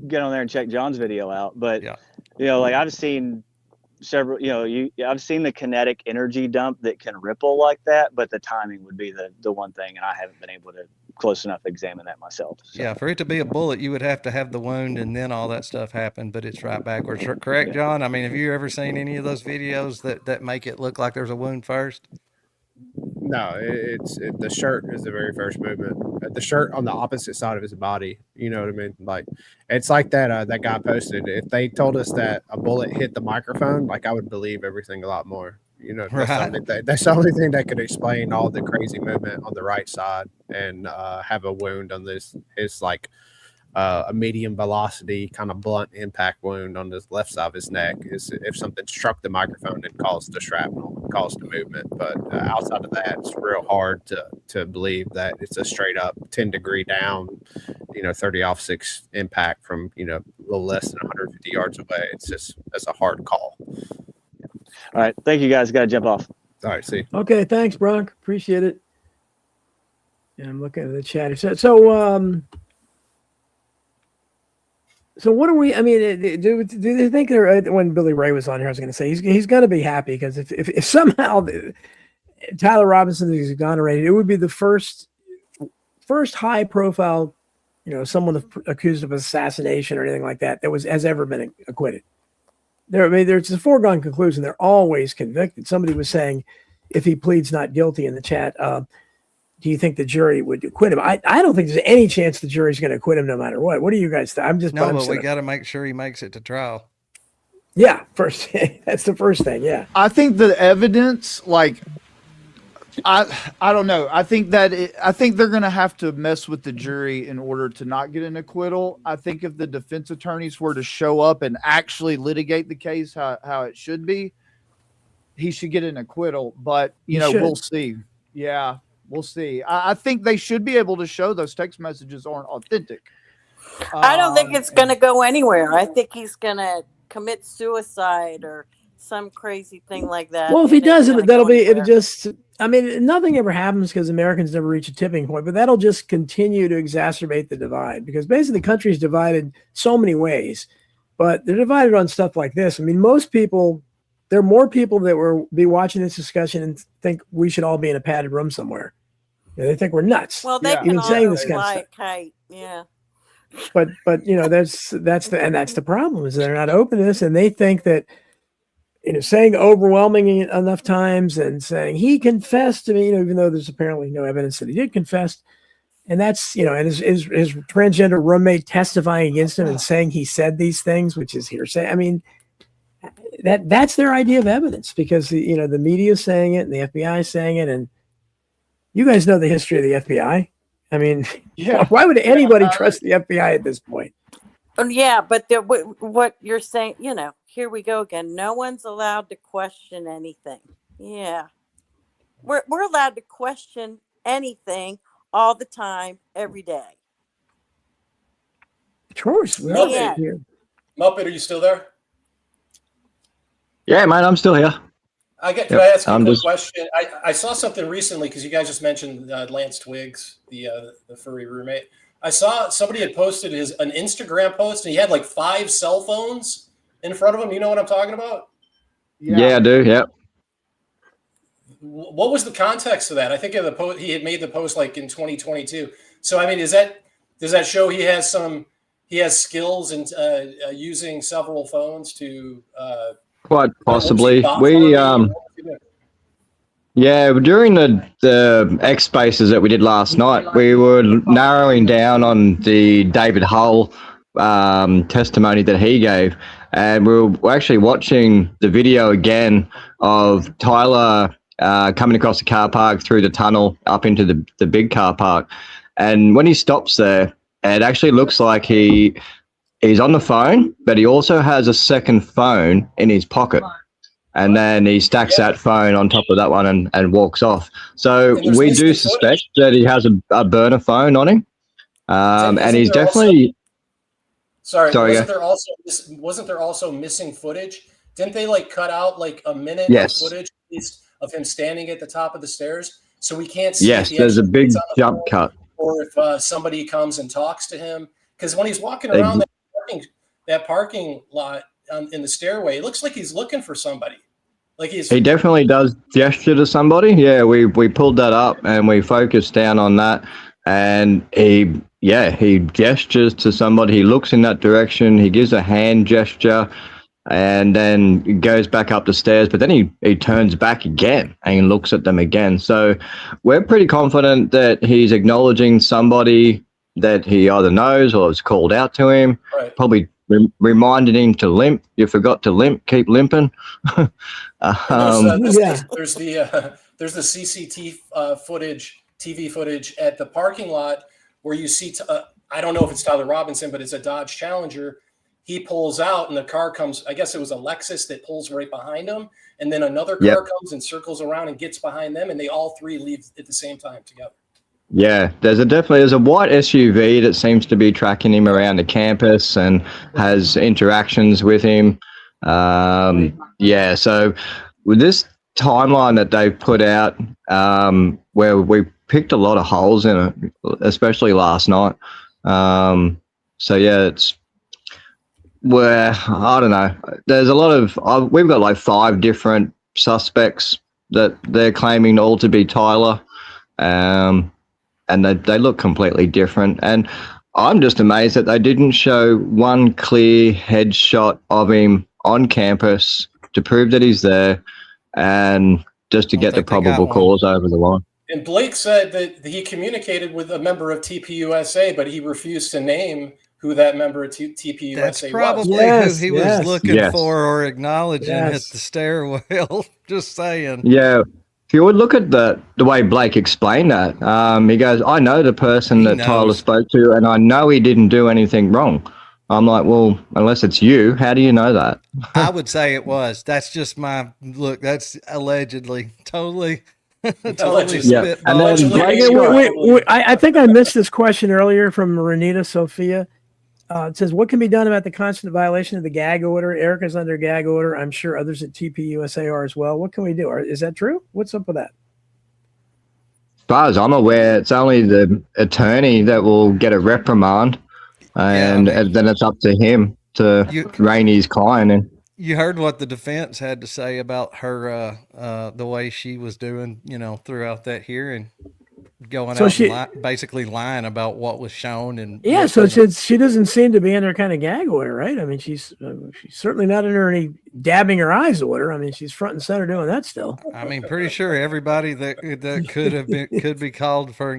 Speaker 12: get on there and check John's video out. But, like, I've seen several, I've seen the kinetic energy dump that can ripple like that, but the timing would be the one thing, and I haven't been able to close enough to examine that myself. So.
Speaker 8: Yeah, for it to be a bullet, you would have to have the wound and then all that stuff happen, but it's right backwards. Correct, John? I mean, have you ever seen any of those videos that make it look like there's a wound first?
Speaker 4: No, the shirt is the very first movement. The shirt on the opposite side of his body. You know what I mean? Like, it's like that that guy posted. If they told us that a bullet hit the microphone, like, I would believe everything a lot more. You know, that's the only thing that could explain all the crazy movement on the right side and have a wound on his like a medium velocity kind of blunt impact wound on the left side of his neck is if something struck the microphone and caused the shrapnel, caused the movement. But outside of that, it's real hard to believe that it's a straight up 10-degree down, 30-06 impact from, a little less than 150 yards away. That's a hard call.
Speaker 12: All right. Thank you, guys. Got to jump off.
Speaker 4: All right. See you.
Speaker 1: Okay. Thanks, Brock. Appreciate it. Yeah, I'm looking at the chat. So what are we? I mean, do they think when Billy Ray was on here, I was going to say he's going to be happy because if somehow Tyler Robinson is exonerated, it would be the first high profile, someone accused of assassination or anything like that has ever been acquitted. There's a foregone conclusion. They're always convicted. Somebody was saying, if he pleads not guilty in the chat, do you think the jury would acquit him? I don't think there's any chance the jury's going to acquit him no matter what. What do you guys think?
Speaker 8: But we got to make sure he makes it to trial.
Speaker 1: Yeah, first. That's the first thing. Yeah,
Speaker 5: I think the evidence, like, I don't know. I think they're going to have to mess with the jury in order to not get an acquittal. I think if the defense attorneys were to show up and actually litigate the case how it should be, he should get an acquittal. But we'll see. Yeah, we'll see. I think they should be able to show those text messages aren't authentic.
Speaker 13: I don't think it's going to go anywhere. I think he's going to commit suicide or some crazy thing like that.
Speaker 1: Well, if he does it, it'll just, I mean, nothing ever happens because Americans never reach a tipping point, but that'll just continue to exacerbate the divide because basically the country is divided so many ways, but they're divided on stuff like this. I mean, most people, there are more people that will be watching this discussion and think we should all be in a padded room somewhere. They think we're nuts.
Speaker 13: Well, they can all fly a kite. Yeah.
Speaker 1: But that's the problem is they're not open to this, and they think that saying overwhelming enough times and saying he confessed to me, even though there's apparently no evidence that he did confess, and that's and his transgender roommate testifying against him and saying he said these things, which is hearsay. I mean, that's their idea of evidence because the media is saying it and the FBI is saying it, and you guys know the history of the FBI. I mean, why would anybody trust the FBI at this point?
Speaker 13: Yeah, but what you're saying, here we go again. No one's allowed to question anything. Yeah. We're allowed to question anything all the time, every day.
Speaker 1: Of course.
Speaker 3: Muppet, are you still there?
Speaker 2: Yeah, man, I'm still here.
Speaker 3: Can I ask you a quick question? I saw something recently because you guys just mentioned Lance Twiggs, the furry roommate. I saw somebody had posted an Instagram post and he had like 5 cell phones in front of him. You know what I'm talking about?
Speaker 2: Yeah, I do. Yeah.
Speaker 3: What was the context of that? I think he had made the post like in 2022. So I mean, does that show he has skills in using several phones to
Speaker 2: quite possibly. During the X Spaces that we did last night, we were narrowing down on the David Hull testimony that he gave, and we were actually watching the video again of Tyler coming across the car park through the tunnel up into the big car park. And when he stops there, it actually looks like he's on the phone, but he also has a second phone in his pocket. And then he stacks that phone on top of that one and walks off. So we do suspect that he has a burner phone on him. And he's definitely...
Speaker 3: Wasn't there also missing footage? Didn't they like cut out like a minute of footage of him standing at the top of the stairs? So we can't see.
Speaker 2: Yes, there's a big jump cut.
Speaker 3: Or if somebody comes and talks to him. Because when he's walking around that parking lot in the stairway, it looks like he's looking for somebody. Like he
Speaker 2: definitely does gesture to somebody. Yeah, we pulled that up and we focused down on that. And he gestures to somebody. He looks in that direction. He gives a hand gesture and then goes back up the stairs. But then he turns back again and he looks at them again. So we're pretty confident that he's acknowledging somebody that he either knows or has called out to him.
Speaker 3: Right.
Speaker 2: Probably reminding him to limp. You forgot to limp. Keep limping.
Speaker 3: There's the CCTV footage, TV footage at the parking lot where you see, I don't know if it's Tyler Robinson, but it's a Dodge Challenger. He pulls out and the car comes, I guess it was a Lexus that pulls right behind him. And then another car comes and circles around and gets behind them. And they all three leave at the same time together.
Speaker 2: Yeah, there's a white SUV that seems to be tracking him around the campus and has interactions with him. So with this timeline that they've put out, where we picked a lot of holes in it, especially last night. It's where, I don't know, there's a lot of, we've got like 5 different suspects that they're claiming all to be Tyler. And they look completely different. And I'm just amazed that they didn't show one clear headshot of him on campus to prove that he's there and just to get the probable cause over the line.
Speaker 3: And Blake said that he communicated with a member of TPUSA, but he refused to name who that member of TPUSA
Speaker 8: That's
Speaker 3: was.
Speaker 8: probably who he was looking for or acknowledging at the stairwell. Just saying.
Speaker 2: Yeah. If you would look at the way Blake explained that, he goes, I know the person that Tyler spoke to, and I know he didn't do anything wrong. I'm like, well, unless it's you, how do you know that?
Speaker 8: I would say it was. That's just my look. That's allegedly. Totally spit.
Speaker 1: And then I think I missed this question earlier from Renita Sophia. It says, what can be done about the constant violation of the gag order? Erica's under gag order. I'm sure others at TPUSA are as well. What can we do? Is that true? What's up with that?
Speaker 2: As far as I'm aware, it's only the attorney that will get a reprimand, and then it's up to him to rein his client in.
Speaker 8: You heard what the defense had to say about her, the way she was doing, throughout that hearing. Going out and basically lying about what was shown and
Speaker 1: so she doesn't seem to be under kind of gag order, right? I mean, she's certainly not under any dabbing her eyes order. I mean, she's front and center doing that still.
Speaker 8: I mean, pretty sure everybody that could be called for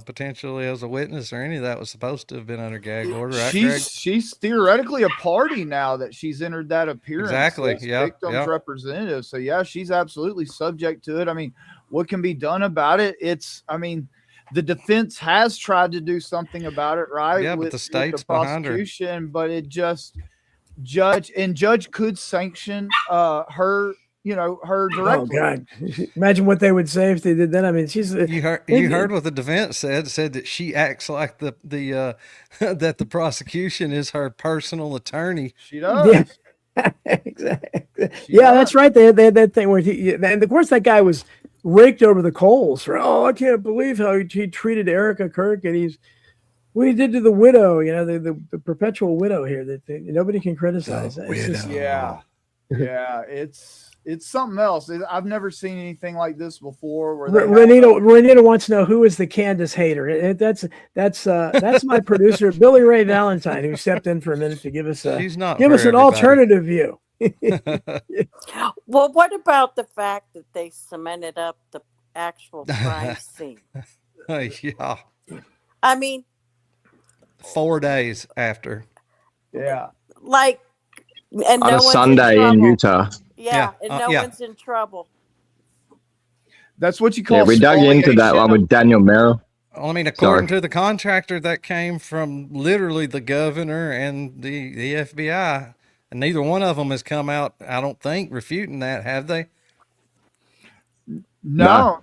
Speaker 8: potentially as a witness or any of that was supposed to have been under gag order. Right,
Speaker 5: she's theoretically a party now that she's entered that appearance.
Speaker 8: Exactly. Yeah.
Speaker 5: Victims representative. So she's absolutely subject to it. I mean, what can be done about it? The defense has tried to do something about it, right?
Speaker 8: Yeah, but the state's behind her.
Speaker 5: But it just judge could sanction her, her directly.
Speaker 1: Oh God! Imagine what they would say if they did that. I mean,
Speaker 8: you heard what the defense said that she acts like the that the prosecution is her personal attorney.
Speaker 5: She does.
Speaker 1: Yeah. Exactly. That's right. They had that thing where and of course that guy was raked over the coals for, I can't believe how he treated Erica Kirk and what he did to the widow, the perpetual widow here that nobody can criticize.
Speaker 5: It's something else. I've never seen anything like this before.
Speaker 1: Renita wants to know who is the Candace hater. That's my producer Billy Ray Valentine, who stepped in for a minute to give us an alternative view.
Speaker 13: Well, what about the fact that they cemented up the actual crime scene?
Speaker 8: Yeah.
Speaker 13: I mean,
Speaker 8: 4 days after.
Speaker 5: Yeah.
Speaker 13: Like, and
Speaker 2: on a Sunday in Utah.
Speaker 13: Yeah, and no one's in trouble.
Speaker 5: That's what you call.
Speaker 2: Yeah, we dug into that one with Daniel Merrill.
Speaker 8: Well, I mean, according to the contractor, that came from literally the governor and the FBI, and neither one of them has come out, I don't think, refuting that, have they?
Speaker 5: No.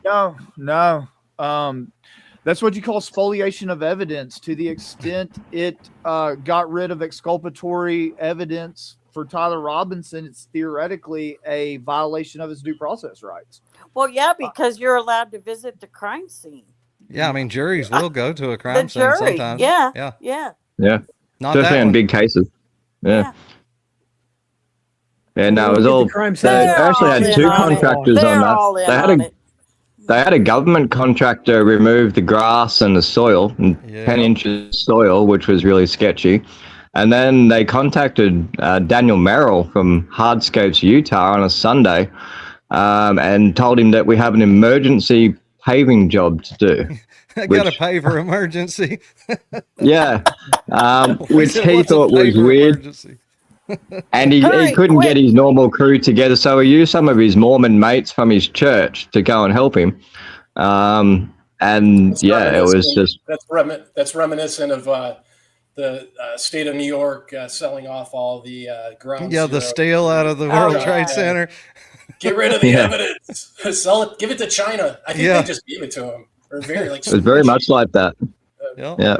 Speaker 5: That's what you call spoliation of evidence. To the extent it got rid of exculpatory evidence for Tyler Robinson, it's theoretically a violation of his due process rights.
Speaker 13: Well, yeah, because you're allowed to visit the crime scene.
Speaker 8: Yeah, I mean, juries will go to a crime scene sometimes.
Speaker 13: Yeah.
Speaker 8: Not
Speaker 2: Especially
Speaker 8: that
Speaker 2: in
Speaker 8: one.
Speaker 2: big cases. Yeah. And it was all. They actually had two contractors on that. They had a government contractor remove the grass and the soil, and 10 inches soil, which was really sketchy. And then they contacted Daniel Merrill from Hardscapes, Utah on a Sunday, and told him that we have an emergency paving job to do.
Speaker 8: I got a paver emergency.
Speaker 2: Yeah, which he thought was weird. And he couldn't get his normal crew together, so he used some of his Mormon mates from his church to go and help him. And it was just...
Speaker 3: That's reminiscent of the state of New York selling off all the ground.
Speaker 8: Yeah, the steel out of the World Trade Center.
Speaker 3: Get rid of the evidence. Sell it. Give it to China. I think they just gave it to him. Or very, like,
Speaker 2: it was very much like that. Yeah.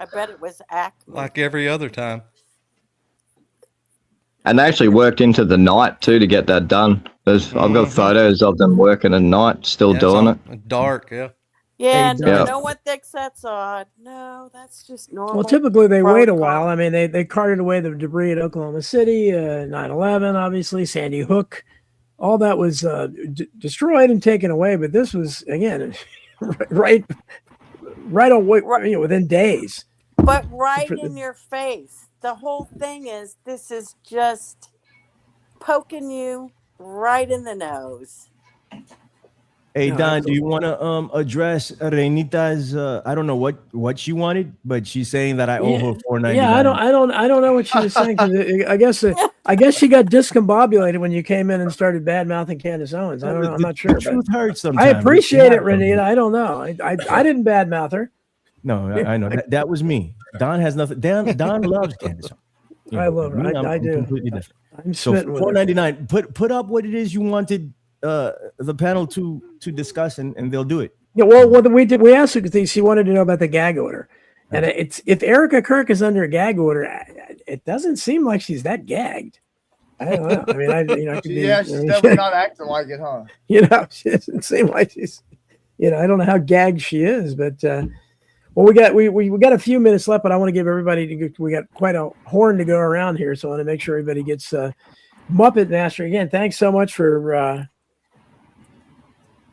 Speaker 13: I bet it was Acme.
Speaker 8: Like every other time.
Speaker 2: And they actually worked into the night too to get that done. I've got photos of them working at night, still doing it.
Speaker 8: Dark, yeah.
Speaker 13: Yeah, no one thinks that's odd. No, that's just normal.
Speaker 1: Well, typically they wait a while. I mean, they carted away the debris at Oklahoma City, 9/11, obviously, Sandy Hook. All that was destroyed and taken away. But this was, again, right away, within days.
Speaker 13: But right in your face. The whole thing is, this is just poking you right in the nose.
Speaker 14: Hey, Don, do you want to address Renita's? I don't know what she wanted, but she's saying that I owe her $4.99.
Speaker 1: Yeah, I don't know what she was saying. 'Cause I guess she got discombobulated when you came in and started bad mouthing Candace Owens. I don't know. I'm not sure.
Speaker 14: The truth hurts sometimes.
Speaker 1: I appreciate it, Renita. I don't know. I didn't bad mouth her.
Speaker 14: No, I know that was me. Don has nothing. Don loves Candace.
Speaker 1: I love her. I do.
Speaker 14: Completely different.
Speaker 1: I'm
Speaker 14: so
Speaker 1: $4.99.
Speaker 14: Put up what it is you wanted the panel to discuss, and they'll do it.
Speaker 1: Yeah. Well, what we did, we asked her because she wanted to know about the gag order, and it's if Erica Kirk is under a gag order, it doesn't seem like she's that gagged. I don't know. I mean,
Speaker 5: she's definitely not acting like it, huh?
Speaker 1: She doesn't seem like she's. I don't know how gagged she is, but. Well, we got a few minutes left, but I want to give everybody. We got quite a horn to go around here, so I want to make sure everybody gets Muppet Masher again. Thanks so much for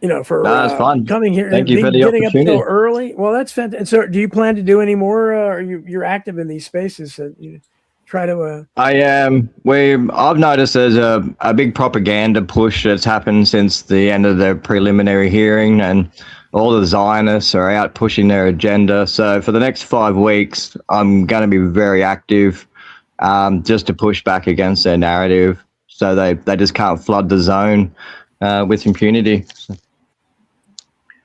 Speaker 2: fun.
Speaker 1: Coming here.
Speaker 2: Thank you for the
Speaker 1: getting
Speaker 2: opportunity.
Speaker 1: up so early. Well, that's fantastic. So, do you plan to do any more? Or you're active in these spaces? So you try to.
Speaker 2: I am. I've noticed there's a big propaganda push that's happened since the end of the preliminary hearing, and all the Zionists are out pushing their agenda. So for the next 5 weeks, I'm going to be very active, just to push back against their narrative, so they just can't flood the zone with impunity.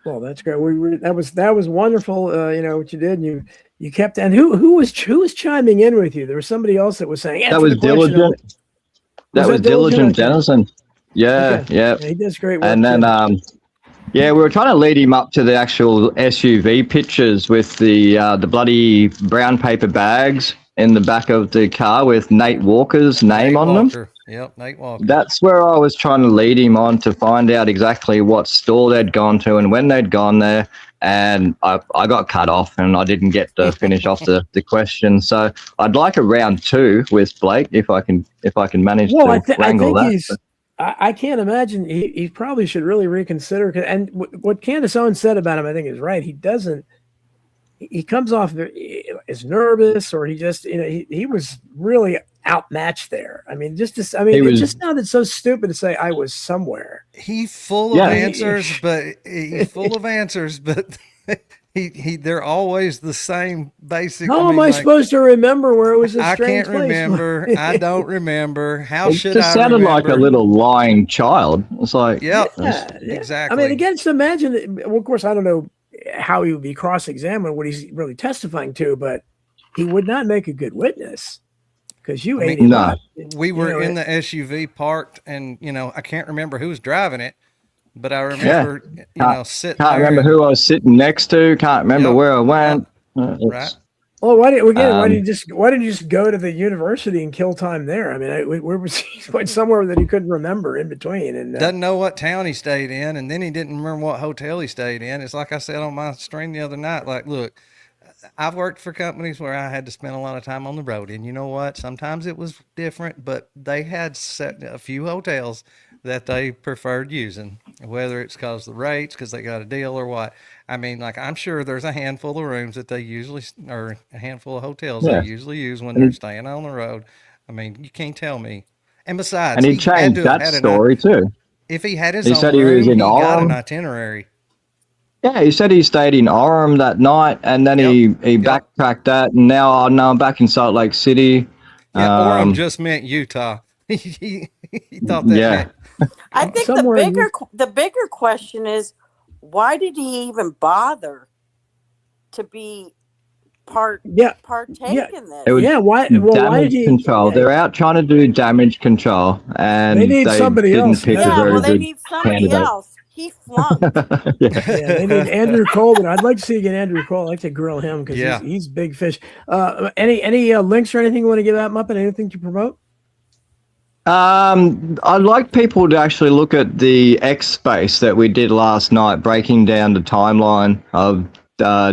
Speaker 1: Well, that's great. That was wonderful. What you did. And you kept. And who was chiming in with you? There was somebody else that was saying.
Speaker 2: That was Diligent. That was Diligent Dennison. Yeah,
Speaker 1: okay.
Speaker 2: yeah.
Speaker 1: He does great work.
Speaker 2: And then. Yeah, we were trying to lead him up to the actual SUV pictures with the bloody brown paper bags in the back of the car with Nate Walker's name on them.
Speaker 8: Yep, Nate Walker.
Speaker 2: That's where I was trying to lead him on to find out exactly what store they'd gone to and when they'd gone there. And I got cut off and I didn't get to finish off the question. So I'd like a round 2 with Blake if I can manage to wrangle that.
Speaker 1: I can't imagine. He probably should really reconsider. And what Candace Owens said about him, I think, is right. He doesn't. He comes off as nervous, or he just, he was really outmatched there. I mean, it just sounded so stupid to say I was somewhere.
Speaker 8: He's full of answers, but they're always the same basic.
Speaker 1: How am I supposed to remember where it was a
Speaker 8: I
Speaker 1: strange
Speaker 8: can't
Speaker 1: place?
Speaker 8: remember. I don't remember. How
Speaker 2: It
Speaker 8: should
Speaker 2: just
Speaker 8: I
Speaker 2: sounded
Speaker 8: remember?
Speaker 2: like a little lying child. It's like,
Speaker 8: Yeah,
Speaker 1: I
Speaker 8: exactly.
Speaker 1: mean, again, just imagine that. Well, of course, I don't know how he would be cross-examined, what he's really testifying to, but he would not make a good witness because you ate him up.
Speaker 8: We were in the SUV parked, and I can't remember who was driving it, but I remember sitting
Speaker 2: can't
Speaker 8: there.
Speaker 2: remember who I was sitting next to. Can't remember where I went.
Speaker 8: Right.
Speaker 1: Well, why did you just go to the university and kill time there? I mean, where was he? Went somewhere that he couldn't remember in between, and
Speaker 8: Doesn't know what town he stayed in, and then he didn't remember what hotel he stayed in. It's like I said on my stream the other night. Like, look, I've worked for companies where I had to spend a lot of time on the road, and you know what? Sometimes it was different, but they had set a few hotels that they preferred using, whether it's because the rates, because they got a deal, or what. I mean, like, I'm sure there's a handful of rooms that they usually, or a handful of hotels they usually use when they're staying on the road. I mean, you can't tell me. And besides,
Speaker 2: And he changed that story too.
Speaker 8: If he had his
Speaker 2: He
Speaker 8: own
Speaker 2: said he
Speaker 8: room,
Speaker 2: was in
Speaker 8: he got an
Speaker 2: Orem.
Speaker 8: itinerary.
Speaker 2: Yeah, he said he stayed in Orem that night, and then he backtracked that, and now I'm back in Salt Lake City.
Speaker 8: Yeah, Orem just meant Utah. he thought that meant.
Speaker 13: I think the bigger question is, why did he even bother to be partake in this?
Speaker 2: It was
Speaker 1: why
Speaker 2: damage
Speaker 1: did he?
Speaker 2: control. They're out trying to do damage control, and
Speaker 1: They need somebody
Speaker 2: didn't
Speaker 1: else.
Speaker 2: pick a very good candidate.
Speaker 13: He flunked.
Speaker 1: They need Andrew Cole, but I'd like to see you get Andrew Cole. I'd like to grill him because he's big fish. Any links or anything you want to give out, Muppet? Anything to promote?
Speaker 2: I'd like people to actually look at the X space that we did last night, breaking down the timeline of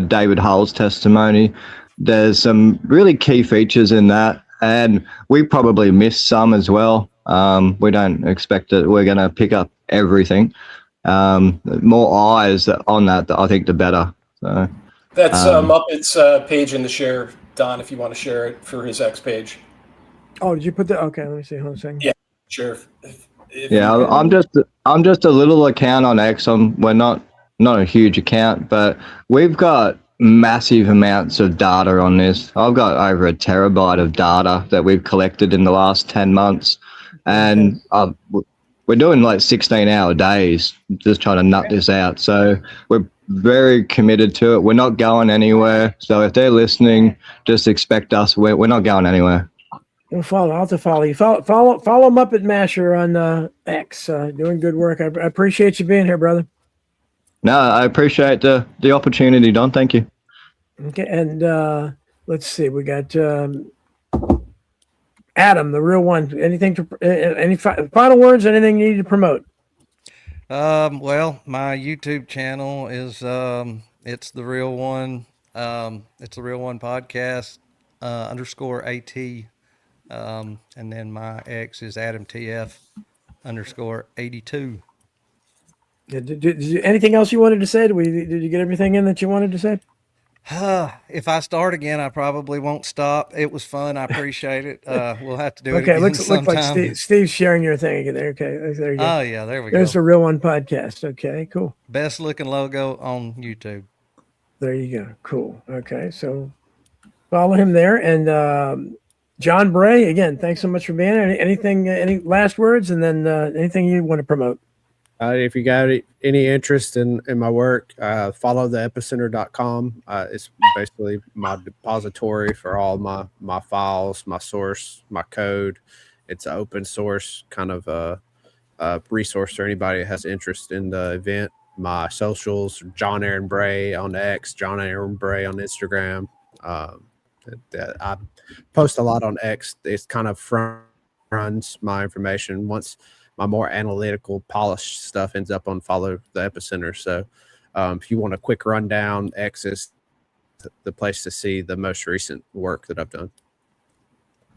Speaker 2: David Hull's testimony. There's some really key features in that, and we probably missed some as well. We don't expect that we're going to pick up everything. More eyes on that, I think, the better. So
Speaker 3: that's Muppet's page in the share, Don, if you want to share it for his X page.
Speaker 1: Oh, did you put that? Okay, let me see. Hold on a second.
Speaker 3: Yeah, sure.
Speaker 2: I'm just a little account on X. We're not a huge account, but we've got massive amounts of data on this. I've got over 1 terabyte of data that we've collected in the last 10 months, and we're doing like 16-hour days just trying to nut this out. So we're very committed to it. We're not going anywhere. So if they're listening, just expect us. We're not going anywhere.
Speaker 1: I'll have to follow you. Follow Muppet Masher on X. Doing good work. I appreciate you being here, brother.
Speaker 2: No, I appreciate the opportunity, Don. Thank you.
Speaker 1: Okay, and let's see. We got Adam, the real one. Anything to any final words? Anything you need to promote?
Speaker 8: Well, my YouTube channel is it's the real one. It's the real one podcast _AT. And then my X is AdamTF _82.
Speaker 1: Did you, anything else you wanted to say? Did you get everything in that you wanted to say?
Speaker 8: If I start again, I probably won't stop. It was fun. I appreciate it. We'll have to do it
Speaker 1: Okay,
Speaker 8: again
Speaker 1: looks like
Speaker 8: sometime.
Speaker 1: Steve's sharing your thing again. There, okay, there you go.
Speaker 8: Oh yeah, there we go.
Speaker 1: There's the real one podcast. Okay, cool.
Speaker 8: Best looking logo on YouTube.
Speaker 1: There you go. Cool. Okay, so follow him there, and Jon Bray, again, thanks so much for being here. Any last words, and then anything you want to promote?
Speaker 4: If you got any interest in my work, follow the epicenter.com. It's basically my depository for all my files, my source, my code. It's an open source kind of a resource for anybody that has interest in the event. My socials, Jon Aaron Bray on X, Jon Aaron Bray on Instagram. I post a lot on X. It's kind of front runs my information. Once my more analytical, polished stuff ends up on Follow the Epicenter. So if you want a quick rundown, X is the place to see the most recent work that I've done.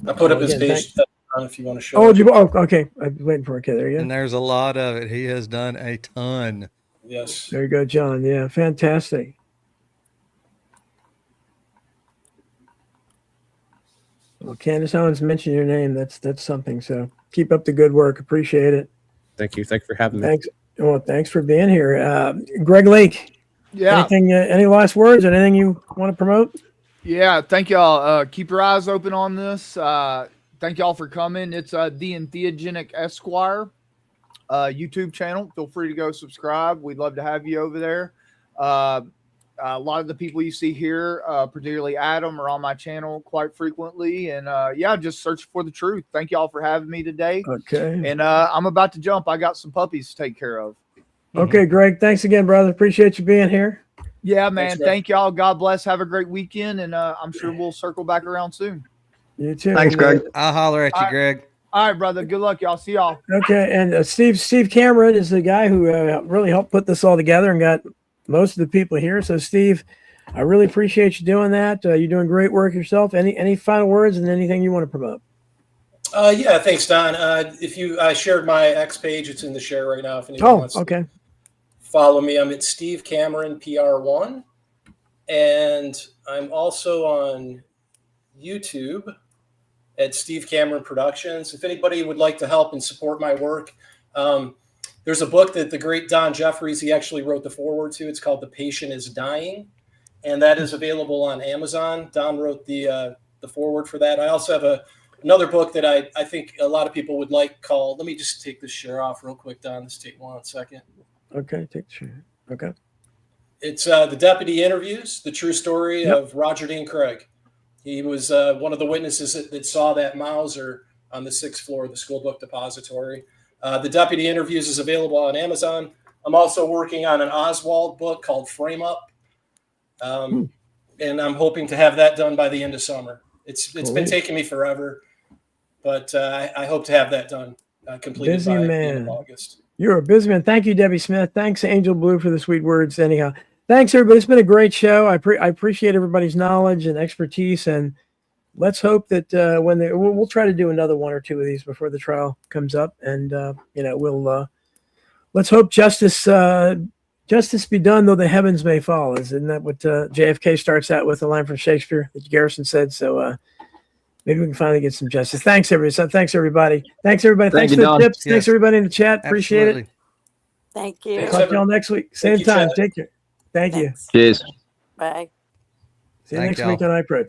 Speaker 3: I put up his page if you want to show.
Speaker 1: Okay. I'm waiting for it. Okay, there you go.
Speaker 8: And there's a lot of it. He has done a ton.
Speaker 3: Yes.
Speaker 1: There you go, John. Yeah, fantastic. Well, Candace Owens mentioned your name. That's something. So keep up the good work. Appreciate it.
Speaker 4: Thank you. Thanks for having me.
Speaker 1: Thanks. Well, thanks for being here. Greg Lake,
Speaker 5: Yeah.
Speaker 1: Anything? Any last words? Anything you want to promote?
Speaker 5: Yeah, thank y'all. Keep your eyes open on this. Thank y'all for coming. It's the Entheogenic Esquire YouTube channel. Feel free to go subscribe. We'd love to have you over there. A lot of the people you see here, particularly Adam, are on my channel quite frequently. And yeah, just search for the truth. Thank y'all for having me today.
Speaker 1: Okay.
Speaker 5: And I'm about to jump. I got some puppies to take care of.
Speaker 1: Okay, Greg. Thanks again, brother. Appreciate you being here.
Speaker 5: Yeah, man.
Speaker 1: Thanks, Greg.
Speaker 5: Thank y'all. God bless. Have a great weekend. And I'm sure we'll circle back around soon.
Speaker 1: You too.
Speaker 8: Thanks, Greg. I'll holler at you,
Speaker 5: All right.
Speaker 8: Greg.
Speaker 5: All right, brother. Good luck, y'all. See y'all.
Speaker 1: Okay, and Steve Cameron is the guy who really helped put this all together and got most of the people here. So, Steve, I really appreciate you doing that. You're doing great work yourself. Any final words and anything you want to promote?
Speaker 3: Yeah, thanks, Don. I shared my X page, it's in the share right now. If anyone wants to follow me, I'm at Steve Cameron PR1, and I'm also on YouTube at Steve Cameron Productions. If anybody would like to help and support my work, there's a book that the great Don Jeffries, he actually wrote the foreword to. It's called The Patient is Dying, and that is available on Amazon. Don wrote the foreword for that. I also have another book that I think a lot of people would like called, let me just take this share off real quick, Don. Just take 1 second.
Speaker 1: Okay, take the share. Okay.
Speaker 3: It's The Deputy Interviews, the true story of Roger Dean Craig. He was one of the witnesses that saw that Mauser on the 6th floor of the school book depository. The Deputy Interviews is available on Amazon. I'm also working on an Oswald book called Frame Up, and I'm hoping to have that done by the end of summer. It's been taking me forever, but I hope to have that done completed by the end of August.
Speaker 1: You're a busy man. Thank you, Debbie Smith. Thanks, Angel Blue, for the sweet words. Anyhow, thanks, everybody. It's been a great show. I appreciate everybody's knowledge and expertise, and let's hope that we'll try to do another 1 or 2 of these before the trial comes up, and we'll let's hope justice be done, though the heavens may fall. Isn't that what JFK starts out with, a line from Shakespeare that Garrison said? So maybe we can finally get some justice. Thanks, everybody. Thanks, everybody. Thanks for the tips.
Speaker 8: Yes.
Speaker 1: Thanks, everybody in the chat. Appreciate
Speaker 8: Absolutely.
Speaker 1: it.
Speaker 13: Thank you.
Speaker 1: Talk to y'all next week. Same time. Take care. Thank you.
Speaker 2: Cheers.
Speaker 13: Bye.
Speaker 1: See you next week on iPro.